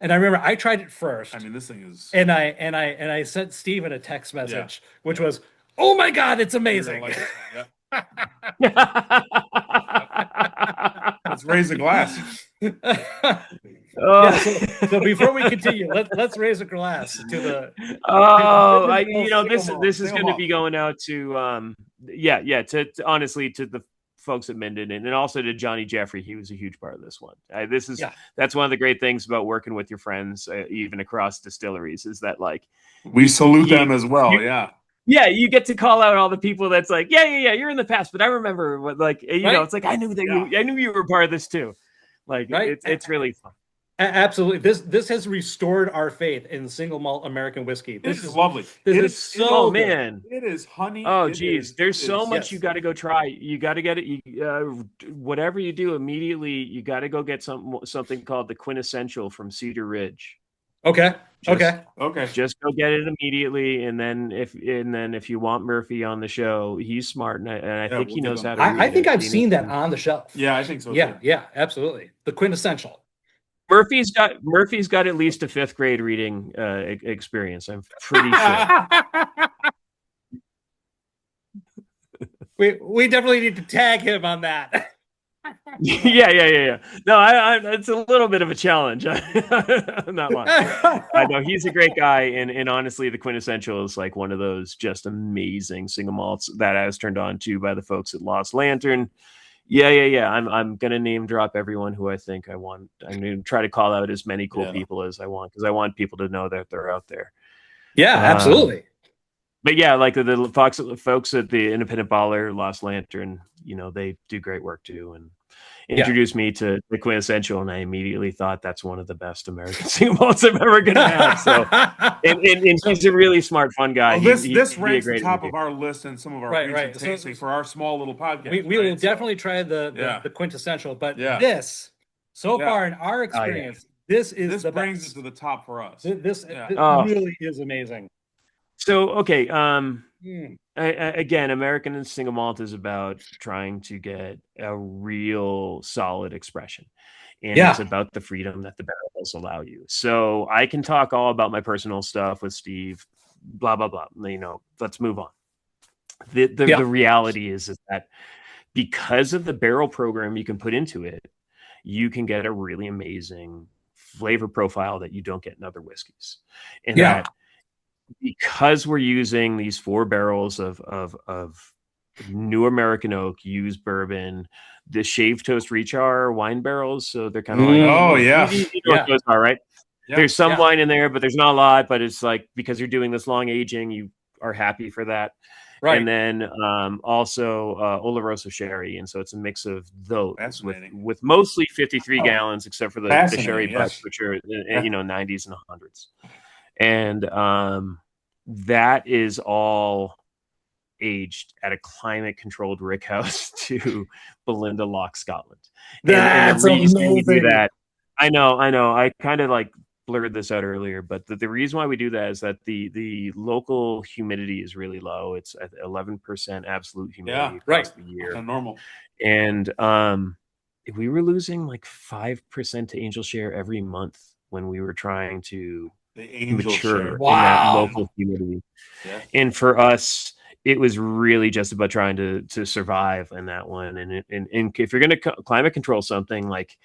[SPEAKER 1] And I remember I tried it first.
[SPEAKER 2] I mean, this thing is,
[SPEAKER 1] and I sent Steven a text message, which was, "Oh my God, it's amazing."
[SPEAKER 2] Let's raise a glass.
[SPEAKER 1] So before we continue, let's raise a glass to the.
[SPEAKER 3] This is going to be going out to honestly to the folks at Minden and also to Johnny Jeffrey. He was a huge part of this one. That's one of the great things about working with your friends, even across distilleries, is that like
[SPEAKER 2] we salute them as well.
[SPEAKER 3] Yeah, you get to call out all the people that's like, you're in the past, but I remember what, like, it's like I knew that I knew you were part of this too. Like, it's really fun.
[SPEAKER 1] Absolutely, this has restored our faith in single malt American whiskey.
[SPEAKER 2] This is lovely.
[SPEAKER 1] This is so
[SPEAKER 3] man.
[SPEAKER 2] It is honey.
[SPEAKER 3] Oh geez, there's so much you got to go try. You got to get it. Whatever you do immediately, you got to go get something called the Quintessential from Cedar Ridge.
[SPEAKER 1] Okay.
[SPEAKER 3] Just go get it immediately, and then if you want Murphy on the show, he's smart, and I think he knows how to.
[SPEAKER 1] I think I've seen that on the shelf.
[SPEAKER 2] Yeah, I think so.
[SPEAKER 1] Yeah, absolutely. The Quintessential.
[SPEAKER 3] Murphy's got at least a 5th grade reading experience. I'm pretty sure.
[SPEAKER 1] we definitely need to tag him on that.
[SPEAKER 3] Yeah. No, it's a little bit of a challenge. Not much. I know he's a great guy, and honestly, the Quintessential is like one of those just amazing single malts that I was turned on to by the folks at Lost Lantern. Yeah. I'm gonna name drop everyone who I think I want. I'm gonna try to call out as many cool people as I want, because I want people to know that they're out there.
[SPEAKER 1] Yeah, absolutely.
[SPEAKER 3] But yeah, like the folks at the Independent Baller, Lost Lantern, they do great work too, and introduced me to the Quintessential, and I immediately thought that's one of the best American single malts I'm ever going to have. So, and he's a really smart, fun guy.
[SPEAKER 2] Well, this ranks the top of our list and some of our recent tasting for our small little podcast.
[SPEAKER 1] We will definitely try the Quintessential, but this, so far in our experience, This is
[SPEAKER 2] This
[SPEAKER 1] the
[SPEAKER 2] brings
[SPEAKER 1] best.
[SPEAKER 2] it to the top for us.
[SPEAKER 1] This
[SPEAKER 3] Oh.
[SPEAKER 1] really is amazing.
[SPEAKER 3] So, okay. Again, American and single malt is about trying to get a real solid expression. And it's about the freedom that the barrels allow you. So I can talk all about my personal stuff with Steve, blah, blah, blah. Let's move on. The reality is that because of the barrel program you can put into it, you can get a really amazing flavor profile that you don't get in other whiskeys. And that because we're using these 4 barrels of new American oak, used bourbon, the shaved toast recharr wine barrels, so they're kind of like, you know what those are, right? There's some wine in there, but there's not a lot. But it's like, because you're doing this long aging, you are happy for that. Right. And then also Oloroso sherry, and so it's a mix of those with mostly 53 gallons, except for the sherry butts, which are 90s and 100s. And that is all aged at a climate-controlled rickhouse to Belinda Loch, Scotland. And the reason we do that, I know, I kind of like blurred this out earlier, but the reason why we do that is that the local humidity is really low. It's at 11% absolute humidity across the year.
[SPEAKER 2] That's normal.
[SPEAKER 3] And we were losing like 5% to angel share every month when we were trying to mature in that local humidity. And for us, it was really just about trying to survive in that one. And if you're going to climate control something, like,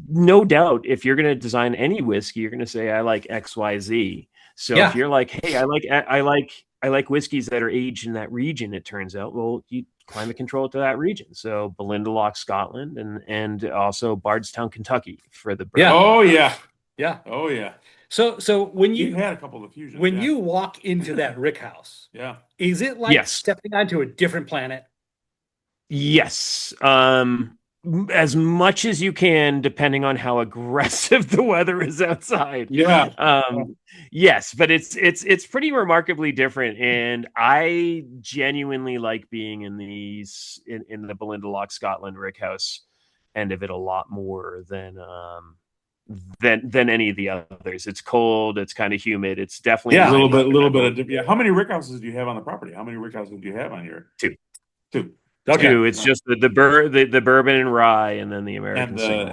[SPEAKER 3] no doubt, if you're going to design any whiskey, you're going to say, I like XYZ. So if you're like, hey, I like whiskeys that are aged in that region, it turns out, well, you climate control it to that region. So Belinda Loch, Scotland, and also Bardstown, Kentucky for the bourbon.
[SPEAKER 2] Oh yeah.
[SPEAKER 1] So when you
[SPEAKER 2] had a couple of fusions,
[SPEAKER 1] when you walk into that rickhouse, is it like stepping onto a different planet?
[SPEAKER 3] Yes. As much as you can, depending on how aggressive the weather is outside. Yes, but it's pretty remarkably different, and I genuinely like being in the Belinda Loch, Scotland rickhouse end of it a lot more than any of the others. It's cold, it's kind of humid, it's definitely
[SPEAKER 2] a little bit of How many rickhouses do you have on the property? How many rickhouses do you have on here?
[SPEAKER 3] Two.
[SPEAKER 2] Okay.
[SPEAKER 3] 2. It's just the bourbon and rye, and then the American single.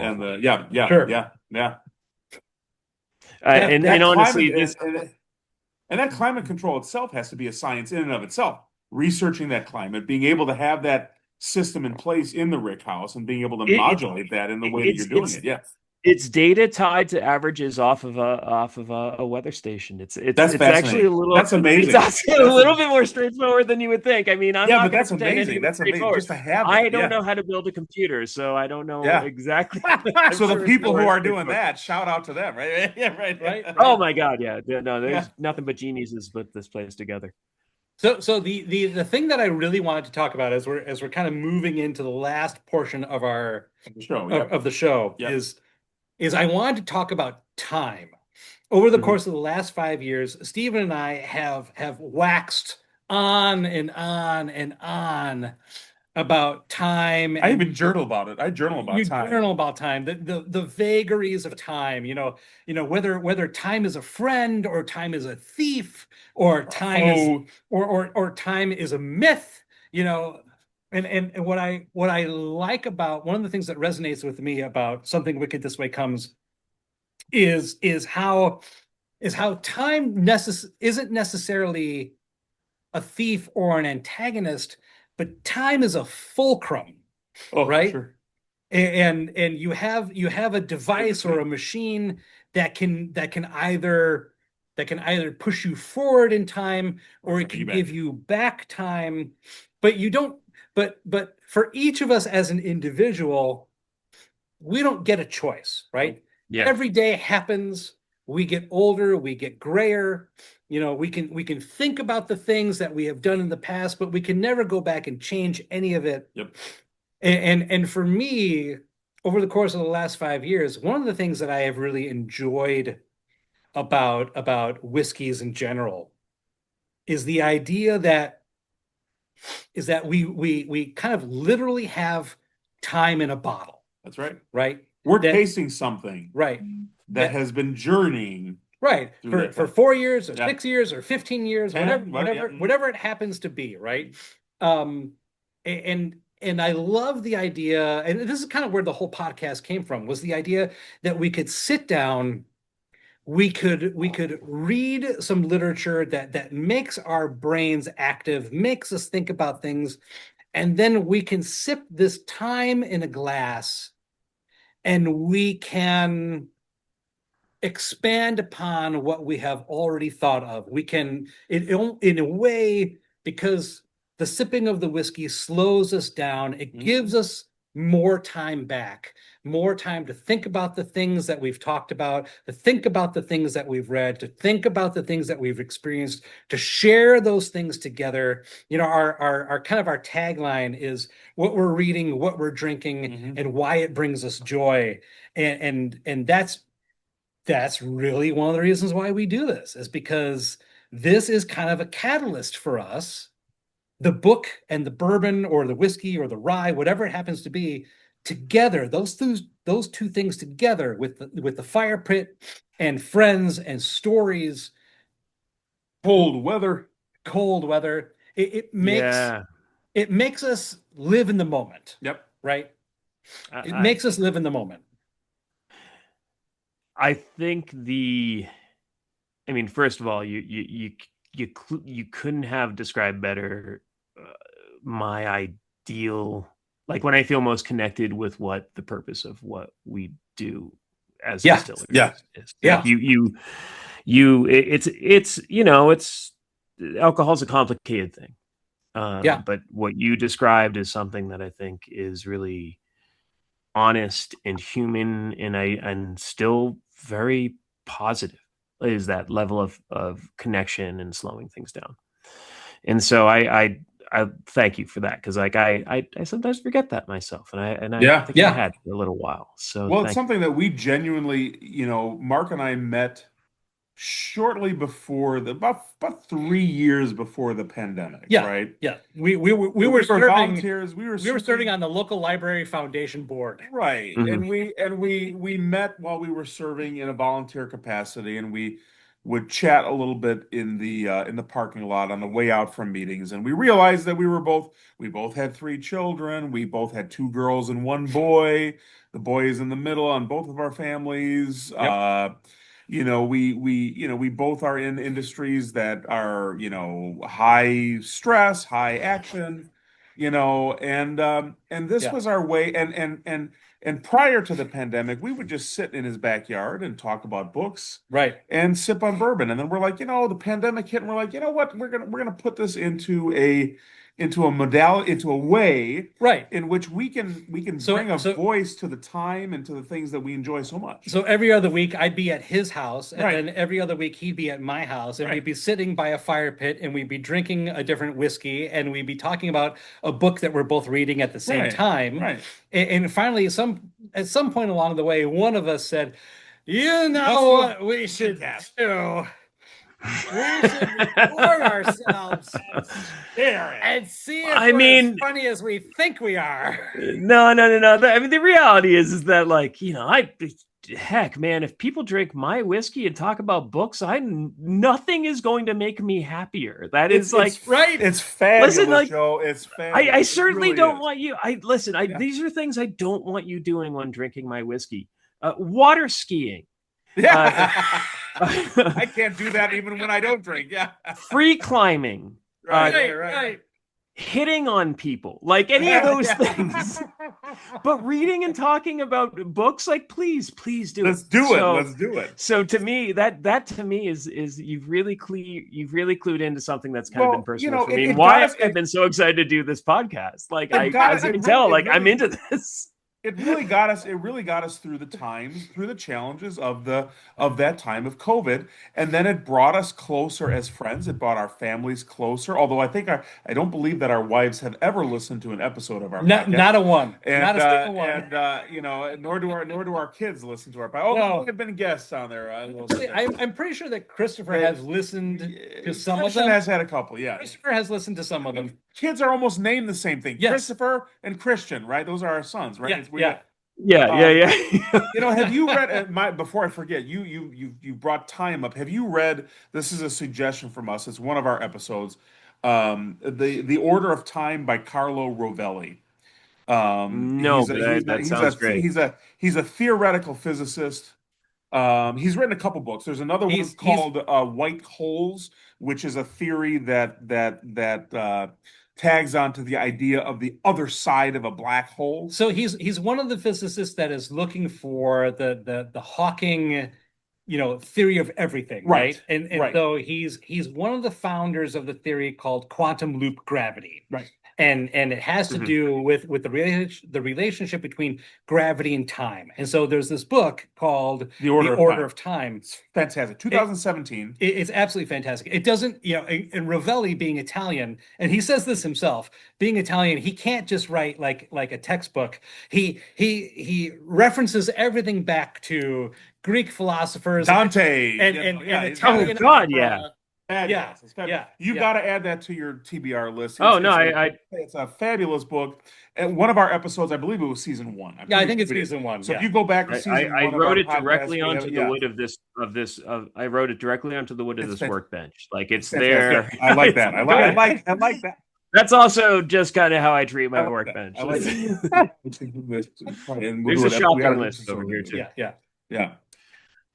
[SPEAKER 3] And honestly,
[SPEAKER 2] and that climate control itself has to be a science in and of itself. Researching that climate, being able to have that system in place in the rickhouse, and being able to modulate that in the way that you're doing it.
[SPEAKER 3] It's data tied to averages off of a weather station. It's actually a little.
[SPEAKER 2] That's amazing.
[SPEAKER 3] It's actually a little bit more straightforward than you would think. I mean,
[SPEAKER 2] but that's amazing. That's amazing. Just to have.
[SPEAKER 3] I don't know how to build a computer, so I don't know exactly.
[SPEAKER 2] So the people who are doing that, shout out to them, right?
[SPEAKER 3] Right. Oh my God, yeah. No, there's nothing but geniuses put this place together.
[SPEAKER 1] So the thing that I really wanted to talk about as we're kind of moving into the last portion of the show is I wanted to talk about time. Over the course of the last 5 years, Stephen and I have waxed on and on and on about time.
[SPEAKER 2] I even journal about it. I journal about time.
[SPEAKER 1] You journal about time, the vagaries of time. Whether time is a friend or time is a thief or time or time is a myth. And what I like about one of the things that resonates with me about Something Wicked This Way Comes is how time isn't necessarily a thief or an antagonist, but time is a fulcrum, right?
[SPEAKER 2] Sure.
[SPEAKER 1] And you have a device or a machine that can either push you forward in time, or it can give you back time, but you don't. But for each of us as an individual, we don't get a choice, right?
[SPEAKER 3] Yeah.
[SPEAKER 1] Every day happens. We get older, we get grayer. We can think about the things that we have done in the past, but we can never go back and change any of it.
[SPEAKER 2] Yep.
[SPEAKER 1] And for me, over the course of the last 5 years, one of the things that I have really enjoyed about whiskeys in general is the idea that we kind of literally have time in a bottle.
[SPEAKER 2] That's right.
[SPEAKER 1] Right?
[SPEAKER 2] We're tasting something
[SPEAKER 1] right
[SPEAKER 2] that has been journeying
[SPEAKER 1] for 4 years or
[SPEAKER 2] Yeah.
[SPEAKER 1] 6 years or 15 years,
[SPEAKER 2] 10,
[SPEAKER 1] whatever it happens to be, right? And I love the idea, and this is kind of where the whole podcast came from, was the idea that we could sit down, we could read some literature that makes our brains active, makes us think about things, and then we can sip this time in a glass, and we can expand upon what we have already thought of. We can, in a way, because the sipping of the whiskey slows us down, it gives us more time back, more time to think about the things that we've talked about, to think about the things that we've read, to think about the things that we've experienced, to share those things together. You know, our kind of our tagline is what we're reading, what we're drinking, and why it brings us joy. And that's really one of the reasons why we do this, is because this is kind of a catalyst for us. The book and the bourbon or the whiskey or the rye, whatever it happens to be, together, those two things together with the fire pit and friends and stories,
[SPEAKER 2] cold weather,
[SPEAKER 1] it makes us live in the moment.
[SPEAKER 2] Yep.
[SPEAKER 1] Right. It makes us live in the moment.
[SPEAKER 3] I think first of all, you couldn't have described better my ideal, like when I feel most connected with what the purpose of what we do as distillers is.
[SPEAKER 1] Yeah.
[SPEAKER 3] It's alcohol's a complicated thing. But what you described is something that I think is really honest and human, and still very positive, is that level of connection and slowing things down. And so I thank you for that, because like I sometimes forget that myself, and I think I had for a little while. So
[SPEAKER 2] it's something that we genuinely, Mark and I met shortly before about 3 years before the pandemic. Right.
[SPEAKER 1] We were serving
[SPEAKER 2] volunteers. We were
[SPEAKER 1] serving on the local library foundation board.
[SPEAKER 2] Right. And we met while we were serving in a volunteer capacity, and we would chat a little bit in the parking lot on the way out from meetings. And we realized that we both had 3 children. We both had 2 girls and 1 boy. The boy is in the middle on both of our families. We both are in industries that are, high stress, high action, and this was our way. And prior to the pandemic, we would just sit in his backyard and talk about books,
[SPEAKER 1] right,
[SPEAKER 2] and sip on bourbon. And then we're like, the pandemic hit, and we're like, you know what, we're gonna put this into a modality, into a way,
[SPEAKER 1] right,
[SPEAKER 2] in which we can bring a voice to the time and to the things that we enjoy so much.
[SPEAKER 1] So every other week I'd be at his house, and then every other week he'd be at my house, and we'd be sitting by a fire pit, and we'd be drinking a different whiskey, and we'd be talking about a book that we're both reading at the same time.
[SPEAKER 2] Right.
[SPEAKER 1] And finally, at some point along the way, one of us said, what we should do? We should record ourselves and see if we're as funny as we think we are.
[SPEAKER 3] No. I mean, the reality is that, like, heck, man, if people drink my whiskey and talk about books, nothing is going to make me happier. That is
[SPEAKER 2] right. It's fabulous,
[SPEAKER 3] listen, like,
[SPEAKER 2] Joe. It's fabulous.
[SPEAKER 3] I certainly don't want you. These are things I don't want you doing when drinking my whiskey. Water skiing.
[SPEAKER 2] Yeah. I can't do that even when I don't drink. Yeah.
[SPEAKER 3] Free climbing.
[SPEAKER 2] Right.
[SPEAKER 3] Hitting on people, like any of those things. But reading and talking about books, like, please do
[SPEAKER 2] Let's do it. Let's do it.
[SPEAKER 3] So to me, that to me is you've really clued into something that's kind of been personal for me. Why I've been so excited to do this podcast. Like, as you can tell, I'm into this.
[SPEAKER 2] It really got us through the times, through the challenges of that time of COVID, and then it brought us closer as friends. It brought our families closer. Although I don't believe that our wives have ever listened to an episode of our podcast.
[SPEAKER 1] Not a one, not a single one.
[SPEAKER 2] And nor do our kids listen to our podcast. Oh, they've been guests on there.
[SPEAKER 1] I'm pretty sure that Christopher has listened to some of them.
[SPEAKER 2] Christian has had a couple. Yeah,
[SPEAKER 1] Christopher has listened to some of them.
[SPEAKER 2] Kids are almost named the same thing.
[SPEAKER 1] Yes.
[SPEAKER 2] Christopher and Christian, right? Those are our sons, right?
[SPEAKER 1] Yeah.
[SPEAKER 3] Yeah.
[SPEAKER 2] Have you read before I forget, you brought time up. Have you read, this is a suggestion from us, it's one of our episodes, the Order of Time by Carlo Rovelli.
[SPEAKER 3] No, but that sounds great.
[SPEAKER 2] He's a theoretical physicist. He's written a couple books. There's another one
[SPEAKER 1] He's
[SPEAKER 2] called White Holes, which is a theory that tags onto the idea of the other side of a black hole.
[SPEAKER 1] So he's one of the physicists that is looking for the Hawking, theory of everything, right? And
[SPEAKER 2] Right.
[SPEAKER 1] so he's one of the founders of the theory called quantum loop gravity.
[SPEAKER 2] Right.
[SPEAKER 1] And it has to do with the relationship between gravity and time. And so there's this book called
[SPEAKER 2] The Order
[SPEAKER 1] of Time.
[SPEAKER 2] It's fantastic. 2017.
[SPEAKER 1] It's absolutely fantastic. It doesn't, and Rovelli being Italian, and he says this himself, being Italian, he can't just write like a textbook. He references everything back to Greek philosophers,
[SPEAKER 2] Dante,
[SPEAKER 1] and Italian.
[SPEAKER 3] Oh God, yeah.
[SPEAKER 2] Fabulous. You've got to add that to your TBR list. It's a fabulous book. And one of our episodes, I believe it was season 1.
[SPEAKER 1] I think it's season 1.
[SPEAKER 2] So if you go back to season 1,
[SPEAKER 3] I wrote it directly onto the wood of this. I wrote it directly onto the wood of this workbench. Like it's there.
[SPEAKER 2] I like that. I like that.
[SPEAKER 3] That's also just kind of how I treat my workbench.
[SPEAKER 2] There's a
[SPEAKER 3] shopping list over here too.
[SPEAKER 2] Yeah.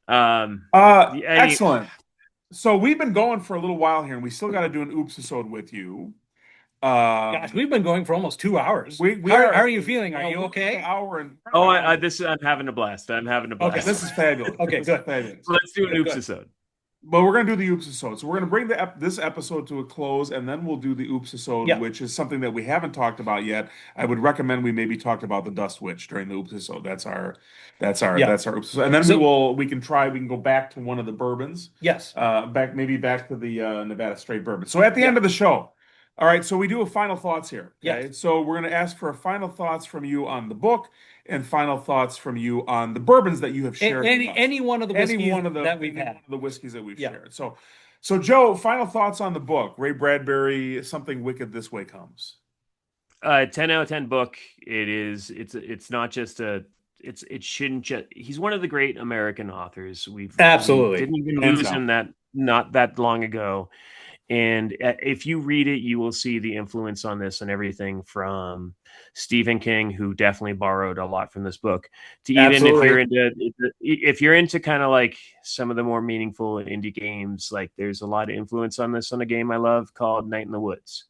[SPEAKER 3] Excellent.
[SPEAKER 2] Excellent. So we've been going for a little while here, and we still got to do an oops-isode with you.
[SPEAKER 1] Gosh, we've been going for almost 2 hours. How are you feeling? Are you okay?
[SPEAKER 2] An hour and
[SPEAKER 3] I'm having a blast.
[SPEAKER 2] Okay, this is fabulous.
[SPEAKER 1] Okay, good.
[SPEAKER 2] Fabulous.
[SPEAKER 3] So let's do an oops-isode.
[SPEAKER 2] But we're going to do the oops-isode. So we're going to bring this episode to a close, and then we'll do the oops-isode, which is something that we haven't talked about yet. I would recommend we maybe talked about the Dust Witch during the oops-isode. That's our oops-isode. And then we can go back to one of the bourbons.
[SPEAKER 1] Yes.
[SPEAKER 2] Back to the Nevada Straight Bourbon. So at the end of the show, all right, so we do a final thoughts here. Okay?
[SPEAKER 1] Yes.
[SPEAKER 2] So we're going to ask for a final thoughts from you on the book and final thoughts from you on the bourbons that you have shared.
[SPEAKER 1] Any one of the whiskeys that we've had.
[SPEAKER 2] The whiskeys that we've shared. So Joe, final thoughts on the book. Ray Bradbury, Something Wicked This Way Comes.
[SPEAKER 3] 10 out of 10 book. It's not just it shouldn't just, he's one of the great American authors. We didn't even lose him not that long ago. And if you read it, you will see the influence on this and everything from Stephen King, who definitely borrowed a lot from this book, to even if you're into kind of like some of the more meaningful indie games, like there's a lot of influence on this on a game I love called Night in the Woods.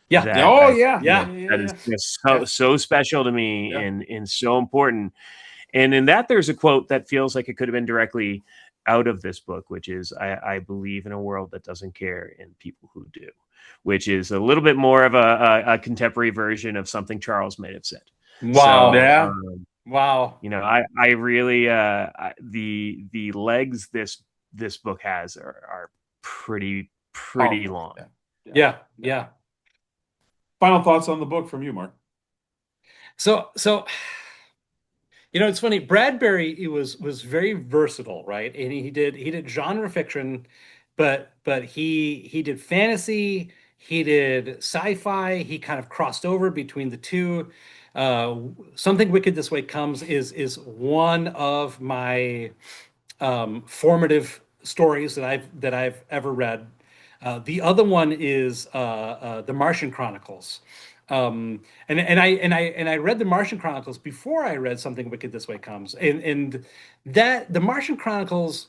[SPEAKER 1] Yeah.
[SPEAKER 3] That is so special to me and so important. And in that, there's a quote that feels like it could have been directly out of this book, which is, I believe in a world that doesn't care and people who do, which is a little bit more of a contemporary version of something Charles might have said.
[SPEAKER 1] Wow.
[SPEAKER 3] So,
[SPEAKER 1] wow.
[SPEAKER 3] I really, the legs this book has are pretty long.
[SPEAKER 1] Yeah.
[SPEAKER 2] Final thoughts on the book from you, Mark.
[SPEAKER 1] So it's funny. Bradbury was very versatile, right? And he did genre fiction, but he did fantasy, he did sci-fi. He kind of crossed over between the two. Something Wicked This Way Comes is one of my formative stories that I've ever read. The other one is The Martian Chronicles. And I read the Martian Chronicles before I read Something Wicked This Way Comes, and that the Martian Chronicles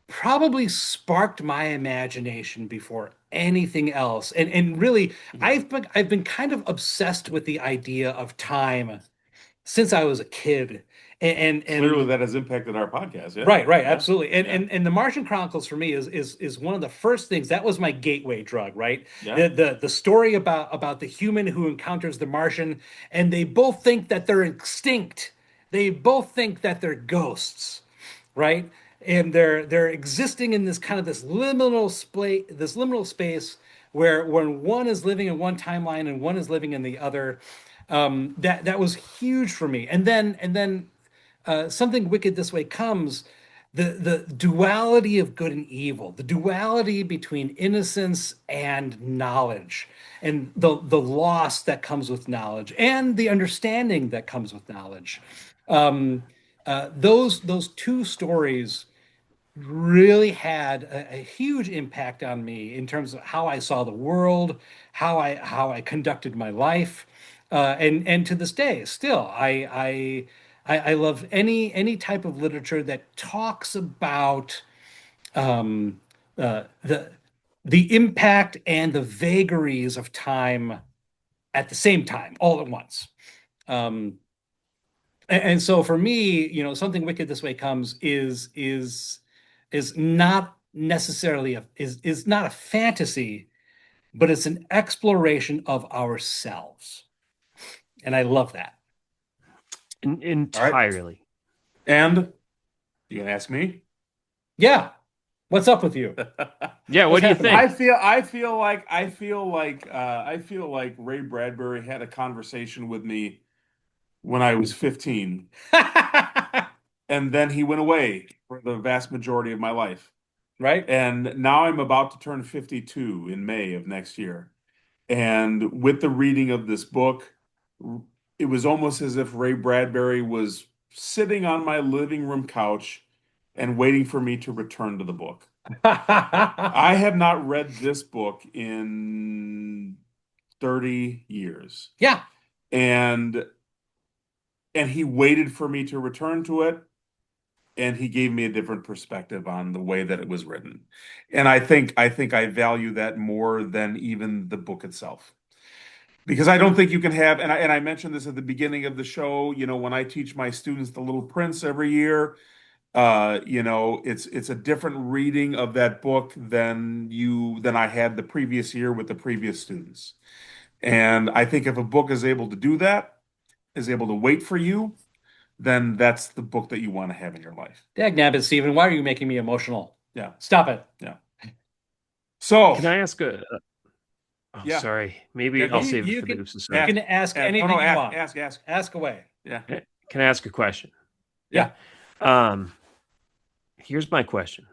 [SPEAKER 1] probably sparked my imagination before anything else. And really, I've been kind of obsessed with the idea of time since I was a kid. And
[SPEAKER 2] clearly that has impacted our podcast. Yeah.
[SPEAKER 1] Right, absolutely. And the Martian Chronicles for me is one of the first things. That was my gateway drug, right?
[SPEAKER 2] Yeah.
[SPEAKER 1] The story about the human who encounters the Martian, and they both think that they're extinct. They both think that they're ghosts, right? And they're existing in this kind of this liminal space where when one is living in one timeline and one is living in the other. That was huge for me. And then Something Wicked This Way Comes the duality of good and evil, the duality between innocence and knowledge, and the loss that comes with knowledge, and the understanding that comes with knowledge. Um, those two stories really had a huge impact on me in terms of how I saw the world, how I conducted my life, and to this day, still, I love any type of literature that talks about um, the impact and the vagaries of time at the same time, all at once. Um, and so for me, something wicked this way comes is not necessarily is not a fantasy, but it's an exploration of ourselves, and I love that.
[SPEAKER 3] Entirely.
[SPEAKER 2] And you gonna ask me?
[SPEAKER 1] Yeah, what's up with you?
[SPEAKER 3] Yeah, what do you think?
[SPEAKER 2] I feel like Ray Bradbury had a conversation with me when I was 15, and then he went away for the vast majority of my life.
[SPEAKER 1] Right?
[SPEAKER 2] And now I'm about to turn 52 in May of next year. And with the reading of this book, it was almost as if Ray Bradbury was sitting on my living room couch and waiting for me to return to the book. I have not read this book in 30 years.
[SPEAKER 1] Yeah.
[SPEAKER 2] And he waited for me to return to it, and he gave me a different perspective on the way that it was written. And I think I value that more than even the book itself. Because I don't think you can have, and I mentioned this at the beginning of the show, when I teach my students The Little Prince every year, it's a different reading of that book than I had the previous year with the previous students. And I think if a book is able to do that, is able to wait for you, then that's the book that you want to have in your life.
[SPEAKER 1] Dagnabbit, Stephen, why are you making me emotional?
[SPEAKER 2] Yeah.
[SPEAKER 1] Stop it.
[SPEAKER 2] Yeah. So
[SPEAKER 3] can I ask a? Oh,
[SPEAKER 2] yeah.
[SPEAKER 3] Maybe I'll save it for the oops.
[SPEAKER 1] You can ask anything you want. Ask away.
[SPEAKER 2] Yeah.
[SPEAKER 3] Can I ask a question?
[SPEAKER 1] Yeah.
[SPEAKER 3] Here's my question.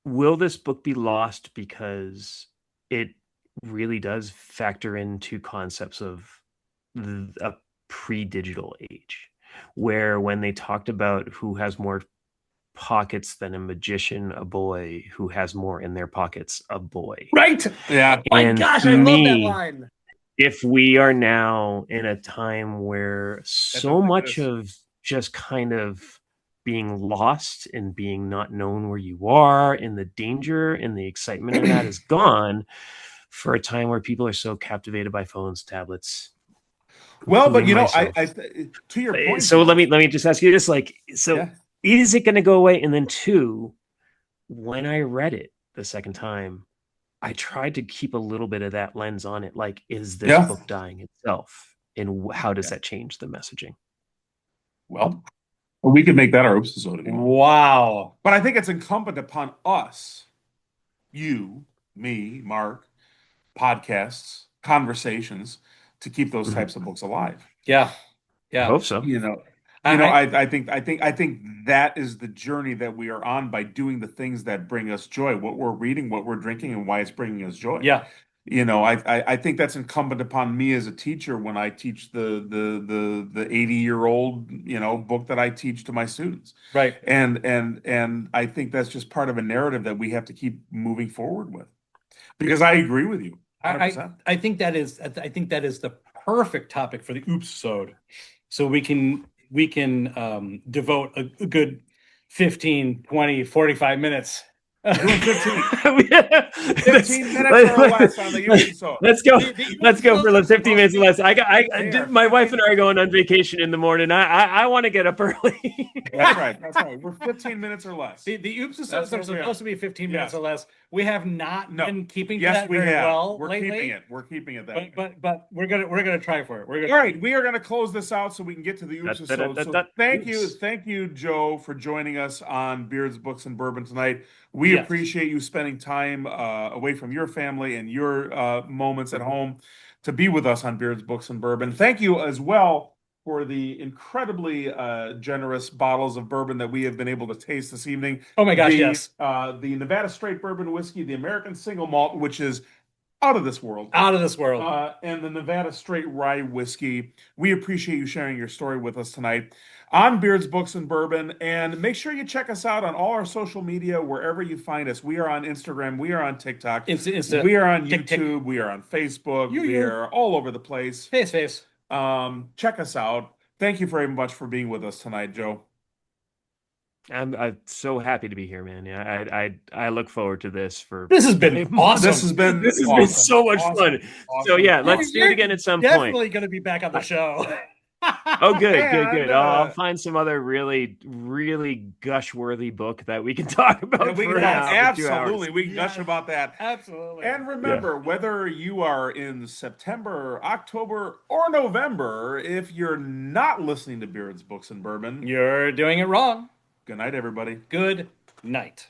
[SPEAKER 3] Will this book be lost because it really does factor into concepts of a pre-digital age, where when they talked about who has more pockets than a magician, a boy, who has more in their pockets, a boy.
[SPEAKER 1] Right.
[SPEAKER 2] Yeah.
[SPEAKER 1] My gosh, I love that line.
[SPEAKER 3] If we are now in a time where so much of just kind of being lost and being not known where you are, and the danger and the excitement of that is gone, for a time where people are so captivated by phones, tablets.
[SPEAKER 2] Well, but I to your point.
[SPEAKER 3] So let me just ask you this: is it going to go away? And then two, when I read it the second time, I tried to keep a little bit of that lens on it. Like, is this book dying itself? And how does that change the messaging?
[SPEAKER 2] Well, we could make that our episode.
[SPEAKER 1] Wow.
[SPEAKER 2] But I think it's incumbent upon us, you, me, Mark, podcasts, conversations, to keep those types of books alive.
[SPEAKER 1] Yeah. Yeah.
[SPEAKER 3] I hope so.
[SPEAKER 2] I think that is the journey that we are on by doing the things that bring us joy, what we're reading, what we're drinking, and why it's bringing us joy.
[SPEAKER 1] Yeah.
[SPEAKER 2] I think that's incumbent upon me as a teacher when I teach the 80-year-old, book that I teach to my students.
[SPEAKER 1] Right.
[SPEAKER 2] And I think that's just part of a narrative that we have to keep moving forward with. Because I agree with you. 100%.
[SPEAKER 1] I think that is the perfect topic for the oops-sode. So we can devote a good 15, 20, 45 minutes.
[SPEAKER 2] 15 minutes or less on the episode.
[SPEAKER 3] Let's go for 15 minutes or less. My wife and I are going on vacation in the morning. I want to get up early.
[SPEAKER 2] That's right. We're 15 minutes or less.
[SPEAKER 1] The oops are supposed to be 15 minutes or less. We have not been keeping that very well lately.
[SPEAKER 2] We're keeping it that way.
[SPEAKER 1] But we're gonna try for it.
[SPEAKER 2] All right, we are gonna close this out so we can get to the oops. So thank you, Joe, for joining us on Beards, Books, and Bourbon tonight. We appreciate you spending time away from your family and your moments at home to be with us on Beards, Books, and Bourbon. Thank you as well for the incredibly generous bottles of bourbon that we have been able to taste this evening.
[SPEAKER 1] Oh my gosh, yes.
[SPEAKER 2] The Nevada Straight Bourbon Whiskey, the American Single Malt, which is out of this world.
[SPEAKER 1] Out of this world.
[SPEAKER 2] And the Nevada Straight Rye Whiskey. We appreciate you sharing your story with us tonight on Beards, Books, and Bourbon. And make sure you check us out on all our social media, wherever you find us. We are on Instagram. We are on TikTok. We are on YouTube. We are on Facebook. We are all over the place.
[SPEAKER 1] Face.
[SPEAKER 2] Check us out. Thank you very much for being with us tonight, Joe.
[SPEAKER 3] I'm so happy to be here, man. Yeah, I look forward to this for.
[SPEAKER 1] This has been awesome.
[SPEAKER 2] This has been
[SPEAKER 3] so much fun.
[SPEAKER 2] Awesome.
[SPEAKER 3] So yeah, let's do it again at some point.
[SPEAKER 1] Definitely going to be back on the show.
[SPEAKER 3] Oh, good. I'll find some other really, really gush-worthy book that we can talk about.
[SPEAKER 2] Absolutely, we can gush about that.
[SPEAKER 1] Absolutely.
[SPEAKER 2] And remember, whether you are in September, October, or November, if you're not listening to Beards, Books, and Bourbon,
[SPEAKER 1] you're doing it wrong.
[SPEAKER 2] Good night, everybody.
[SPEAKER 1] Good night.